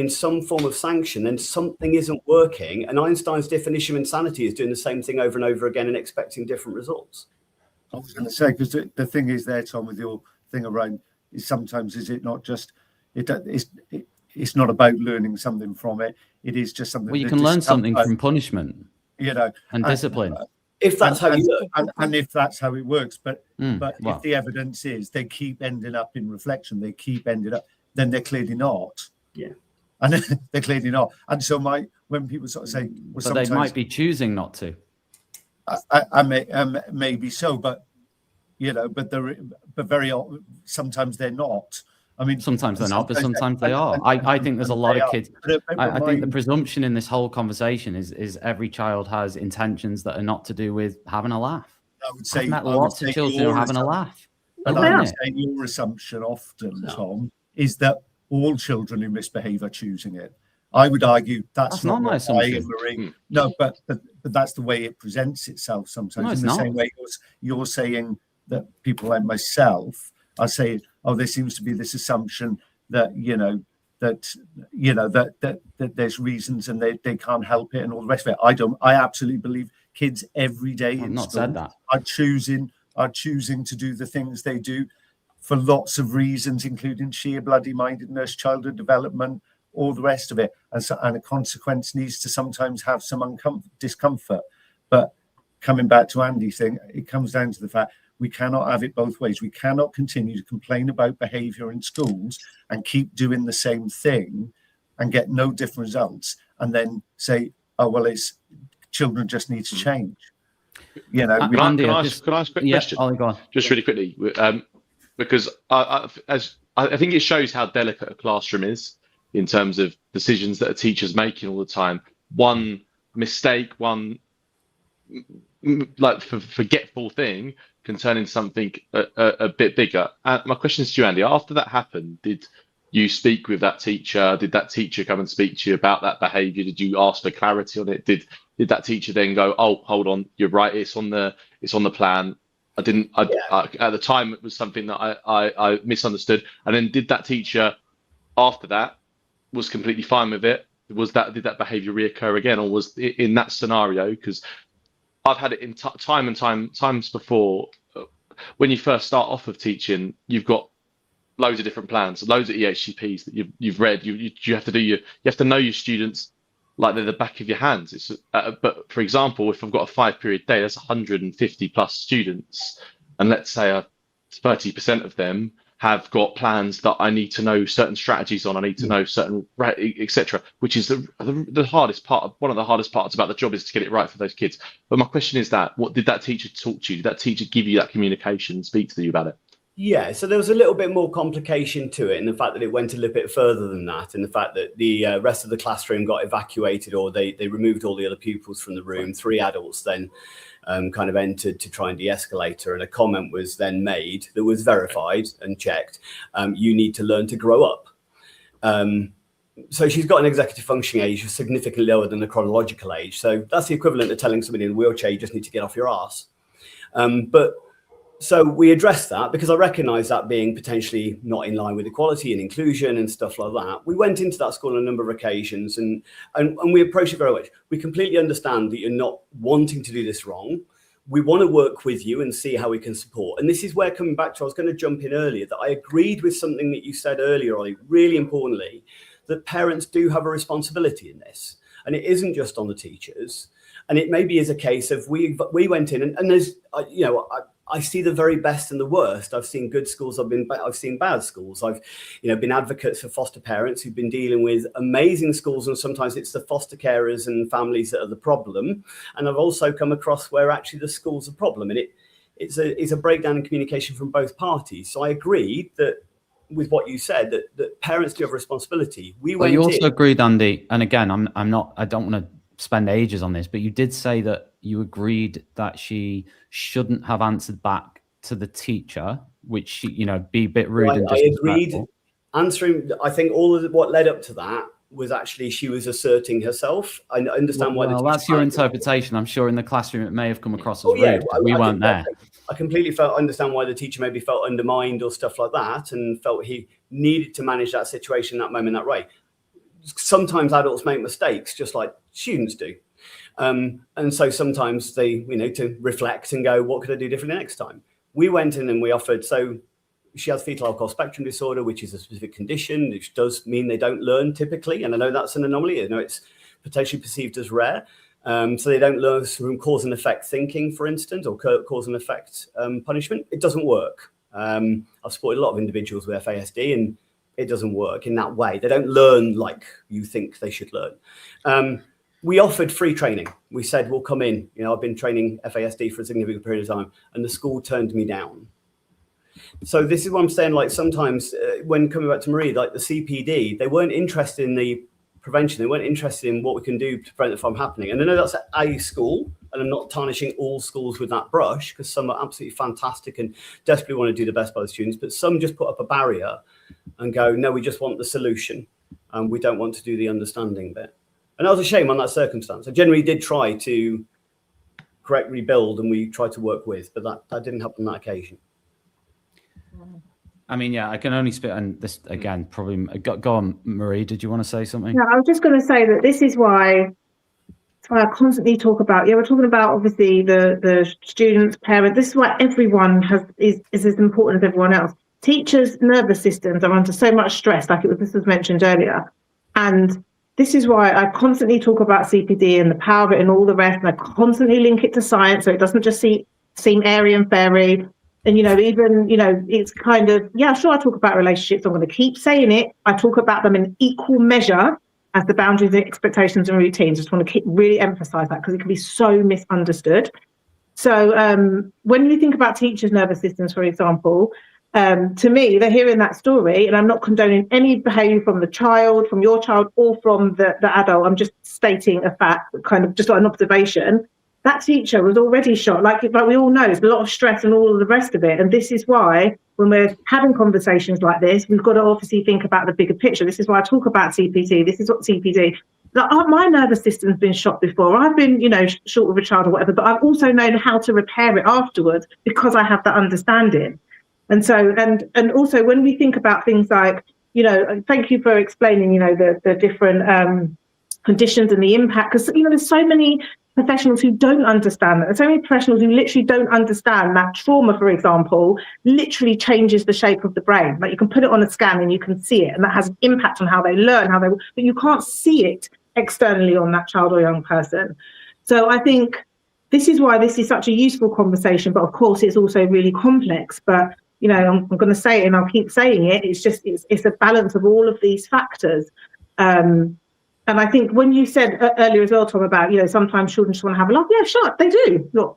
some form of sanction, then something isn't working. And Einstein's definition of insanity is doing the same thing over and over again and expecting different results. I was going to say, because the thing is there, Tom, with your thing around, is sometimes is it not just, it's not about learning something from it. It is just something. Well, you can learn something from punishment, and discipline. If that's how you learn. And if that's how it works. But if the evidence is they keep ending up in reflection, they keep ending up, then they're clearly not. Yeah. And they're clearly not. And so when people sort of say, well, but they might be choosing not to. Maybe so, but very sometimes they're not. I mean, sometimes they're not, but sometimes they are. I think there's a lot of kids. I think the presumption in this whole conversation is every child has intentions that are not to do with having a laugh. I would say I've met lots of children who are having a laugh. And I would say your assumption often, Tom, is that all children who misbehave are choosing it. I would argue that's not my assumption. No, but that's the way it presents itself sometimes. No, in the same way you're saying that people like myself are saying, oh, there seems to be this assumption that that there's reasons and they can't help it and all the rest of it. I absolutely believe kids every day in school are choosing to do the things they do for lots of reasons, including sheer bloody-mindedness, childhood development, all the rest of it. And a consequence needs to sometimes have some discomfort. But coming back to Andy's thing, it comes down to the fact we cannot have it both ways. We cannot continue to complain about behaviour in schools and keep doing the same thing and get no different results and then say, oh, well, it's children just need to change. Can I ask a quick question? Ollie, go on. Just really quickly. Because I think it shows how delicate a classroom is in terms of decisions that a teacher's making all the time. One mistake, one forgetful thing can turn into something a bit bigger. My question is to you, Andy. After that happened, did you speak with that teacher? Did that teacher come and speak to you about that behaviour? Did you ask for clarity on it? Did that teacher then go, oh, hold on, you're right, it's on the plan? At the time, it was something that I misunderstood. And then did that teacher, after that, was completely fine with it? Did that behaviour reoccur again? Or was it in that scenario? Because I've had it in times before. When you first start off of teaching, you've got loads of different plans, loads of EHCPs that you've read. You have to do you have to know your students like they're the back of your hands. It's but for example, if I've got a 5-period day, that's 150 plus students, and let's say 30% of them have got plans that I need to know certain strategies on. I need to know certain, etc. Which is the hardest part. One of the hardest parts about the job is to get it right for those kids. But my question is that what did that teacher talk to you? Did that teacher give you that communication, speak to you about it? Yeah, so there was a little bit more complication to it, and the fact that it went a little bit further than that, and the fact that the rest of the classroom got evacuated, or they removed all the other pupils from the room. 3 adults then kind of entered to try and de-escalate her, and a comment was then made that was verified and checked. You need to learn to grow up. So she's got an executive functioning age significantly lower than the chronological age. So that's the equivalent of telling somebody in a wheelchair, you just need to get off your arse. So we addressed that because I recognise that being potentially not in line with equality and inclusion and stuff like that. We went into that school on a number of occasions and we approached it very much. We completely understand that you're not wanting to do this wrong. We want to work with you and see how we can support. And this is where, coming back to, I was going to jump in earlier, that I agreed with something that you said earlier, Ollie, really importantly, that parents do have a responsibility in this. And it isn't just on the teachers. And it maybe is a case of we went in and there's, you know, I see the very best and the worst. I've seen good schools. I've seen bad schools. I've, you know, been advocates for foster parents who've been dealing with amazing schools, and sometimes it's the foster carers and families that are the problem. And I've also come across where actually the school's a problem, and it's a breakdown in communication from both parties. So I agreed that with what you said, that parents do have a responsibility. Well, you also agreed, Andy, and again, I don't want to spend ages on this, but you did say that you agreed that she shouldn't have answered back to the teacher, which she, you know, be a bit rude and disrespectful. I agreed answering. I think all of what led up to that was actually she was asserting herself. I understand why. Well, that's your interpretation. I'm sure in the classroom it may have come across as rude. We weren't there. I completely understand why the teacher maybe felt undermined or stuff like that, and felt he needed to manage that situation, that moment, that way. Sometimes adults make mistakes, just like students do. And so sometimes they, you know, to reflect and go, what could I do differently next time? We went in and we offered, so she has fetal alcohol spectrum disorder, which is a specific condition, which does mean they don't learn typically. And I know that's an anomaly. I know it's potentially perceived as rare. So they don't learn from cause and effect thinking, for instance, or cause and effect punishment. It doesn't work. I've supported a lot of individuals with FASD, and it doesn't work in that way. They don't learn like you think they should learn. We offered free training. We said, we'll come in. You know, I've been training FASD for a significant period of time, and the school turned me down. So this is what I'm saying, like sometimes when coming back to Marie, like the CPD, they weren't interested in the prevention. They weren't interested in what we can do to prevent it from happening. And I know that's a school, and I'm not tarnishing all schools with that brush, because some are absolutely fantastic and desperately want to do the best by the students, but some just put up a barrier and go, no, we just want the solution, and we don't want to do the understanding bit. And that was a shame on that circumstance. I generally did try to correct, rebuild, and we tried to work with, but that didn't happen on that occasion. I mean, yeah, I can only spit on this again. Probably go on, Marie. Did you want to say something? No, I was just going to say that this is why I constantly talk about. Yeah, we're talking about obviously the students, parents. This is why everyone is as important as everyone else. Teachers' nervous systems are under so much stress, like this was mentioned earlier, and this is why I constantly talk about CPD and the power of it and all the rest, and I constantly link it to science, so it doesn't just seem airy and fairy. And, you know, even, you know, it's kind of, yeah, sure, I talk about relationships. I'm going to keep saying it. I talk about them in equal measure as the boundaries, expectations and routines. I just want to really emphasize that, because it can be so misunderstood. So when you think about teachers' nervous systems, for example, to me, they're hearing that story, and I'm not condoning any behaviour from the child, from your child, or from the adult. I'm just stating a fact, kind of just like an observation. That teacher was already shot, like we all know, there's a lot of stress and all of the rest of it. And this is why, when we're having conversations like this, we've got to obviously think about the bigger picture. This is why I talk about CPT. This is what CPD. Like, my nervous system's been shot before. I've been, you know, short with a child or whatever, but I've also known how to repair it afterwards because I have that understanding. And so, and also when we think about things like, you know, thank you for explaining, you know, the different conditions and the impact, because, you know, there's so many professionals who don't understand that. There's so many professionals who literally don't understand that trauma, for example, literally changes the shape of the brain. Like, you can put it on a scan and you can see it, and that has an impact on how they learn, but you can't see it externally on that child or young person. So I think this is why this is such a useful conversation, but of course it's also really complex. But you know, I'm going to say it and I'll keep saying it. It's just it's a balance of all of these factors. And I think when you said earlier as well, Tom, about, you know, sometimes children just want to have a laugh. Yeah, sure, they do. You're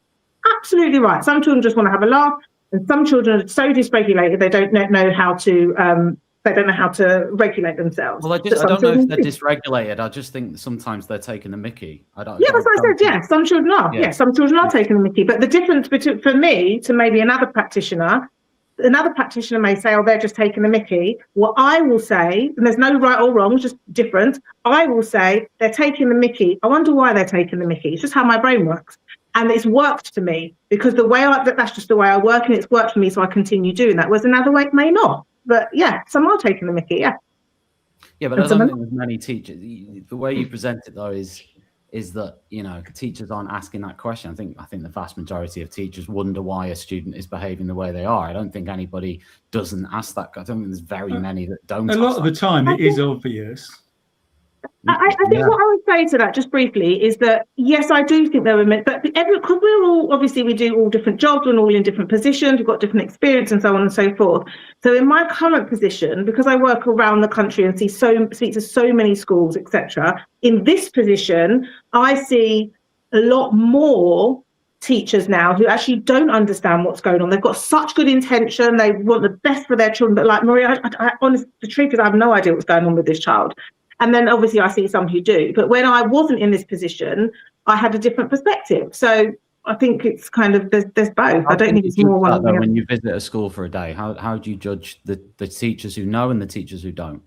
absolutely right. Some children just want to have a laugh, and some children are so dysregulated they don't know how to regulate themselves. Well, I don't know if they're dysregulated. I just think sometimes they're taking the mickey. That's what I said. Yeah, some children are. Yeah, some children are taking the mickey. But the difference between, for me, to maybe another practitioner may say, oh, they're just taking the mickey. What I will say, and there's no right or wrong, just different. I will say they're taking the mickey. I wonder why they're taking the mickey. It's just how my brain works. And it's worked for me because that's just the way I work, and it's worked for me. So I continue doing that. Whereas another way may not. But yeah, some are taking the mickey. Yeah. Yeah, but I don't think there's many teachers. The way you present it though is that, you know, teachers aren't asking that question. I think the vast majority of teachers wonder why a student is behaving the way they are. I don't think anybody doesn't ask that. I don't think there's very many that don't. A lot of the time it is obvious. I think what I would say to that, just briefly, is that yes, I do think there were, but because we're all, obviously we do all different jobs, we're all in different positions, we've got different experience and so on and so forth. So in my current position, because I work around the country and speak to so many schools, etc., in this position, I see a lot more teachers now who actually don't understand what's going on. They've got such good intention, they want the best for their children, but like Maria, honestly, the truth is I have no idea what's going on with this child. And then obviously I see some who do. But when I wasn't in this position, I had a different perspective. So I think it's kind of, there's both. I don't think it's more one. When you visit a school for a day, how do you judge the teachers who know and the teachers who don't?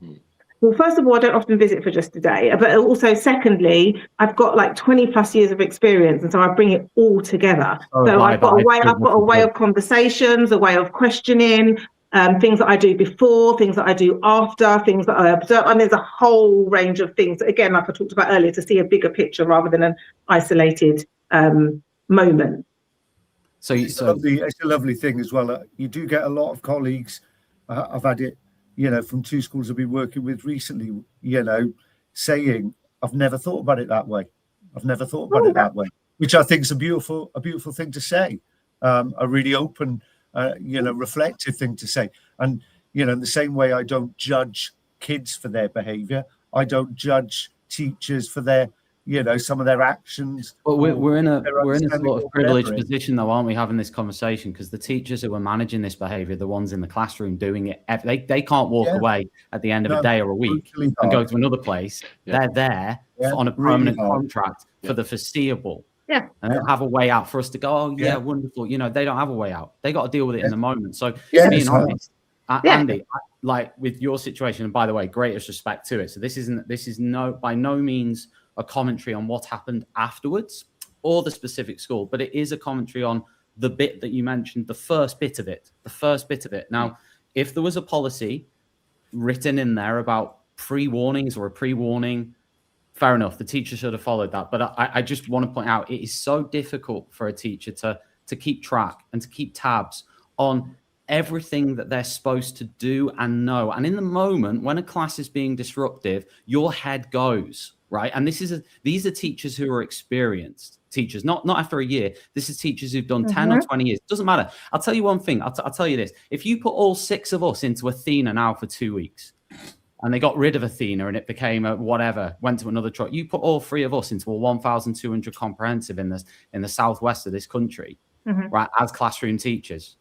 Well, first of all, I don't often visit for just a day. But also, secondly, I've got like 20 plus years of experience. And so I bring it all together. So I've got a way of conversations, a way of questioning, things that I do before, things that I do after, things that I observe. And there's a whole range of things, again, like I talked about earlier, to see a bigger picture rather than an isolated moment. So it's a lovely thing as well. You do get a lot of colleagues. I've had it, you know, from two schools I've been working with recently, you know, saying, I've never thought about it that way. I've never thought about it that way, which I think is a beautiful thing to say. A really open, you know, reflective thing to say. And, you know, in the same way I don't judge kids for their behavior, I don't judge teachers for their, you know, some of their actions. But we're in a sort of privileged position though, aren't we, having this conversation? Because the teachers who are managing this behavior, the ones in the classroom doing it, they can't walk away at the end of a day or a week and go to another place. They're there on a permanent contract for the foreseeable. Yeah. And they don't have a way out for us to go, oh yeah, wonderful. You know, they don't have a way out. They got to deal with it in the moment. So being honest, Andy, like with your situation, and by the way, greatest respect to it. So this is by no means a commentary on what happened afterwards or the specific school, but it is a commentary on the bit that you mentioned, the first bit of it. Now, if there was a policy written in there about pre-warnings or a pre-warning, fair enough, the teacher should have followed that. But I just want to point out, it is so difficult for a teacher to keep track and to keep tabs on everything that they're supposed to do and know. And in the moment when a class is being disruptive, your head goes, right? And these are teachers who are experienced teachers, not after a year. This is teachers who've done 10 or 20 years. Doesn't matter. I'll tell you one thing. I'll tell you this. If you put all 6 of us into Athena now for 2 weeks, and they got rid of Athena and it became a whatever, went to another truck. You put all 3 of us into a 1,200 comprehensive in the southwest of this country, right, as classroom teachers.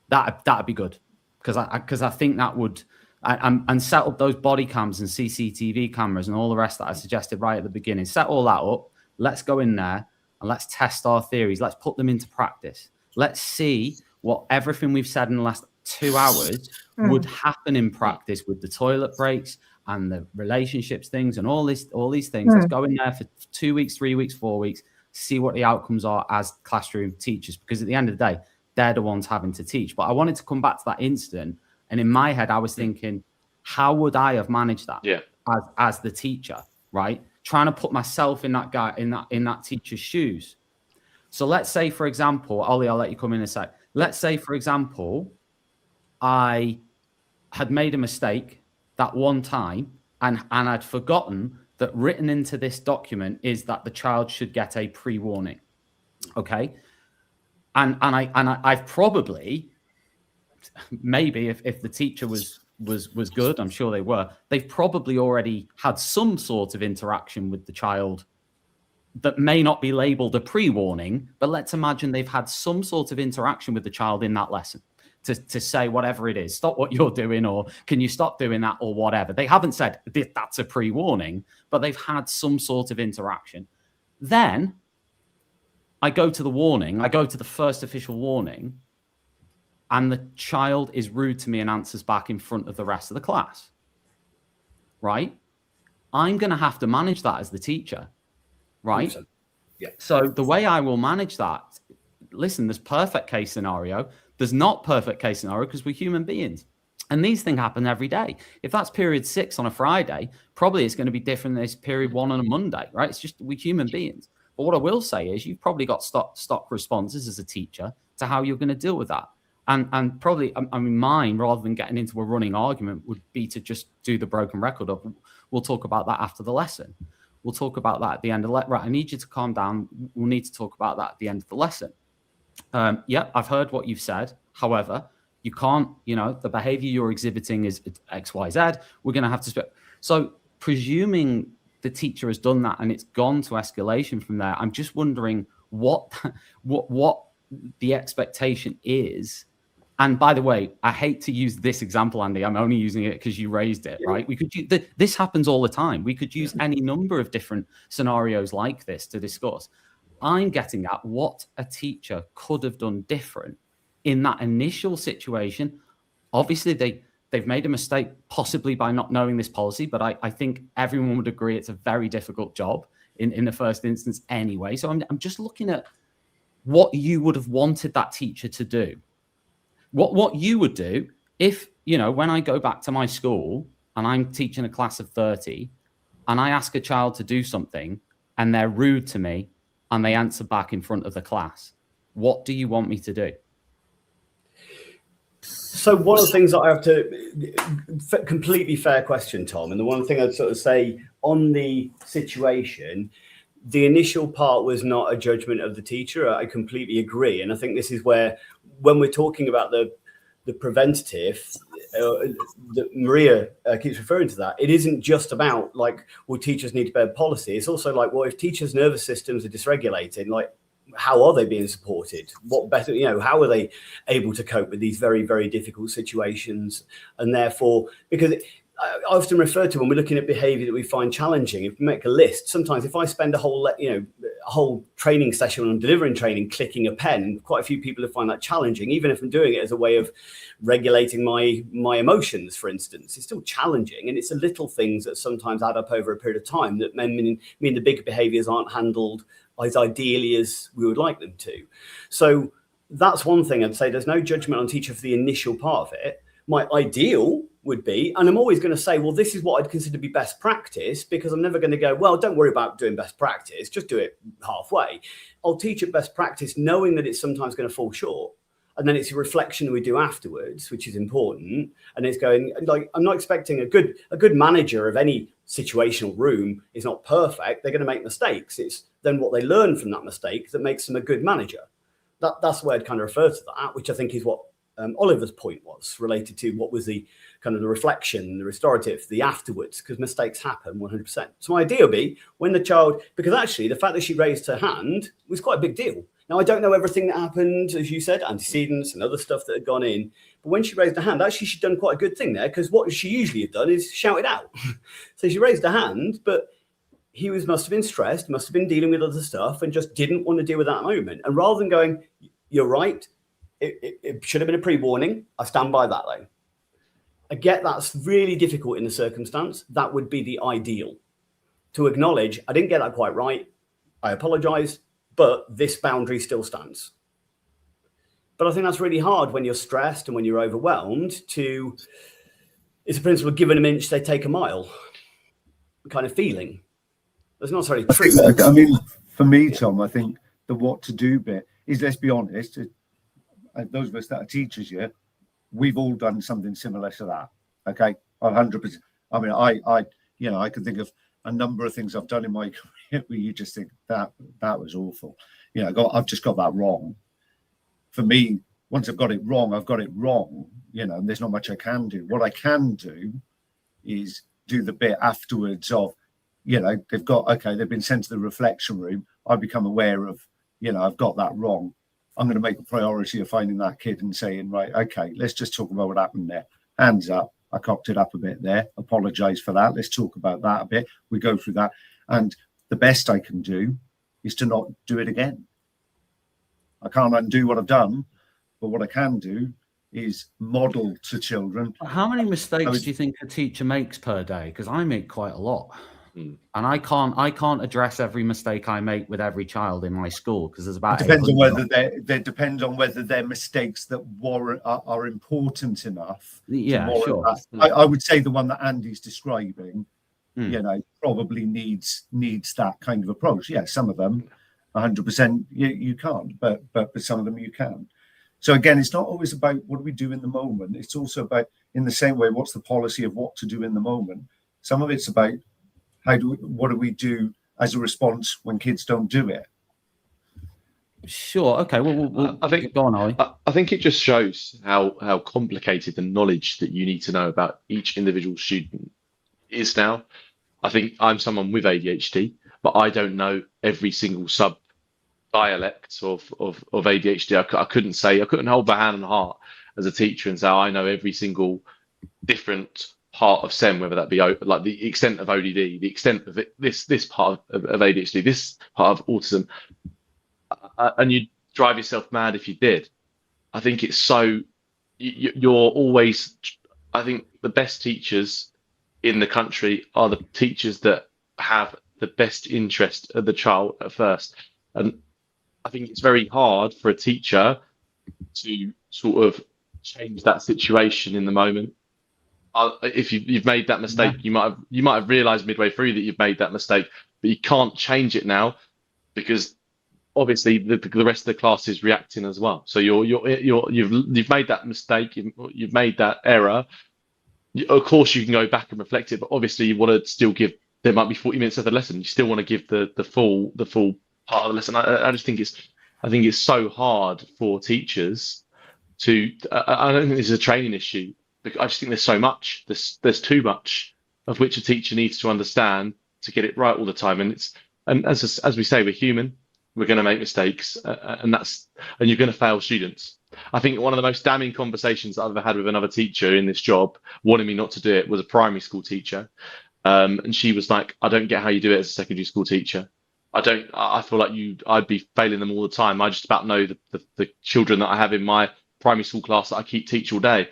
That'd be good, because I think that would, and set up those body cams and CCTV cameras and all the rest that I suggested right at the beginning. Set all that up. Let's go in there and let's test our theories. Let's put them into practice. Let's see what everything we've said in the last 2 hours would happen in practice with the toilet breaks and the relationships things and all these things. Let's go in there for 2 weeks, 3 weeks, 4 weeks, see what the outcomes are as classroom teachers, because at the end of the day, they're the ones having to teach. But I wanted to come back to that incident, and in my head, I was thinking, how would I have managed that as the teacher, right? Trying to put myself in that guy, in that teacher's shoes. So let's say, for example, Ollie, I'll let you come in a sec. Let's say, for example, I had made a mistake that one time and I'd forgotten that written into this document is that the child should get a pre-warning. Okay. And I've probably, maybe if the teacher was good, I'm sure they were, they've probably already had some sort of interaction with the child that may not be labeled a pre-warning, but let's imagine they've had some sort of interaction with the child in that lesson to say whatever it is, stop what you're doing, or can you stop doing that, or whatever. They haven't said that's a pre-warning, but they've had some sort of interaction. Then I go to the warning, I go to the first official warning, and the child is rude to me and answers back in front of the rest of the class, right? I'm going to have to manage that as the teacher, right? Yeah. So the way I will manage that, listen, there's perfect case scenario. There's not perfect case scenario because we're human beings. And these things happen every day. If that's period 6 on a Friday, probably it's going to be different than it's period 1 on a Monday, right? It's just we're human beings. But what I will say is you've probably got stock responses as a teacher to how you're going to deal with that. And probably, I mean, mine, rather than getting into a running argument, would be to just do the broken record of, we'll talk about that after the lesson. We'll talk about that at the end of right, I need you to calm down. We'll need to talk about that at the end of the lesson. Yeah, I've heard what you've said. However, you can't, the behavior you're exhibiting is X, Y, Z. We're going to have to. So presuming the teacher has done that and it's gone to escalation from there, I'm just wondering what the expectation is. And by the way, I hate to use this example, Andy. I'm only using it because you raised it, right? We could use, this happens all the time. We could use any number of different scenarios like this to discuss. I'm getting at what a teacher could have done different in that initial situation. Obviously, they've made a mistake possibly by not knowing this policy, but I think everyone would agree it's a very difficult job in the first instance anyway. So I'm just looking at what you would have wanted that teacher to do. What you would do if, when I go back to my school and I'm teaching a class of 30 and I ask a child to do something and they're rude to me and they answer back in front of the class, what do you want me to do? So one of the things that I have to, completely fair question, Tom, and the one thing I'd sort of say on the situation, the initial part was not a judgment of the teacher. I completely agree. And I think this is where, when we're talking about the preventative, that Maria keeps referring to that, it isn't just about teachers need to bear policy. It's also if teachers' nervous systems are dysregulated, how are they being supported? What better, how are they able to cope with these very, very difficult situations? And therefore, because I often refer to when we're looking at behavior that we find challenging, if we make a list, sometimes if I spend a whole training session on delivering training, clicking a pen, quite a few people will find that challenging, even if I'm doing it as a way of regulating my emotions, for instance. It's still challenging, and it's the little things that sometimes add up over a period of time that mean the bigger behaviors aren't handled as ideally as we would like them to. So that's one thing I'd say. There's no judgment on teacher for the initial part of it. My ideal would be, and I'm always going to say, well, this is what I'd consider to be best practice, because I'm never going to go, well, don't worry about doing best practice, just do it halfway. I'll teach at best practice knowing that it's sometimes going to fall short. And then it's a reflection that we do afterwards, which is important. And it's going, I'm not expecting a good manager of any situational room is not perfect. They're going to make mistakes. It's then what they learn from that mistake that makes them a good manager. That's the way I'd kind of refer to that, which I think is what Oliver's point was related to what was the kind of the reflection, the restorative, the afterwards, because mistakes happen 100%. So my idea would be when the child, because actually the fact that she raised her hand was quite a big deal. Now, I don't know everything that happened, as you said, antecedents and other stuff that had gone in. But when she raised her hand, actually, she'd done quite a good thing there, because what she usually had done is shout it out. So she raised her hand, but he must have been stressed, must have been dealing with other stuff, and just didn't want to deal with that moment. And rather than going, you're right, it should have been a pre-warning, I stand by that, though. I get that's really difficult in the circumstance. That would be the ideal. To acknowledge, I didn't get that quite right. I apologize, but this boundary still stands. But I think that's really hard when you're stressed and when you're overwhelmed it's a principle of giving an inch, they take a mile kind of feeling. That's not necessarily true. I mean, for me, Tom, I think the what to do bit is, let's be honest, those of us that are teachers here, we've all done something similar to that. Okay, 100%. I mean, I can think of a number of things I've done in my career where you just think that was awful. I've just got that wrong. For me, once I've got it wrong, I've got it wrong, and there's not much I can do. What I can do is do the bit afterwards of, they've been sent to the reflection room. I become aware of, I've got that wrong. I'm going to make a priority of finding that kid and saying, right, okay, let's just talk about what happened there. Hands up. I cocked it up a bit there. Apologise for that. Let's talk about that a bit. We go through that. And the best I can do is to not do it again. I can't undo what I've done, but what I can do is model to children. How many mistakes do you think a teacher makes per day? Because I make quite a lot. And I can't address every mistake I make with every child in my school, because there's about. It depends on whether they depend on whether they're mistakes that are important enough. Yeah, sure. I would say the one that Andy's describing, probably needs that kind of approach. Yeah, some of them, 100% you can't, but some of them you can. So again, it's not always about what do we do in the moment. It's also about, in the same way, what's the policy of what to do in the moment. Some of it's about what do we do as a response when kids don't do it? Sure. Okay. Well, I think go on, Ollie. I think it just shows how complicated the knowledge that you need to know about each individual student is now. I think I'm someone with ADHD, but I don't know every single sub dialect of ADHD. I couldn't hold my hand on heart as a teacher and say I know every single different part of SEM, whether that be like the extent of ODD, the extent of this part of ADHD, this part of autism, and you'd drive yourself mad if you did. I think it's so you're always. I think the best teachers in the country are the teachers that have the best interest of the child at first, and I think it's very hard for a teacher to sort of change that situation in the moment. If you've made that mistake, you might have realised midway through that you've made that mistake, but you can't change it now because obviously the rest of the class is reacting as well. So you've made that mistake, you've made that error. Of course, you can go back and reflect it, but obviously you want to still give. There might be 40 minutes of the lesson. You still want to give the full part of the lesson. I just think it's so hard for teachers to. I don't think this is a training issue. I just think there's so much. There's too much of which a teacher needs to understand to get it right all the time. And as we say, we're human. We're going to make mistakes, and you're going to fail students. I think one of the most damning conversations I've ever had with another teacher in this job, wanting me not to do it, was a primary school teacher, and she was like, "I don't get how you do it as a secondary school teacher. I feel like I'd be failing them all the time. I just about know the children that I have in my primary school class that I keep teach all day.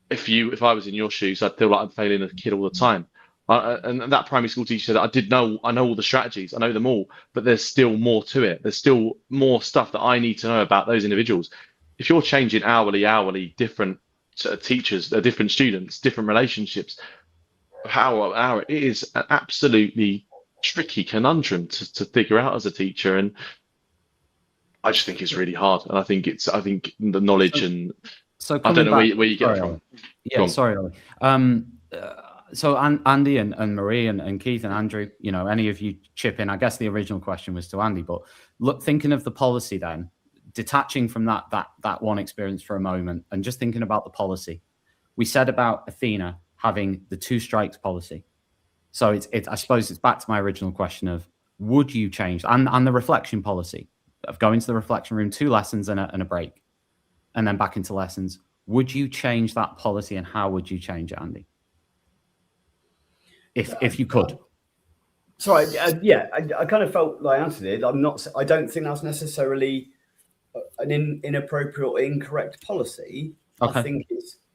If I was in your shoes, I'd feel like I'm failing a kid all the time." And that primary school teacher said, I know all the strategies, I know them all, but there's still more to it. There's still more stuff that I need to know about those individuals. If you're changing hourly, different teachers, different students, different relationships, it is an absolutely tricky conundrum to figure out as a teacher. And I just think it's really hard. And I think the knowledge and so I don't know where you get it from. Yeah, sorry, Ollie. So Andy and Marie and Keith and Andrew, any of you chip in. I guess the original question was to Andy, but look, thinking of the policy then, detaching from that one experience for a moment and just thinking about the policy. We said about Athena having the 2 strikes policy. So I suppose it's back to my original question of, would you change, and the reflection policy of going to the reflection room, 2 lessons and a break, and then back into lessons. Would you change that policy, and how would you change it, Andy? If you could. Sorry, I kind of felt like I answered it. I don't think that's necessarily an inappropriate or incorrect policy. Okay. I think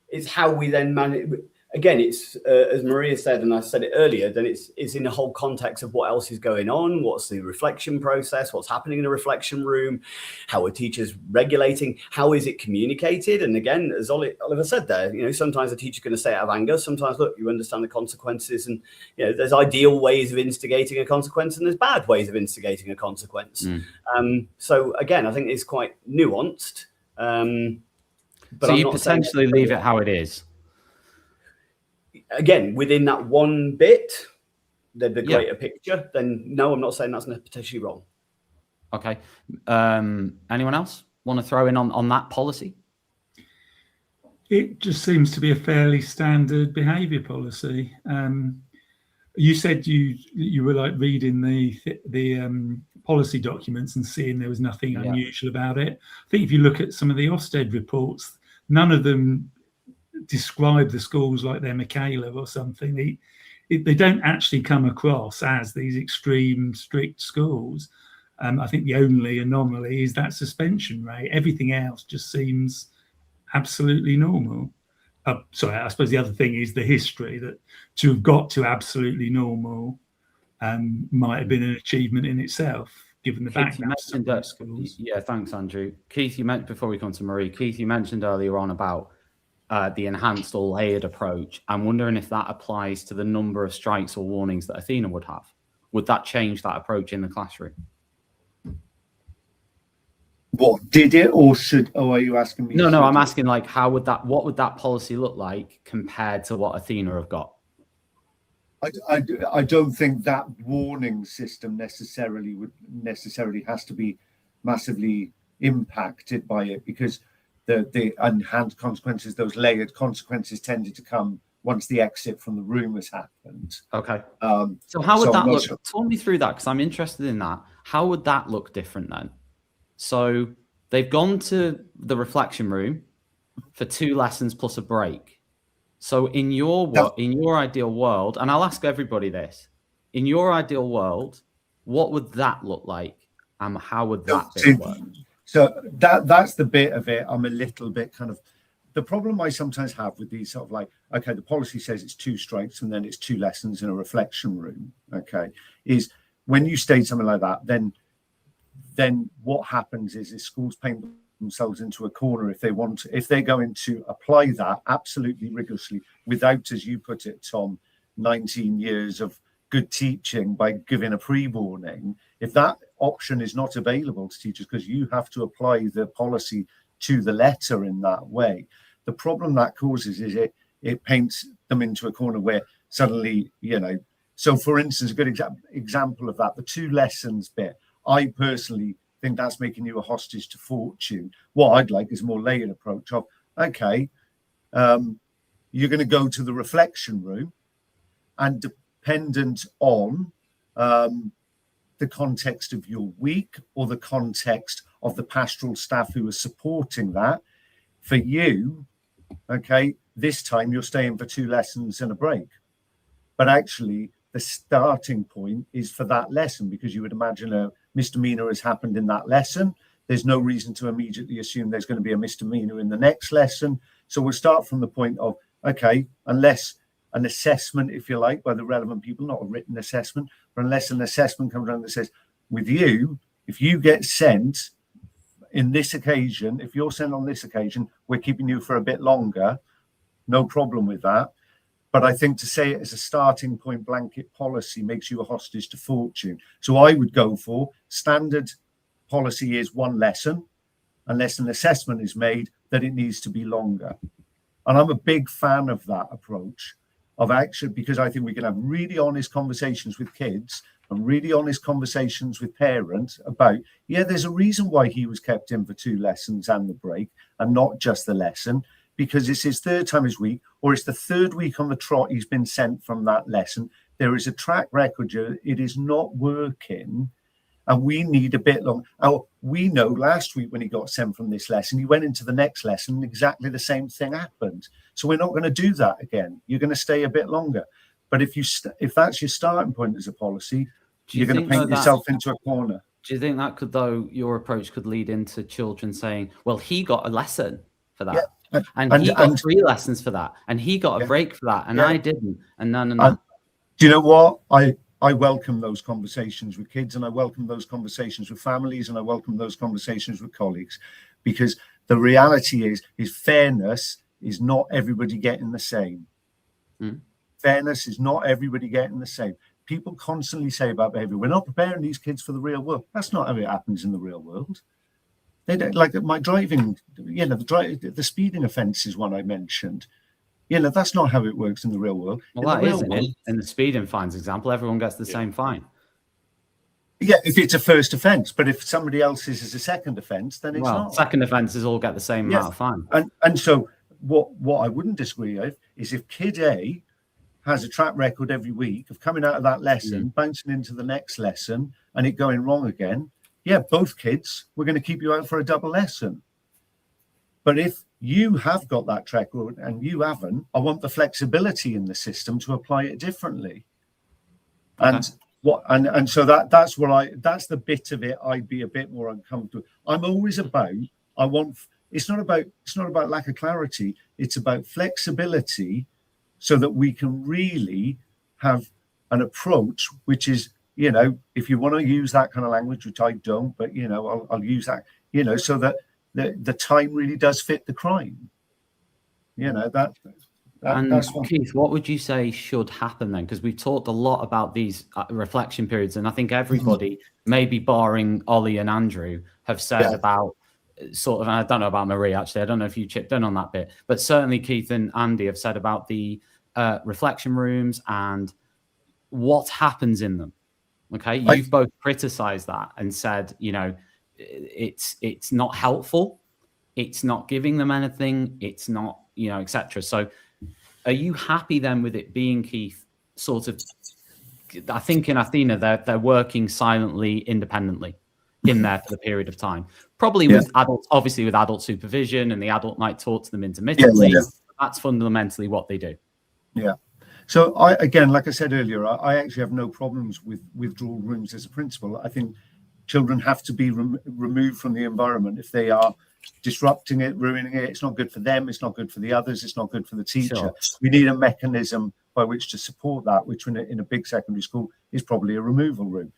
it's how we then manage. Again, it's as Maria said, and I said it earlier, then it's in the whole context of what else is going on, what's the reflection process, what's happening in the reflection room, how are teachers regulating, how is it communicated? And again, as Oliver said there, sometimes a teacher's going to say it out of anger, sometimes, look, you understand the consequences, and there's ideal ways of instigating a consequence and there's bad ways of instigating a consequence. So again, I think it's quite nuanced. But so you potentially leave it how it is. Again, within that one bit, the greater picture, then no, I'm not saying that's potentially wrong. Okay. Anyone else want to throw in on that policy? It just seems to be a fairly standard behaviour policy. You said you were like reading the policy documents and seeing there was nothing unusual about it. I think if you look at some of the Ofsted reports, none of them describe the schools like they're Michaela or something. They don't actually come across as these extreme strict schools. I think the only anomaly is that suspension rate. Everything else just seems absolutely normal. Sorry, I suppose the other thing is the history, that to have got to absolutely normal might have been an achievement in itself, given the background of those schools. Yeah, thanks, Andrew. Keith, you mentioned, before we come to Marie, Keith, you mentioned earlier on about the enhanced or layered approach. I'm wondering if that applies to the number of strikes or warnings that Athena would have. Would that change that approach in the classroom? What did it, or are you asking me? No, I'm asking, like, what would that policy look like compared to what Athena have got? I don't think that warning system necessarily has to be massively impacted by it, because the enhanced consequences, those layered consequences, tended to come once the exit from the room has happened. Okay. So how would that look? Talk me through that, because I'm interested in that. How would that look different then? So they've gone to the reflection room for 2 lessons plus a break. So in your ideal world, and I'll ask everybody this, in your ideal world, what would that look like, and how would that bit work? So that's the bit of it. I'm a little bit kind of, the problem I sometimes have with these sort of like, okay, the policy says it's 2 strikes and then it's 2 lessons in a reflection room. Okay, is when you state something like that, then what happens is schools paint themselves into a corner if they're going to apply that absolutely rigorously without, as you put it, Tom, 19 years of good teaching by giving a pre-warning. If that option is not available to teachers because you have to apply the policy to the letter in that way, the problem that causes is it paints them into a corner where suddenly, so for instance, a good example of that, the 2 lessons bit, I personally think that's making you a hostage to fortune. What I'd like is a more layered approach of, okay, you're going to go to the reflection room, and dependent on the context of your week or the context of the pastoral staff who are supporting that, for you, okay, this time you're staying for 2 lessons and a break. But actually, the starting point is for that lesson, because you would imagine a misdemeanor has happened in that lesson. There's no reason to immediately assume there's going to be a misdemeanor in the next lesson. So we'll start from the point of, okay, unless an assessment, if you like, by the relevant people, not a written assessment, but unless an assessment comes around that says, with you, if you get sent in this occasion, if you're sent on this occasion, we're keeping you for a bit longer, no problem with that. But I think to say it as a starting point blanket policy makes you a hostage to fortune. So I would go for standard policy is 1 lesson, unless an assessment is made that it needs to be longer. And I'm a big fan of that approach of action, because I think we can have really honest conversations with kids and really honest conversations with parents about, there's a reason why he was kept in for 2 lessons and the break and not just the lesson, because it's his 3rd time this week, or it's the 3rd week on the trot he's been sent from that lesson. There is a track record, it is not working, and we need a bit long. Oh, we know last week when he got sent from this lesson, he went into the next lesson and exactly the same thing happened. So we're not going to do that again. You're going to stay a bit longer. But if that's your starting point as a policy, you're going to paint yourself into a corner. Do you think that could, though, your approach could lead into children saying, well, he got a lesson for that? Yeah. And he got 3 lessons for that, and he got a break for that, and I didn't, and none. Do you know what? I welcome those conversations with kids, and I welcome those conversations with families, and I welcome those conversations with colleagues, because the reality is fairness is not everybody getting the same. Fairness is not everybody getting the same. People constantly say about behaviour, we're not preparing these kids for the real world. That's not how it happens in the real world. They don't, like my driving, the speeding offence is one I mentioned. You know, that's not how it works in the real world. Well, that isn't it. In the speeding fines example, everyone gets the same fine. Yeah, if it's a first offence, but if somebody else's is a second offence, then it's not. Second offences all get the same amount of fine. And so what I wouldn't disagree with is if kid A has a track record every week of coming out of that lesson, bouncing into the next lesson, and it going wrong again, yeah, both kids, we're going to keep you out for a double lesson. But if you have got that track record and you haven't, I want the flexibility in the system to apply it differently. And so that's the bit of it I'd be a bit more uncomfortable. I'm always about, it's not about lack of clarity, it's about flexibility so that we can really have an approach which is, you know, if you want to use that kind of language, which I don't, but, you know, I'll use that, you know, so that the time really does fit the crime. You know, that's Keith, what would you say should happen then? Because we've talked a lot about these reflection periods, and I think everybody, maybe barring Ollie and Andrew, have said about sort of, and I don't know about Marie, actually, I don't know if you chipped in on that bit, but certainly Keith and Andy have said about the reflection rooms and what happens in them. Okay, you've both criticised that and said, you know, it's not helpful, it's not giving them anything, it's not, you know, etc. So are you happy then with it being, Keith, sort of, I think in Athena they're working silently, independently in there for the period of time, probably with adults, obviously with adult supervision, and the adult might talk to them intermittently. That's fundamentally what they do. Yeah. So I, again, like I said earlier, I actually have no problems with withdrawal rooms as a principle. I think children have to be removed from the environment if they are disrupting it, ruining it. It's not good for them. It's not good for the others. It's not good for the teacher. Sure. We need a mechanism by which to support that, which in a big secondary school is probably a removal room.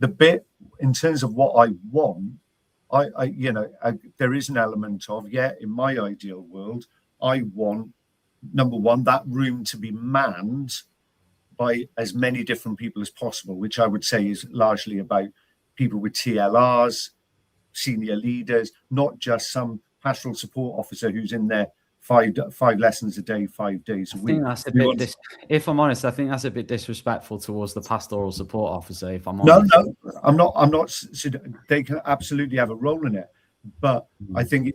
The bit in terms of what I want, there is an element of, in my ideal world, I want, number one, that room to be manned by as many different people as possible, which I would say is largely about people with TLRs, senior leaders, not just some pastoral support officer who's in there five lessons a day, 5 days a week. I think that's a bit if I'm honest, I think that's a bit disrespectful towards the pastoral support officer, if I'm honest. No, I'm not. They can absolutely have a role in it, but I think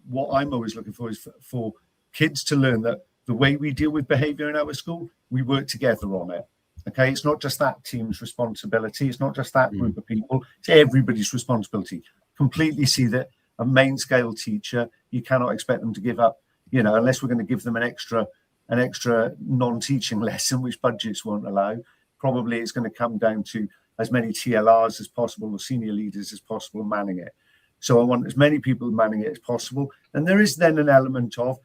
what I'm always looking for is for kids to learn that the way we deal with behaviour in our school, we work together on it. Okay, it's not just that team's responsibility. It's not just that group of people. It's everybody's responsibility. Completely see that a main scale teacher, you cannot expect them to give up, you know, unless we're going to give them an extra non-teaching lesson, which budgets won't allow. Probably it's going to come down to as many TLRs as possible or senior leaders as possible manning it. So I want as many people manning it as possible. And there is then an element of,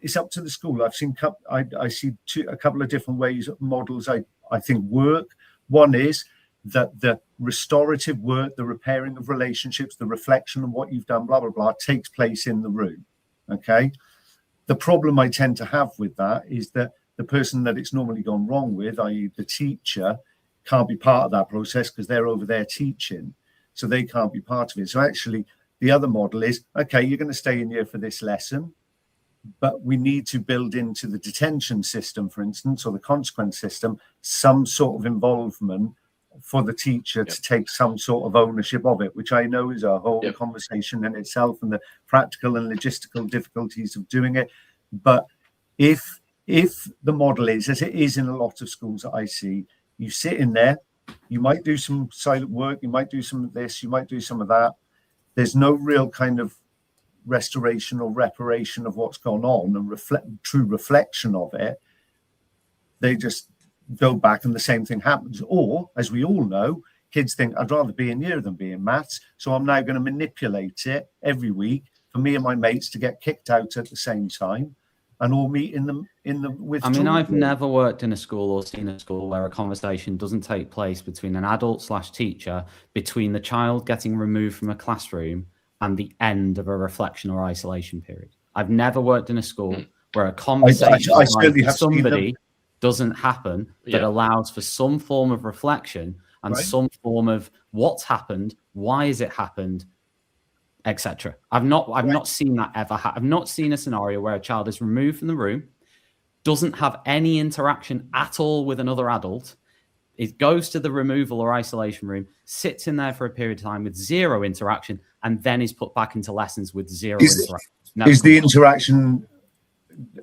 it's up to the school. I've seen I see a couple of different ways, models I think work. One is that the restorative work, the repairing of relationships, the reflection of what you've done, blah, blah, blah, takes place in the room. Okay. The problem I tend to have with that is that the person that it's normally gone wrong with, i.e. the teacher, can't be part of that process because they're over there teaching. So they can't be part of it. So actually the other model is, okay, you're going to stay in here for this lesson, but we need to build into the detention system, for instance, or the consequence system, some sort of involvement for the teacher to take some sort of ownership of it, which I know is a whole conversation in itself and the practical and logistical difficulties of doing it. But if the model is, as it is in a lot of schools that I see, you sit in there, you might do some silent work, you might do some of this, you might do some of that. There's no real kind of restoration or reparation of what's gone on and true reflection of it. They just go back and the same thing happens. Or, as we all know, kids think, I'd rather be in here than be in maths, so I'm now going to manipulate it every week for me and my mates to get kicked out at the same time and all meet in the withdrawal. I mean, I've never worked in a school or seen a school where a conversation doesn't take place between an adult/teacher, between the child getting removed from a classroom and the end of a reflection or isolation period. I've never worked in a school where a conversation with somebody doesn't happen that allows for some form of reflection and some form of what's happened, why has it happened, etc. I've not seen that ever. I've not seen a scenario where a child is removed from the room, doesn't have any interaction at all with another adult. It goes to the removal or isolation room, sits in there for a period of time with zero interaction, and then is put back into lessons with zero interaction. Is the interaction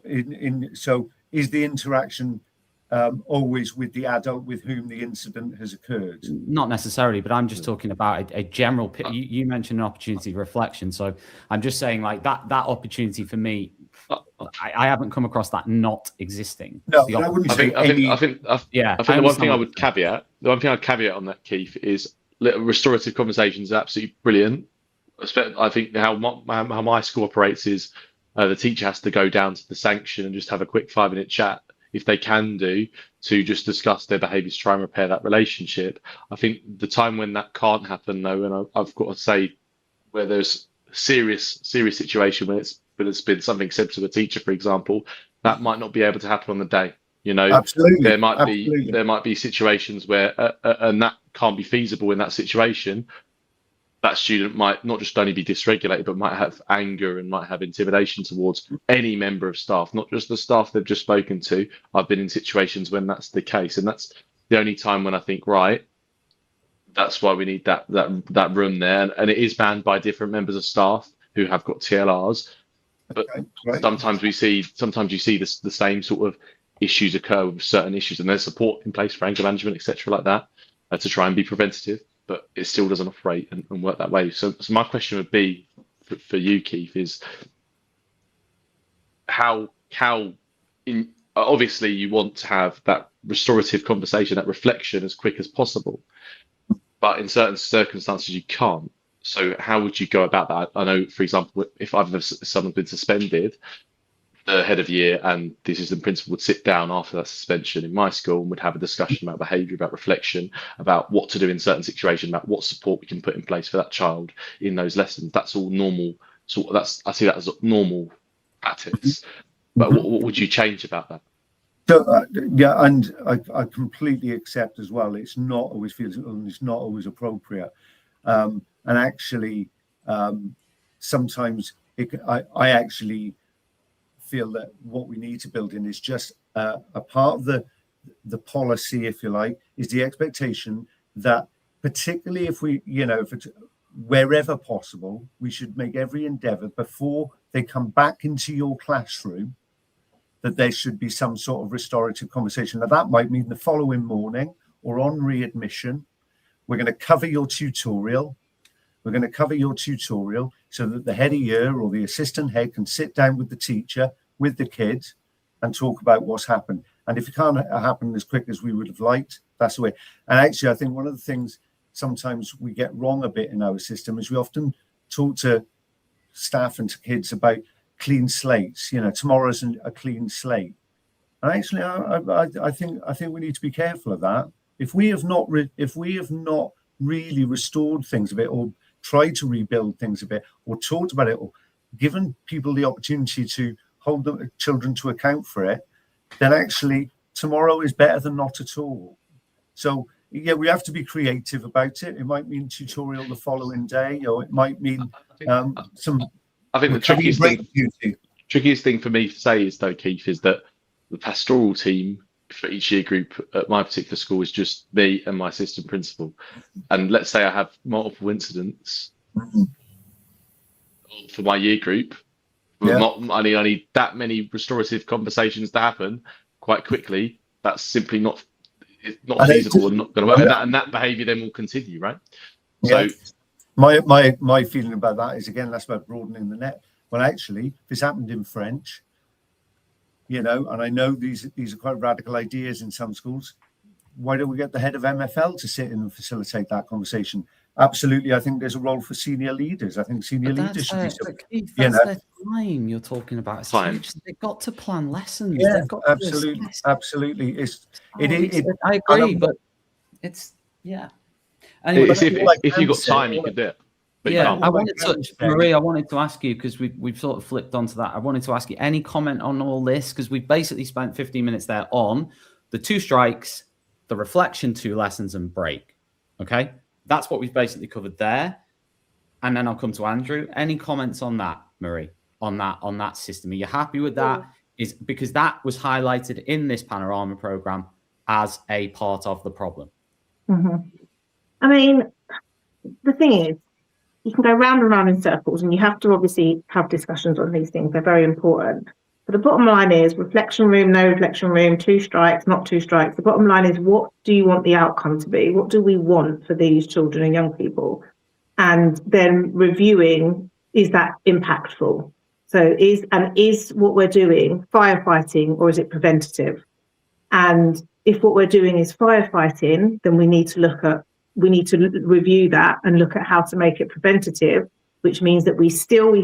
is the interaction always with the adult with whom the incident has occurred? Not necessarily, but I'm just talking about a general. You mentioned an opportunity for reflection, so I'm just saying like that opportunity for me. I haven't come across that not existing. No, I think the one thing I would caveat, on that, Keith, is restorative conversations are absolutely brilliant. I think how my school operates is the teacher has to go down to the sanction and just have a quick 5-minute chat, if they can do, to just discuss their behaviours to try and repair that relationship. I think the time when that can't happen, though, and I've got to say, where there's serious situation when it's been something said to the teacher, for example, that might not be able to happen on the day. You know, absolutely. There might be situations where and that can't be feasible in that situation. That student might not just only be dysregulated, but might have anger and might have intimidation towards any member of staff, not just the staff they've just spoken to. I've been in situations when that's the case, and that's the only time when I think, right, that's why we need that room there, and it is manned by different members of staff who have got TLRs. But sometimes you see the same sort of issues occur with certain issues, and there's support in place for anger management, etc., like that, to try and be preventative. But it still doesn't operate and work that way. So my question would be for you, Keith, is how obviously you want to have that restorative conversation, that reflection as quick as possible, but in certain circumstances you can't. So how would you go about that? I know, for example, if someone's been suspended, the head of year and the assistant principal would sit down after that suspension in my school and would have a discussion about behaviour, about reflection, about what to do in certain situations, about what support we can put in place for that child in those lessons. That's all normal. So I see that as normal practice. But what would you change about that? So yeah, and I completely accept as well. It's not always feasible and it's not always appropriate. And actually, sometimes I actually feel that what we need to build in is just a part of the policy, if you like, is the expectation that, particularly if it's wherever possible, we should make every endeavour before they come back into your classroom that there should be some sort of restorative conversation. Now that might mean the following morning or on readmission, we're going to cover your tutorial. We're going to cover your tutorial so that the head of year or the assistant head can sit down with the teacher, with the kids, and talk about what's happened. And if it can't happen as quick as we would have liked, that's the way. And actually, I think one of the things sometimes we get wrong a bit in our system is we often talk to staff and to kids about clean slates. You know, tomorrow's a clean slate. And actually, I think we need to be careful of that. If we have not really restored things a bit, or tried to rebuild things a bit, or talked about it, or given people the opportunity to hold the children to account for it, then actually tomorrow is better than not at all. So yeah, we have to be creative about it. It might mean tutorial the following day, or it might mean some. I think the trickiest thing for me to say is, though, Keith, is that the pastoral team for each year group at my particular school is just me and my assistant principal. And let's say I have multiple incidents for my year group. I need that many restorative conversations to happen quite quickly. That's simply not feasible and not going to work. And that behaviour then will continue, right? Yeah. So my feeling about that is, again, that's about broadening the net. Well, actually, this happened in French, and I know these are quite radical ideas in some schools. Why don't we get the head of MFL to sit in and facilitate that conversation? Absolutely, I think there's a role for senior leaders. I think senior leaders should be. That's their time you're talking about. They've got to plan lessons. Yeah, They've got absolutely. I agree, but it's Anyway, if you've got time, you could do it. I wanted to ask you, because we've sort of flipped onto that. I wanted to ask you any comment on all this, because we've basically spent 15 minutes there on the 2 strikes, the reflection, 2 lessons, and break. Okay, that's what we've basically covered there. and then I'll come to Andrew. Any comments on that, Marie, on that system? Are you happy with that? Is because that was highlighted in this Panorama programme as a part of the problem. I mean, the thing is, you can go round and round in circles, and you have to obviously have discussions on these things. They're very important. But the bottom line is reflection room, no reflection room, 2 strikes, not 2 strikes. The bottom line is, what do you want the outcome to be? What do we want for these children and young people? And then reviewing, is that impactful? So is what we're doing firefighting, or is it preventative? And if what we're doing is firefighting, then we need to review that and look at how to make it preventative, which means that we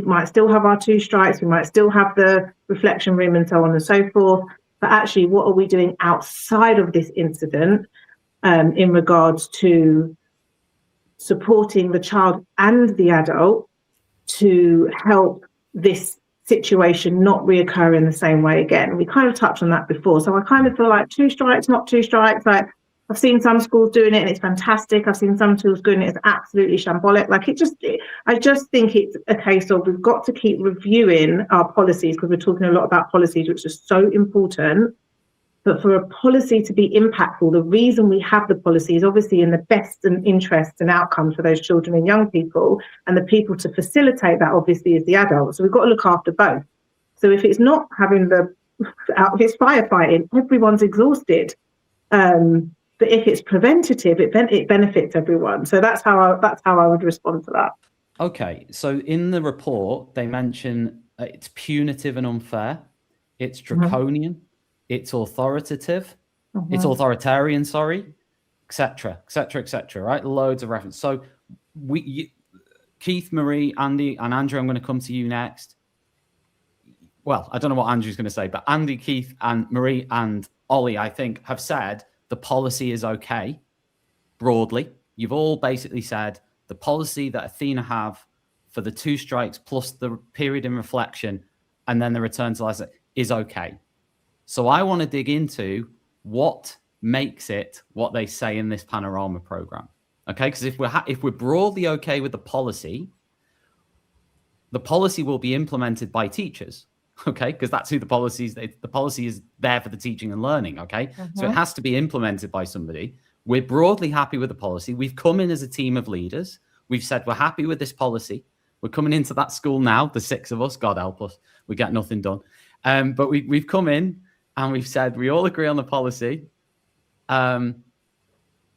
might still have our 2 strikes, we might still have the reflection room and so on and so forth. But actually, what are we doing outside of this incident in regards to supporting the child and the adult to help this situation not reoccur in the same way again? We kind of touched on that before. So I kind of feel like 2 strikes, not 2 strikes. Like, I've seen some schools doing it and it's fantastic. I've seen some schools doing it, it's absolutely shambolic. Like, I just think it's a case of, we've got to keep reviewing our policies, because we're talking a lot about policies, which is so important. But for a policy to be impactful, the reason we have the policy is obviously in the best and interests and outcomes for those children and young people, and the people to facilitate that obviously is the adults. So we've got to look after both. So if it's not having if it's firefighting, everyone's exhausted. But if it's preventative, it benefits everyone. So that's how I would respond to that. Okay, so in the report they mention it's punitive and unfair, it's draconian, it's authoritative, it's authoritarian, etc., right? Loads of reference. So Keith, Marie, Andy, and Andrew, I'm going to come to you next. Well, I don't know what Andrew's going to say, but Andy, Keith, and Marie, and Ollie, I think, have said the policy is okay, broadly. You've all basically said the policy that Athena have for the 2 strikes plus the period in reflection and then the return to life is okay. So I want to dig into what makes it what they say in this Panorama program. Okay, because if we're broadly okay with the policy will be implemented by teachers. Okay, because that's who the policy is there for, the teaching and learning. Okay, so it has to be implemented by somebody. We're broadly happy with the policy. We've come in as a team of leaders. We've said we're happy with this policy. We're coming into that school now, the 6 of us. God help us, we get nothing done. But we've come in and we've said we all agree on the policy.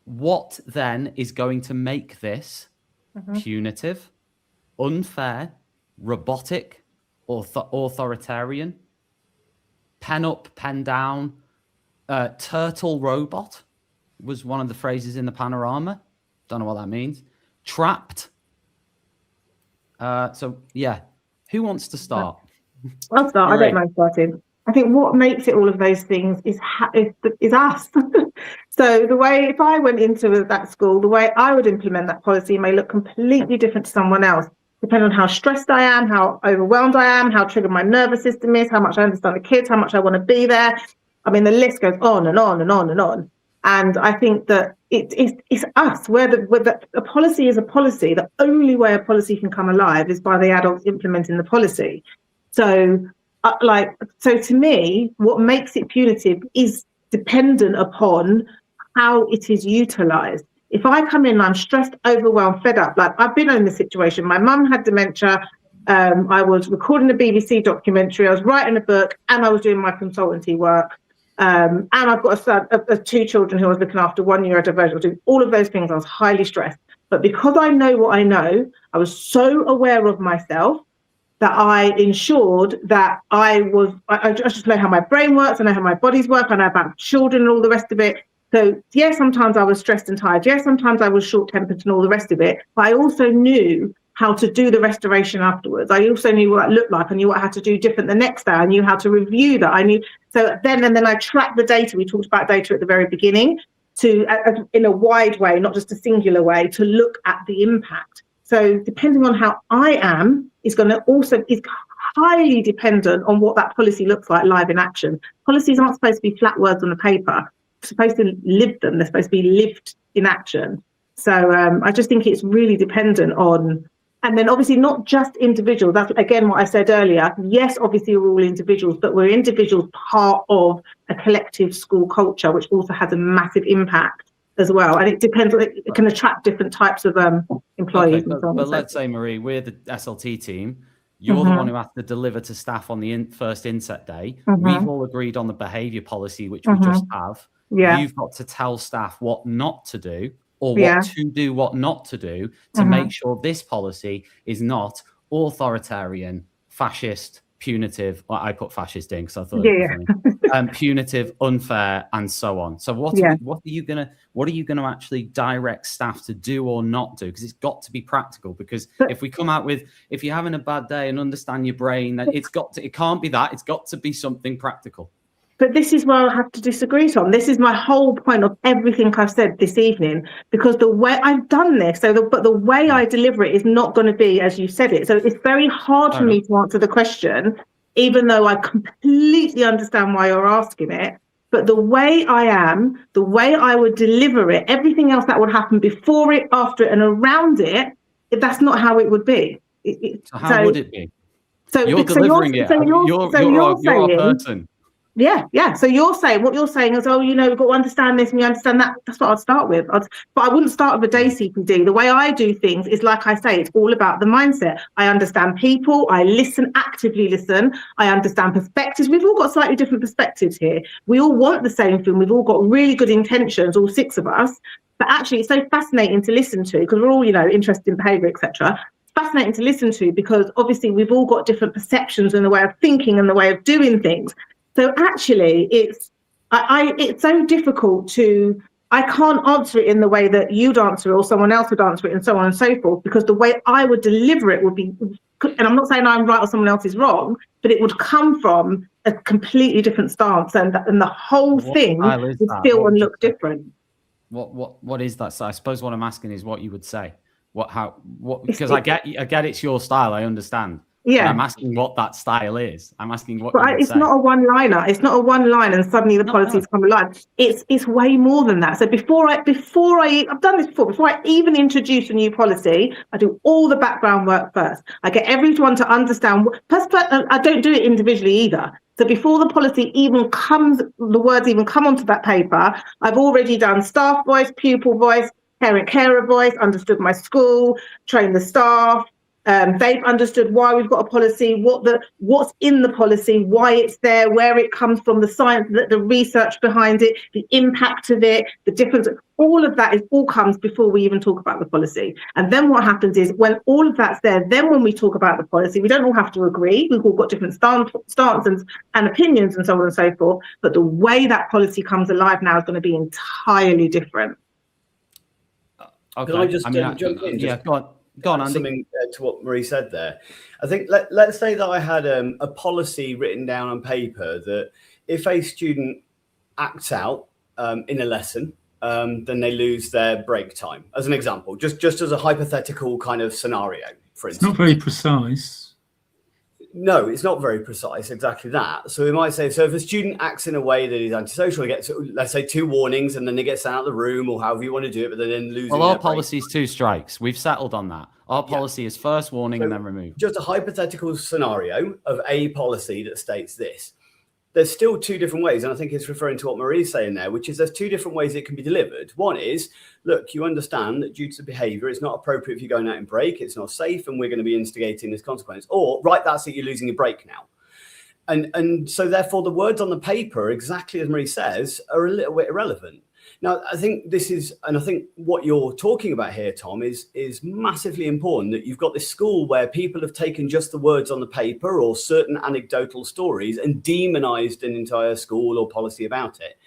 What then is going to make this punitive, unfair, robotic, authoritarian, pen up, pen down, turtle robot was one of the phrases in the Panorama. Don't know what that means. Trapped. So yeah, who wants to start? I'll start. I don't mind starting. I think what makes it all of those things is us. So the way, if I went into that school, the way I would implement that policy may look completely different to someone else, depending on how stressed I am, how overwhelmed I am, how triggered my nervous system is, how much I understand the kids, how much I want to be there. I mean, the list goes on and on and on and on. And I think that it's us. A policy is a policy. The only way a policy can come alive is by the adults implementing the policy. So to me, what makes it punitive is dependent upon how it is utilised. If I come in and I'm stressed, overwhelmed, fed up, like I've been in this situation. My mum had dementia. I was recording a BBC documentary. I was writing a book, and I was doing my consultancy work. And I've got a son, 2 children who I was looking after, 1 neurodiverse. I was doing all of those things. I was highly stressed. But because I know what I know, I was so aware of myself that I ensured that I just know how my brain works. I know how my bodies work. I know about children and all the rest of it. So yes, sometimes I was stressed and tired. Yes, sometimes I was short-tempered and all the rest of it. But I also knew how to do the restoration afterwards. I also knew what it looked like. I knew what I had to do different the next day. I knew how to review that. I knew. So then I tracked the data. We talked about data at the very beginning, in a wide way, not just a singular way, to look at the impact. So depending on how I am is highly dependent on what that policy looks like live in action. Policies aren't supposed to be flat words on a paper. We're supposed to live them. They're supposed to be lived in action. So I just think it's really dependent on And then obviously not just individuals. That's again what I said earlier. Yes, obviously we're all individuals, but we're individuals part of a collective school culture, which also has a massive impact as well. And it depends, it can attract different types of employees. Okay, and so on. but let's say, Marie, we're the SLT team. You're the one who has to deliver to staff on the first inset day. We've all agreed on the behaviour policy, which we just have. Yeah. You've got to tell staff what not to do, or what to do, what not to do, to make sure this policy is not authoritarian, fascist, punitive. Well, I put fascist in because I thought it was funny. Punitive, unfair, and so on. So what are you gonna actually direct staff to do or not do? Because it's got to be practical. Because if we come out with, if you're having a bad day and understand your brain, then it can't be that. It's got to be something practical. But this is where I have to disagree, Tom. This is my whole point of everything I've said this evening, because the way I've done this, but the way I deliver it is not going to be as you said it. So it's very hard for me to answer the question, even though I completely understand why you're asking it. But the way I am, the way I would deliver it, everything else that would happen before it, after it, and around it, that's not how it would be. So how would it be? So you're delivering it. You're a person. Yeah. So you're saying, what you're saying is, we've got to understand this and you understand that. That's what I'd start with. But I wouldn't start with a day CPD. The way I do things is, like I say, it's all about the mindset. I understand people. I actively listen. I understand perspectives. We've all got slightly different perspectives here. We all want the same thing. We've all got really good intentions, all 6 of us. But actually, it's so fascinating to listen to, because we're all, interested in behaviour, etc. It's fascinating to listen to, because obviously we've all got different perceptions and the way of thinking and the way of doing things. So actually, it's so difficult I can't answer it in the way that you'd answer it or someone else would answer it, and so on and so forth, because the way I would deliver it would be, and I'm not saying I'm right or someone else is wrong, but it would come from a completely different stance, and the whole thing would feel and look different. What is that? So I suppose what I'm asking is what you would say. Because I get it's your style, I understand. Yeah, I'm asking what that style is. I'm asking what. But it's not a one-liner. It's not a one-line, and suddenly the policies come alive. It's way more than that. So before I've done this before. Before I even introduce a new policy, I do all the background work first. I get everyone to understand. I don't do it individually either. So before the policy even comes, the words even come onto that paper, I've already done staff voice, pupil voice, parent-carer voice, understood my school, trained the staff. They've understood why we've got a policy, what's in the policy, why it's there, where it comes from, the science, the research behind it, the impact of it, the difference. All of that all comes before we even talk about the policy. And then what happens is, when all of that's there, then when we talk about the policy, we don't all have to agree. We've all got different stances and opinions and so on and so forth. But the way that policy comes alive now is going to be entirely different. Okay. Can I just jump in? Yeah, go on. Go on, Andy. Something to what Marie said there. I think let's say that I had a policy written down on paper that if a student acts out in a lesson, then they lose their break time. As an example, just as a hypothetical kind of scenario, for instance. It's not very precise. No, it's not very precise, exactly that. So we might say, so if a student acts in a way that is antisocial, he gets, let's say, 2 warnings, and then they get sent out of the room, or however you want to do it, but they then lose. Well, our policy is 2 strikes. We've settled on that. Our policy is first warning and then remove. Just a hypothetical scenario of a policy that states this. There's still 2 different ways, and I think it's referring to what Marie's saying there, which is there's 2 different ways it can be delivered. One is, look, you understand that due to behaviour, it's not appropriate if you're going out in break, it's not safe, and we're going to be instigating this consequence. Or, right, that's it, you're losing your break now. And so therefore the words on the paper, exactly as Marie says, are a little bit irrelevant. Now, I think this is, and I think what you're talking about here, Tom, is massively important, that you've got this school where people have taken just the words on the paper or certain anecdotal stories and demonized an entire school or policy about it.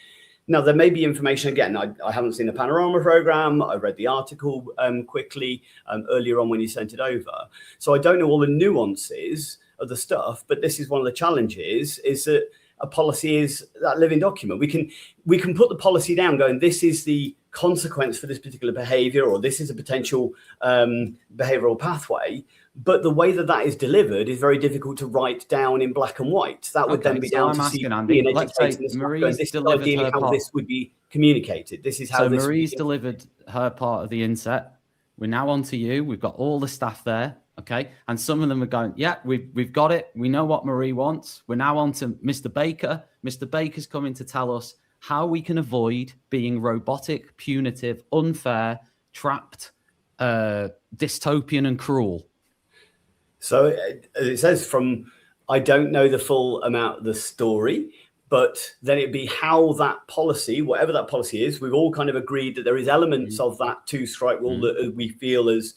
Now, there may be information, again, I haven't seen the Panorama program. I read the article quickly earlier on when you sent it over. So I don't know all the nuances of the stuff, but this is one of the challenges, is that a policy is that living document. We can put the policy down going, this is the consequence for this particular behavior, or this is a potential behavioral pathway. But the way that is delivered is very difficult to write down in black and white. That would then be down to Andy, and let's say Marie's delivered her how this would be communicated. This is how Marie's delivered her part of the inset. We're now on to you. We've got all the staff there. Okay. And some of them are going, yeah, we've got it. We know what Marie wants. We're now on to Mr. Baker. Mr. Baker's coming to tell us how we can avoid being robotic, punitive, unfair, trapped, dystopian and cruel. So it says from, I don't know the full amount of the story, but then it'd be how that policy, whatever that policy is, we've all kind of agreed that there is elements of that two-strike rule that we feel is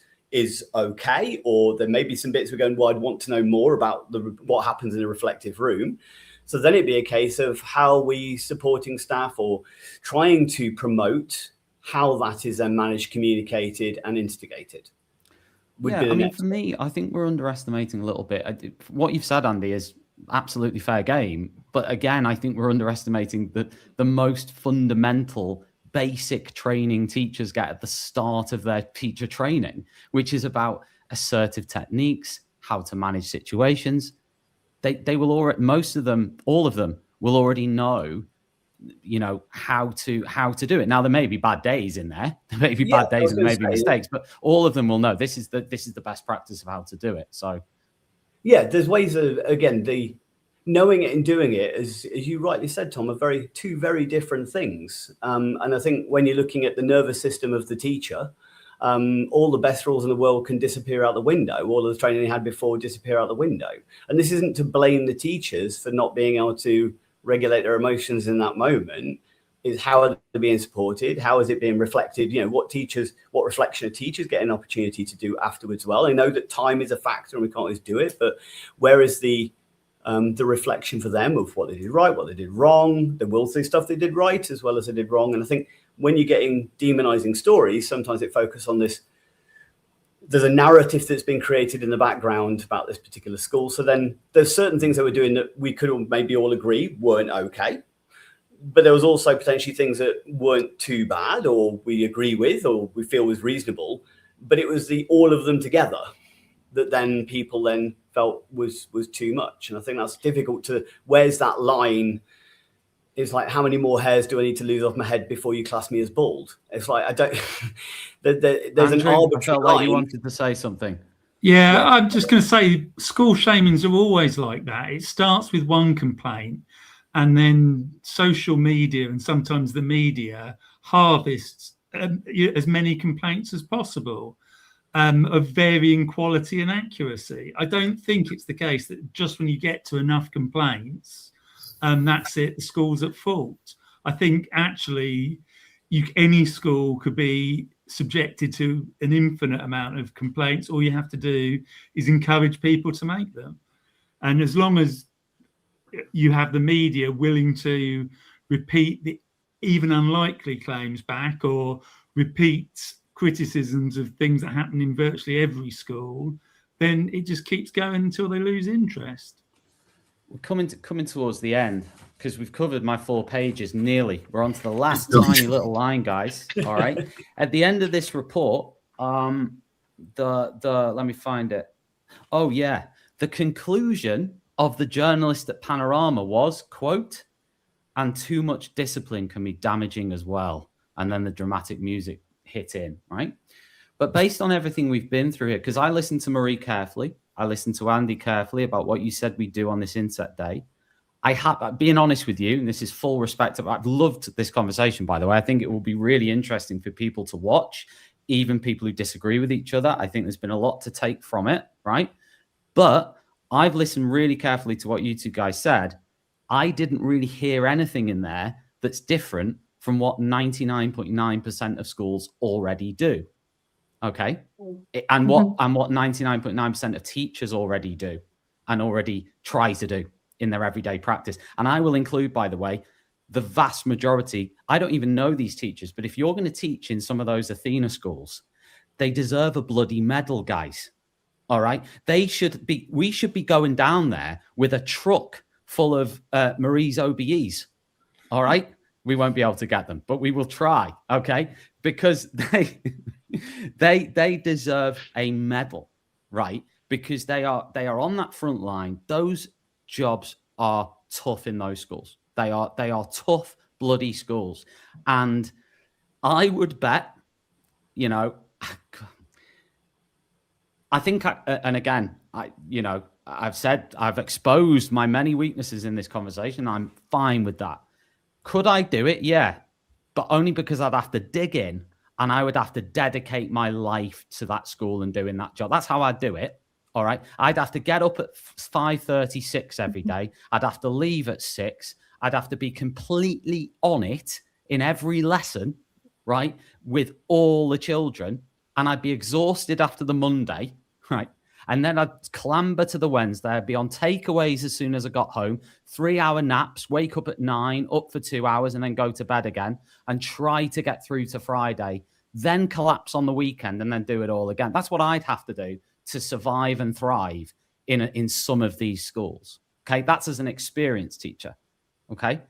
okay, or there may be some bits we're going, well, I'd want to know more about what happens in a reflective room. So then it'd be a case of how we supporting staff or trying to promote how that is then managed, communicated and instigated. Yeah, I mean, for me, I think we're underestimating a little bit. What you've said, Andy, is absolutely fair game. But again, I think we're underestimating the most fundamental basic training teachers get at the start of their teacher training, which is about assertive techniques, how to manage situations. They will already, most of them, all of them will already know, how to do it. Now, there may be bad days in there. There may be bad days and there may be mistakes, but all of them will know this is the best practice of how to do it. So yeah, there's ways of, again, the knowing it and doing it, as you rightly said, Tom, are two very different things. And I think when you're looking at the nervous system of the teacher, all the best rules in the world can disappear out the window. All of the training they had before disappear out the window. And this isn't to blame the teachers for not being able to regulate their emotions in that moment. Is how are they being supported? How is it being reflected? What reflection are teachers getting an opportunity to do afterwards? Well, I know that time is a factor and we can't always do it, but where is the reflection for them of what they did right, what they did wrong? They will see stuff they did right as well as they did wrong. And I think when you're getting demonizing stories, sometimes it focuses on this. There's a narrative that's been created in the background about this particular school. So then there's certain things that we're doing that we could maybe all agree weren't okay. But there was also potentially things that weren't too bad or we agree with or we feel was reasonable. But it was the all of them together that then people then felt was too much. And I think that's difficult to, where's that line? It's like, how many more hairs do I need to lose off my head before you class me as bald? It's like, I don't, there's Andrew, an arbitrary I felt line. like you wanted to say something. Yeah, I'm just going to say school shamings are always like that. It starts with one complaint and then social media and sometimes the media harvests as many complaints as possible. Of varying quality and accuracy. I don't think it's the case that just when you get to enough complaints, that's it, the school's at fault. I think actually any school could be subjected to an infinite amount of complaints. All you have to do is encourage people to make them. And as long as you have the media willing to repeat the even unlikely claims back or repeat criticisms of things that happen in virtually every school, then it just keeps going until they lose interest. We're coming towards the end because we've covered my 4 pages nearly. We're on to the last tiny little line, guys. All right. At the end of this report, let me find it. Oh yeah, the conclusion of the journalist at Panorama was, quote, "and too much discipline can be damaging as well." And then the dramatic music hit in, right? But based on everything we've been through here, because I listened to Marie carefully, I listened to Andy carefully about what you said we do on this inset day. Being honest with you, and this is full respect, I've loved this conversation, by the way. I think it will be really interesting for people to watch, even people who disagree with each other. I think there's been a lot to take from it, right? But I've listened really carefully to what you two guys said. I didn't really hear anything in there that's different from what 99.9% of schools already do. Okay. And what 99.9% of teachers already do and already try to do in their everyday practice. And I will include, by the way, the vast majority. I don't even know these teachers, but if you're going to teach in some of those Athena schools, they deserve a bloody medal, guys. All right. We should be going down there with a truck full of Marie's OBEs. All right. We won't be able to get them, but we will try, okay? Because they deserve a medal, right? Because they are on that front line. Those jobs are tough in those schools. They are tough, bloody schools. And I would bet, I think, and again, I've exposed my many weaknesses in this conversation. I'm fine with that. Could I do it? Yeah, but only because I'd have to dig in and I would have to dedicate my life to that school and doing that job. That's how I'd do it. All right. I'd have to get up at 5:36 every day. I'd have to leave at 6. I'd have to be completely on it in every lesson, right, with all the children. And I'd be exhausted after the Monday, right? And then I'd clamber to the Wednesday. I'd be on takeaways as soon as I got home, 3-hour naps, wake up at 9, up for 2 hours, and then go to bed again and try to get through to Friday, then collapse on the weekend and then do it all again. That's what I'd have to do to survive and thrive in some of these schools. Okay, that's as an experienced teacher. Okay,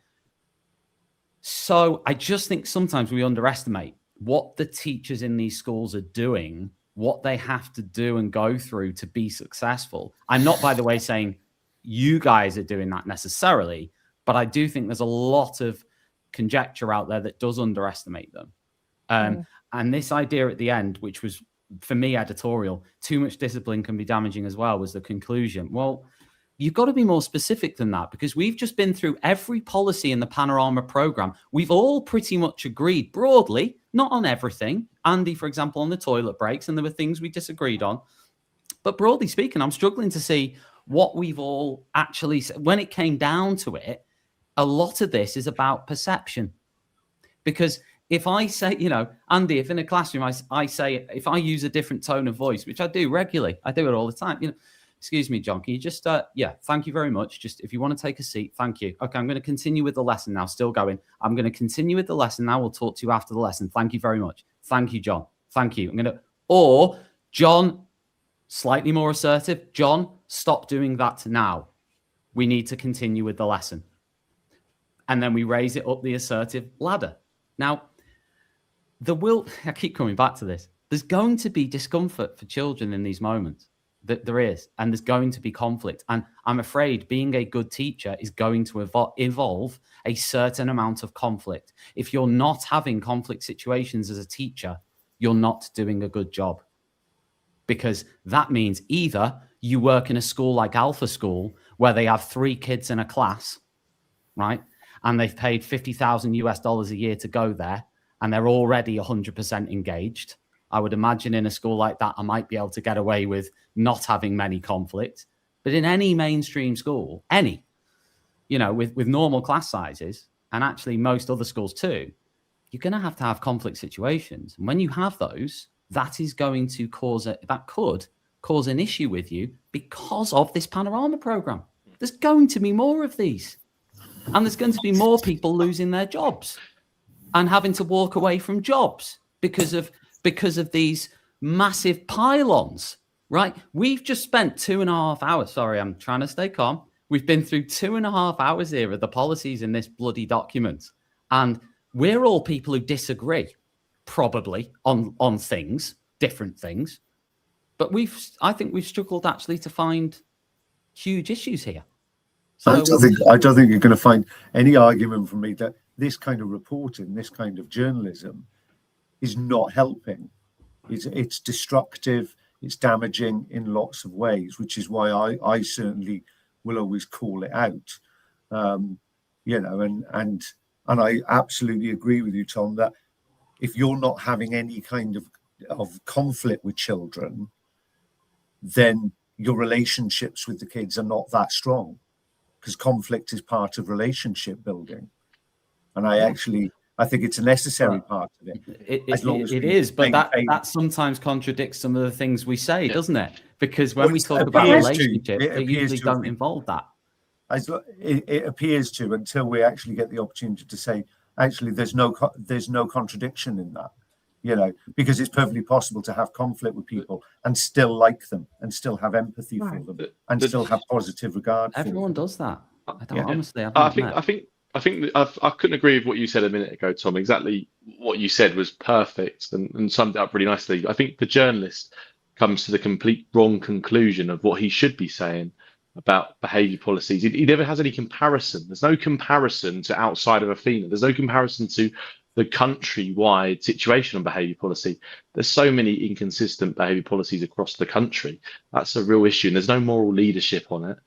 so I just think sometimes we underestimate what the teachers in these schools are doing, what they have to do and go through to be successful. I'm not, by the way, saying you guys are doing that necessarily, but I do think there's a lot of conjecture out there that does underestimate them. And this idea at the end, which was, for me, editorial, too much discipline can be damaging as well, was the conclusion. Well, you've got to be more specific than that, because we've just been through every policy in the Panorama program. We've all pretty much agreed broadly, not on everything. Andy, for example, on the toilet breaks, and there were things we disagreed on. But broadly speaking, I'm struggling to see what we've all actually said. When it came down to it, a lot of this is about perception. Because if I say, Andy, if in a classroom I say, if I use a different tone of voice, which I do regularly, I do it all the time, excuse me, John, can you just, thank you very much. Just if you want to take a seat, thank you. Okay, I'm going to continue with the lesson now, still going. I'm going to continue with the lesson now. We'll talk to you after the lesson. Thank you very much. Thank you, John. Thank you. Or John, slightly more assertive. John, stop doing that now. We need to continue with the lesson. And then we raise it up the assertive ladder. Now, I keep coming back to this. There's going to be discomfort for children in these moments. There is, and there's going to be conflict. And I'm afraid being a good teacher is going to involve a certain amount of conflict. If you're not having conflict situations as a teacher, you're not doing a good job. Because that means either you work in a school like Alpha School, where they have 3 kids in a class, right? And they've paid $50,000 a year to go there, and they're already 100% engaged. I would imagine in a school like that, I might be able to get away with not having many conflicts. But in any mainstream school, with normal class sizes, and actually most other schools too, you're going to have conflict situations. And when you have those, that is going to that could cause an issue with you because of this Panorama program. There's going to be more of these. And there's going to be more people losing their jobs and having to walk away from jobs because of these massive pylons, right? We've just spent 2.5 hours. Sorry, I'm trying to stay calm. We've been through 2.5 hours here of the policies in this bloody document. And we're all people who disagree, probably, on things, different things. But I think we've struggled actually to find huge issues here. So, I don't think you're going to find any argument from me that this kind of reporting, this kind of journalism is not helping. It's destructive, it's damaging in lots of ways, which is why I certainly will always call it out. And I absolutely agree with you, Tom, that if you're not having any kind of conflict with children, then your relationships with the kids are not that strong, because conflict is part of relationship building. And I think it's a necessary part of it. It is, but that sometimes contradicts some of the things we say, doesn't it? Because when we talk about relationship, it usually don't involve that. It appears to, until we actually get the opportunity to say, actually, there's no contradiction in that, because it's perfectly possible to have conflict with people and still like them and still have empathy for them and still have positive regard. Everyone does that. Honestly, I think I couldn't agree with what you said a minute ago, Tom. Exactly what you said was perfect and summed it up really nicely. I think the journalist comes to the complete wrong conclusion of what he should be saying about behaviour policies. He never has any comparison. There's no comparison to outside of Athena. There's no comparison to the countrywide situation on behaviour policy. There's so many inconsistent behaviour policies across the country. That's a real issue, and there's no moral leadership on it.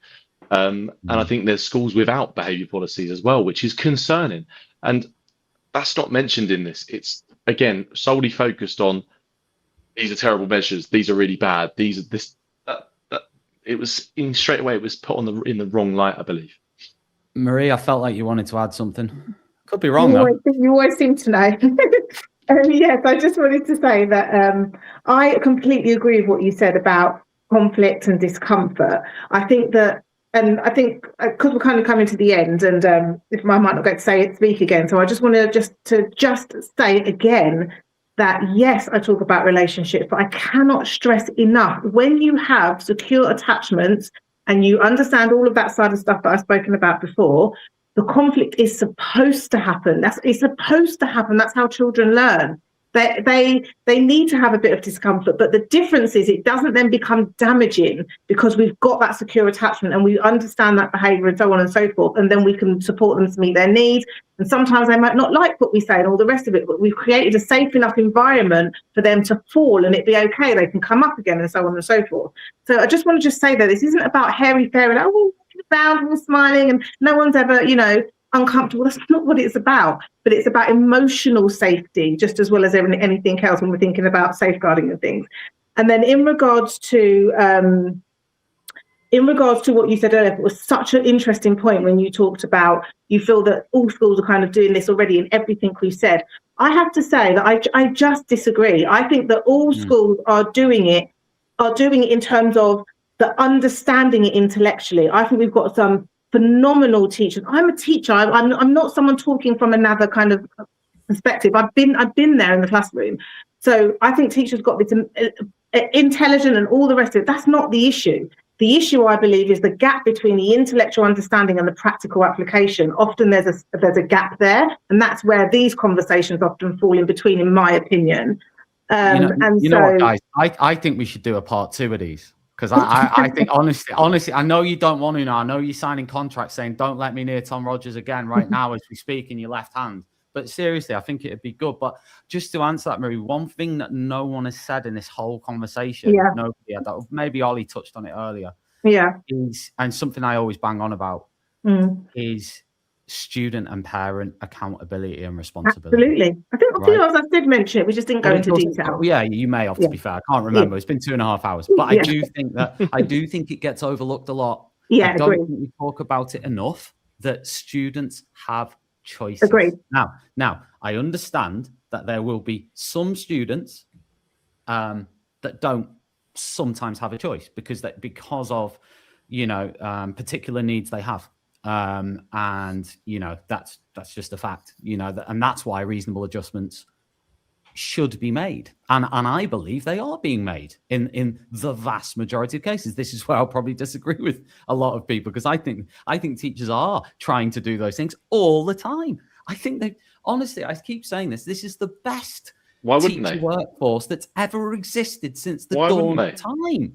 And I think there's schools without behaviour policies as well, which is concerning. And that's not mentioned in this. It's, again, solely focused on these are terrible measures. These are really bad. These are this. It was straight away. It was put on in the wrong light, I believe. Marie, I felt like you wanted to add something. Could be wrong though. You always seem to know. Yes, I just wanted to say that I completely agree with what you said about conflict and discomfort. I think that, and I think because we're kind of coming to the end, and if I might not get to speak again, so I just want to just say again that yes, I talk about relationships, but I cannot stress enough, when you have secure attachments and you understand all of that side of stuff that I've spoken about before, the conflict is supposed to happen. It's supposed to happen. That's how children learn. They need to have a bit of discomfort, but the difference is it doesn't then become damaging because we've got that secure attachment and we understand that behaviour and so on and so forth, and then we can support them to meet their needs. And sometimes they might not like what we say and all the rest of it, but we've created a safe enough environment for them to fall and it be okay. They can come up again and so on and so forth. So I just want to say that this isn't about hairy fairy, like, oh, around, we're smiling and no one's ever, uncomfortable. That's not what it's about, but it's about emotional safety just as well as anything else when we're thinking about safeguarding and things. And then in regards to what you said earlier, it was such an interesting point when you talked about you feel that all schools are kind of doing this already in everything we've said. I have to say that I just disagree. I think that all schools are doing it in terms of the understanding it intellectually. I think we've got some phenomenal teachers. I'm a teacher. I'm not someone talking from another kind of perspective. I've been there in the classroom. So I think teachers got this intelligent and all the rest of it. That's not the issue. The issue, I believe, is the gap between the intellectual understanding and the practical application. Often there's a gap there, and that's where these conversations often fall in between, in my opinion. Know what, guys? I think we should do a part 2 of these. Because I think, honestly, I know you don't want to now. I know you're signing contracts saying, don't let me near Tom Rogers again right now as we speak in your left hand. But seriously, I think it'd be good. But just to answer that, Marie, one thing that no one has said in this whole conversation, maybe Ollie touched on it earlier, and something I always bang on about, is student and parent accountability and responsibility. Absolutely. I think I did mention it. We just didn't go into detail. Yeah, you may have, to be fair. I can't remember. It's been 2.5 hours. But I do think it gets overlooked a lot. Yeah, I don't think we talk about it enough, that students have choices. Agreed. Now, I understand that there will be some students that don't sometimes have a choice because of particular needs they have. And that's just a fact, and that's why reasonable adjustments should be made. And I believe they are being made in the vast majority of cases. This is where I'll probably disagree with a lot of people, because I think teachers are trying to do those things all the time. I think they, honestly, I keep saying this is the best teacher workforce that's ever existed since the dawn of time.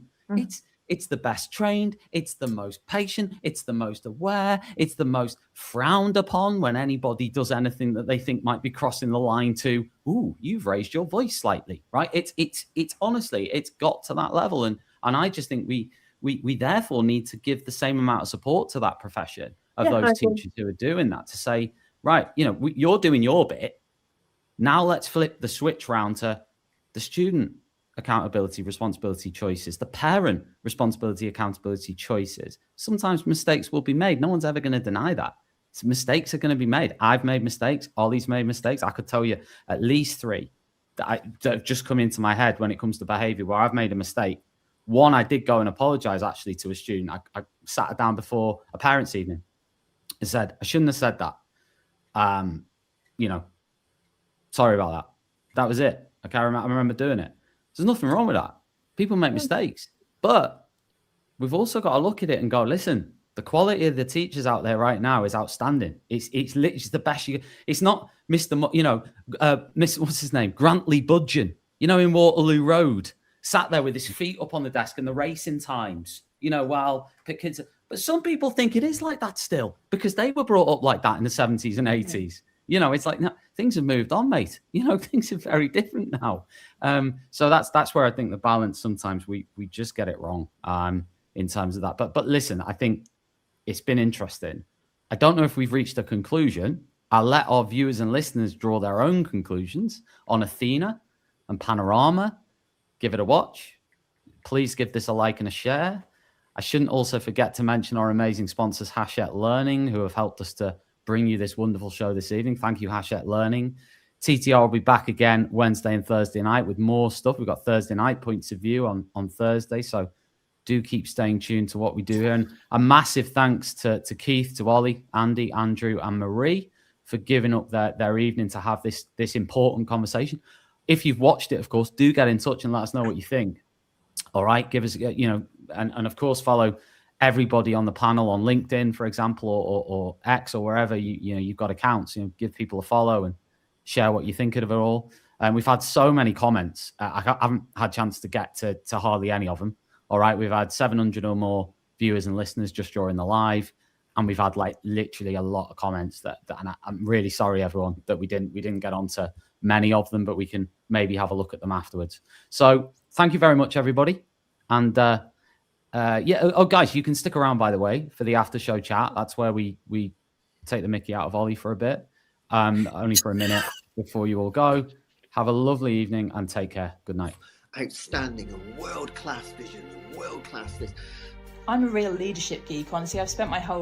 It's the best trained, it's the most patient, it's the most aware, it's the most frowned upon when anybody does anything that they think might be crossing the line to, ooh, you've raised your voice slightly, right? It's honestly, it's got to that level. And I just think we therefore need to give the same amount of support to that profession of those teachers who are doing that, to say, right, you're doing your bit. Now let's flip the switch round to the student accountability, responsibility, choices, the parent responsibility, accountability, choices. Sometimes mistakes will be made. No one's ever going to deny that. Mistakes are going to be made. I've made mistakes. Ollie's made mistakes. I could tell you at least 3 that have just come into my head when it comes to behaviour where I've made a mistake. One, I did go and apologise actually to a student. I sat her down before a parents' evening and said, I shouldn't have said that. Sorry about that. That was it. I remember doing it. There's nothing wrong with that. People make mistakes, but we've also got to look at it and go, listen, the quality of the teachers out there right now is outstanding. It's literally the best. It's not Mr. What's his name? Grantley Budgeon, in Waterloo Road, sat there with his feet up on the desk and the racing times, while the kids. But some people think it is like that still because they were brought up like that in the 70s and 80s. You know, it's like, no, things have moved on, mate. You know, things are very different now. So that's where I think the balance, sometimes we just get it wrong in terms of that. But listen, I think it's been interesting. I don't know if we've reached a conclusion. I'll let our viewers and listeners draw their own conclusions on Athena and Panorama. Give it a watch. Please give this a like and a share. I shouldn't also forget to mention our amazing sponsors, Hachette Learning, who have helped us to bring you this wonderful show this evening. Thank you, Hachette Learning. TTR will be back again Wednesday and Thursday night with more stuff. We've got Thursday night points of view on Thursday, so do keep staying tuned to what we do here. And a massive thanks to Keith, to Ollie, Andy, Andrew, and Marie for giving up their evening to have this important conversation. If you've watched it, of course, do get in touch and let us know what you think. All right, give us, you know, and of course, follow everybody on the panel on LinkedIn, for example, or X, or wherever you know you've got accounts. You know, give people a follow and share what you think of it all. And we've had so many comments. I haven't had a chance to get to hardly any of them. All right, we've had 700 or more viewers and listeners just during the live, and we've had like literally a lot of comments that and I'm really sorry, everyone, that we didn't get onto many of them, but we can maybe have a look at them afterwards. So thank you very much, everybody. And guys, you can stick around, by the way, for the after show chat. That's where we take the mickey out of Ollie for a bit, only for a minute before you all go. Have a lovely evening and take care. Good night. Outstanding, a world-class vision, a world-class this. I'm a real leadership geek, honestly. I've spent my whole